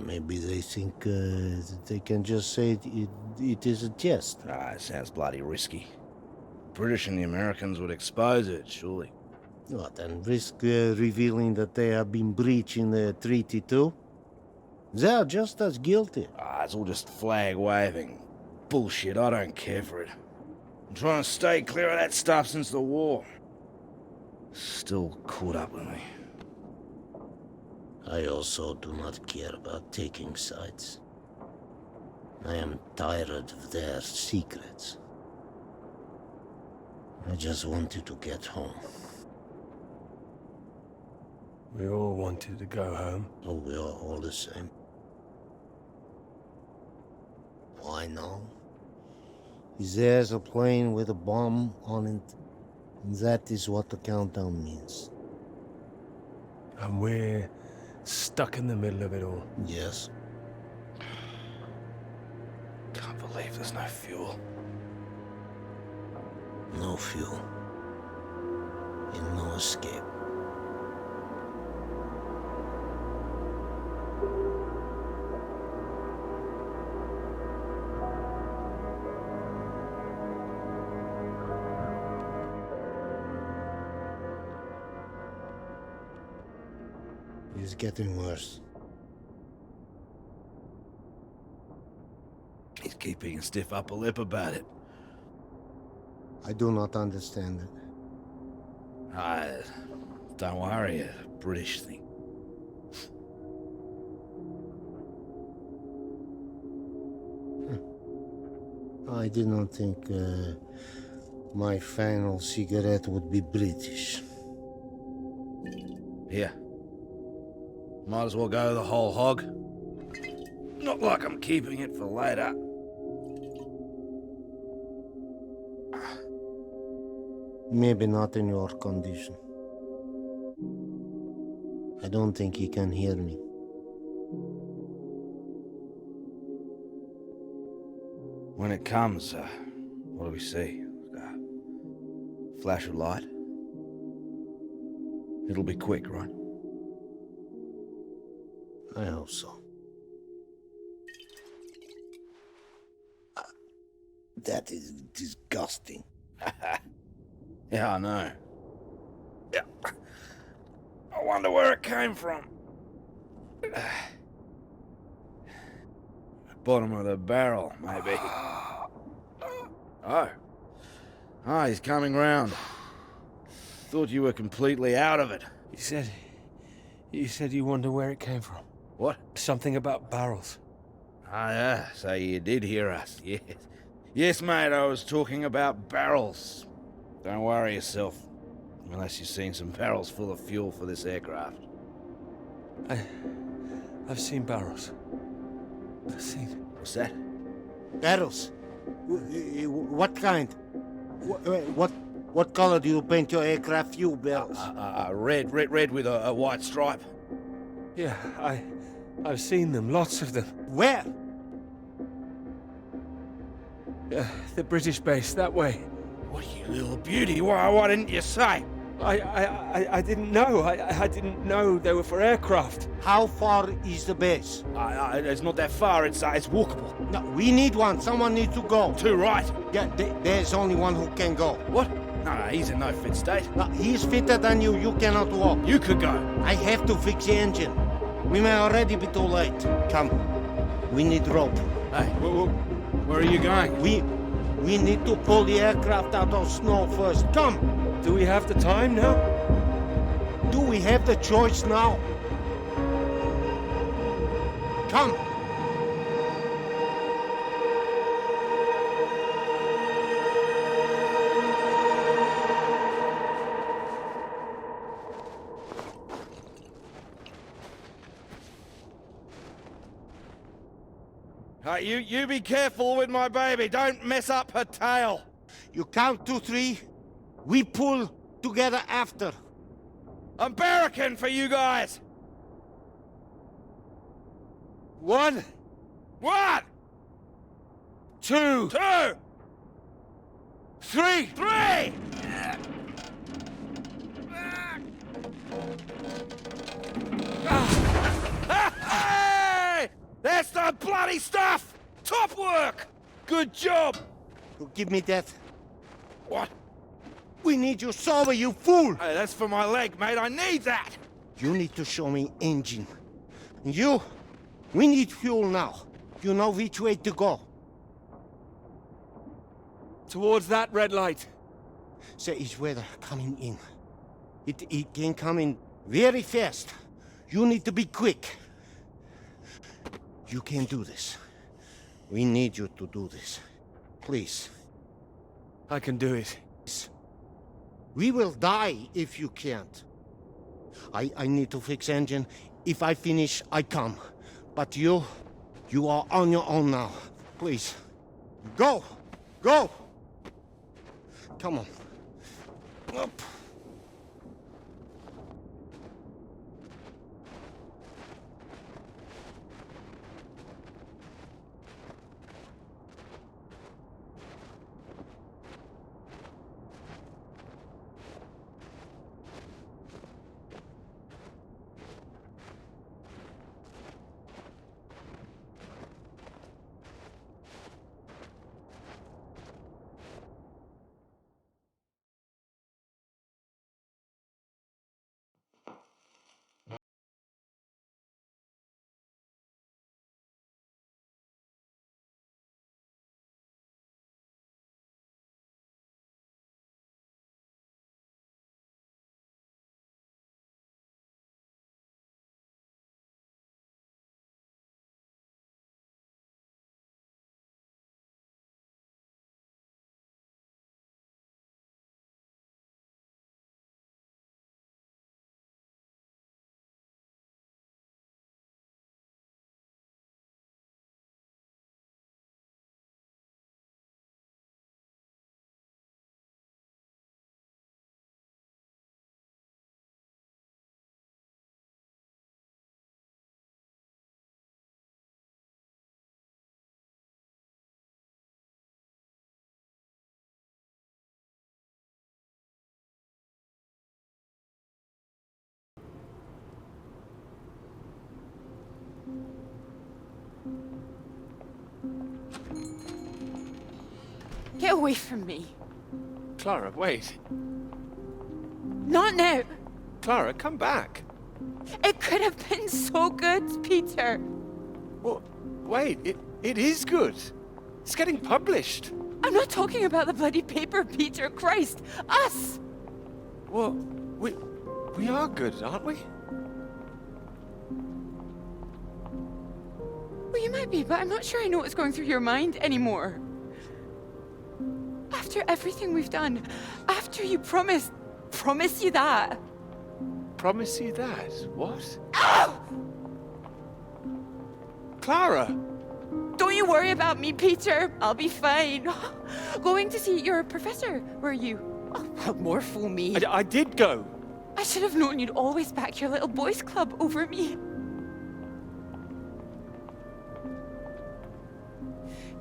Maybe they think they can just say it is a jest. It sounds bloody risky. British and the Americans would expose it, surely. What, and risk revealing that they have been breaching the treaty too? They are just as guilty. It's all just flag-waving. Bullshit, I don't care for it. I'm trying to stay clear of that stuff since the war. Still caught up with me. I also do not care about taking sides. I am tired of their secrets. I just wanted to get home. We all wanted to go home. Oh, we are all the same. Why now? There's a plane with a bomb on it, and that is what the countdown means. And we're stuck in the middle of it all. Yes. Can't believe there's no fuel. No fuel. And no escape. It's getting worse. He's keeping a stiff upper lip about it. I do not understand it. Don't worry, a British thing. I did not think my final cigarette would be British. Here. Might as well go the whole hog. Not like I'm keeping it for later. Maybe not in your condition. I don't think he can hear me. When it comes, what do we see? Flash of light? It'll be quick, right? I hope so. That is disgusting. Yeah, I know. Yeah. I wonder where it came from. Bottom of the barrel, maybe. Oh. Ah, he's coming round. Thought you were completely out of it. You said you wonder where it came from. What? Something about barrels. Ah, yeah, so you did hear us, yes. Yes, mate, I was talking about barrels. Don't worry yourself, unless you've seen some barrels full of fuel for this aircraft. I've seen barrels. I've seen... What's that? Barrels? What kind? What color do you paint your aircraft fuel barrels? Red with a white stripe. Yeah, I've seen them, lots of them. Where? The British base, that way. What, you little beauty? Why didn't you say? I didn't know. I didn't know they were for aircraft. How far is the base? It's not that far. It's walkable. No, we need one. Someone needs to go. Too right. Yeah, there's only one who can go. What? No, he's in no fit state. No, he's fitter than you. You cannot walk. You could go. I have to fix the engine. We may already be too late. Come. We need rope. Hey, where are you going? We need to pull the aircraft out of snow first. Come! Do we have the time now? Do we have the choice now? Come! You be careful with my baby. Don't mess up her tail. You count to 3. We pull together after. I'm barracking for you guys. 1. 1. 2. 2. 3. 3. Hey! That's the bloody stuff! Top work! Good job! You give me that. What? We need you sober, you fool! Hey, that's for my leg, mate. I need that! You need to show me engine. You, we need fuel now. You know which way to go. Towards that red light. There is weather coming in. It can come in very fast. You need to be quick. You can do this. We need you to do this. Please. I can do it. We will die if you can't. I need to fix engine. If I finish, I come. But you are on your own now. Please. Go! Go! Come on. Up. Get away from me. Clara, wait. Not now. Clara, come back. It could have been so good, Peter. Well, wait, it is good. It's getting published. I'm not talking about the bloody paper, Peter. Christ. Us! Well, we are good, aren't we? Well, you might be, but I'm not sure I know what's going through your mind anymore. After everything we've done, after you promise you that. Promise you that? What? Ow! Clara! Don't you worry about me, Peter. I'll be fine. Going to see your professor, were you? Oh, well, more fool me. I did go. I should have known you'd always back your little boys' club over me.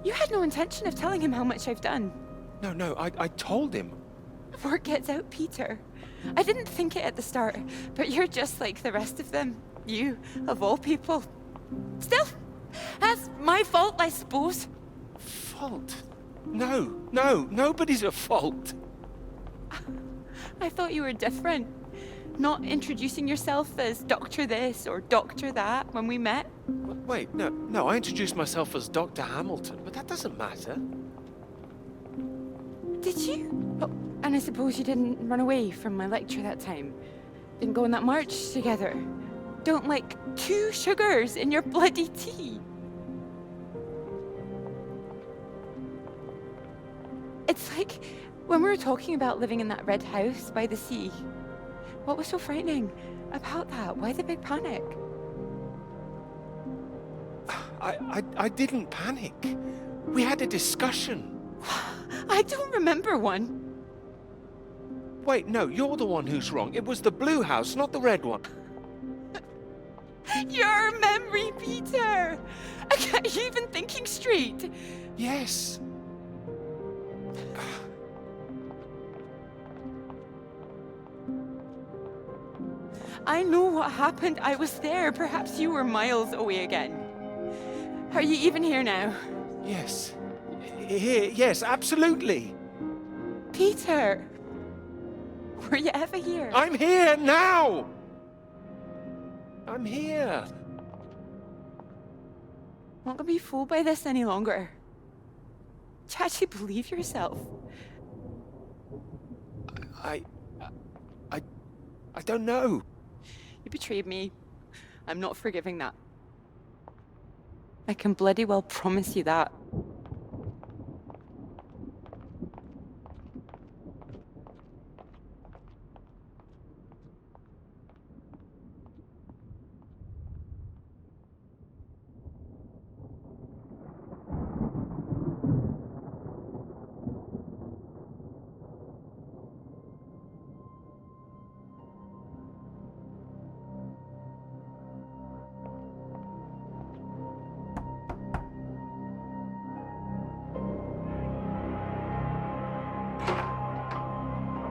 You had no intention of telling him how much I've done. No, I told him. Word gets out, Peter. I didn't think it at the start, but you're just like the rest of them. You, of all people. Still, that's my fault, I suppose. Fault? No, nobody's at fault. I thought you were different. Not introducing yourself as Doctor this or Doctor that when we met. Wait, no, I introduced myself as Dr. Hamilton, but that doesn't matter. Did you? Oh, and I suppose you didn't run away from my lecture that time. Didn't go on that march together. Don't like 2 sugars in your bloody tea. It's like when we were talking about living in that red house by the sea. What was so frightening about that? Why the big panic? I didn't panic. We had a discussion. I don't remember one. Wait, no, you're the one who's wrong. It was the blue house, not the red one. Your memory, Peter! Are you even thinking straight? Yes. I know what happened. I was there. Perhaps you were miles away again. Are you even here now? Yes. Here, yes, absolutely. Peter! Were you ever here? I'm here now! I'm here. Not gonna be fooled by this any longer. Do you actually believe yourself? I don't know. You betrayed me. I'm not forgiving that. I can bloody well promise you that.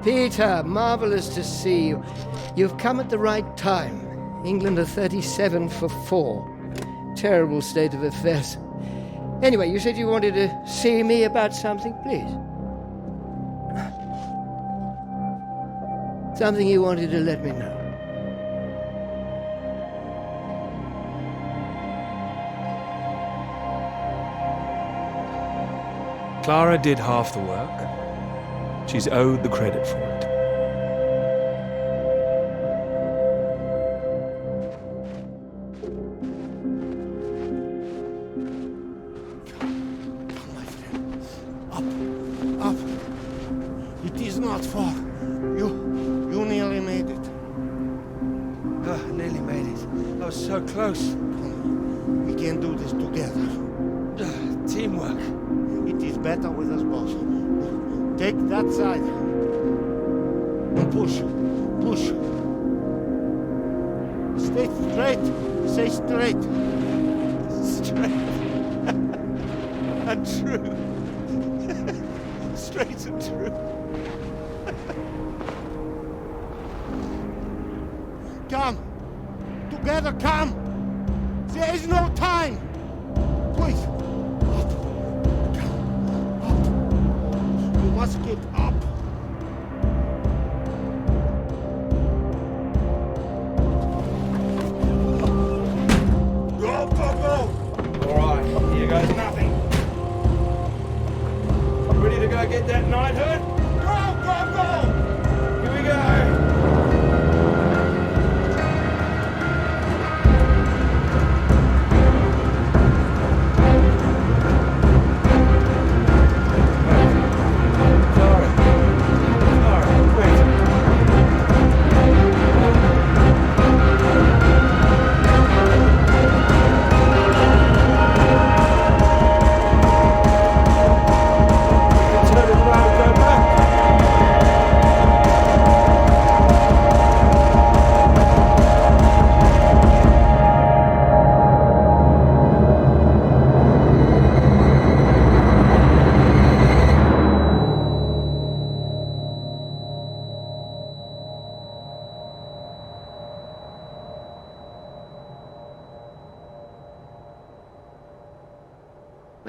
Peter, marvelous to see you. You've come at the right time. England are 37 for 4. Terrible state of affairs. Anyway, you said you wanted to see me about something, please. Something you wanted to let me know. Clara did half the work. She's owed the credit for it. Up. It is not far. You nearly made it. Nearly made it. I was so close. We can do this together. Teamwork. It is better with us both. Take that side. And push. Stay straight. Stay straight. Straight. And true. Straight and true. Come. Together, come. There is no time. Please. must get up. Go, go, go! Alright, here goes nothing. Ready to go get that knighthood? Go, go, go! Here we go!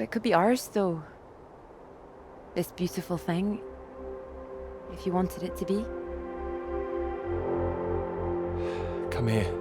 It could be ours, though. This beautiful thing. If you wanted it to be. Come here.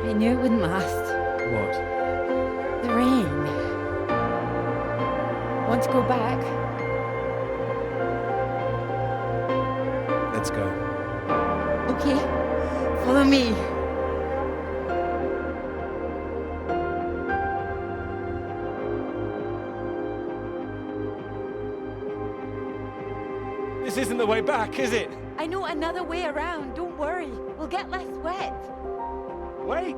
I knew it wouldn't last. What? The rain. Want to go back? Let's go. Okay. Follow me. This isn't the way back, is it? I know another way around. Don't worry. We'll get less wet. Wait!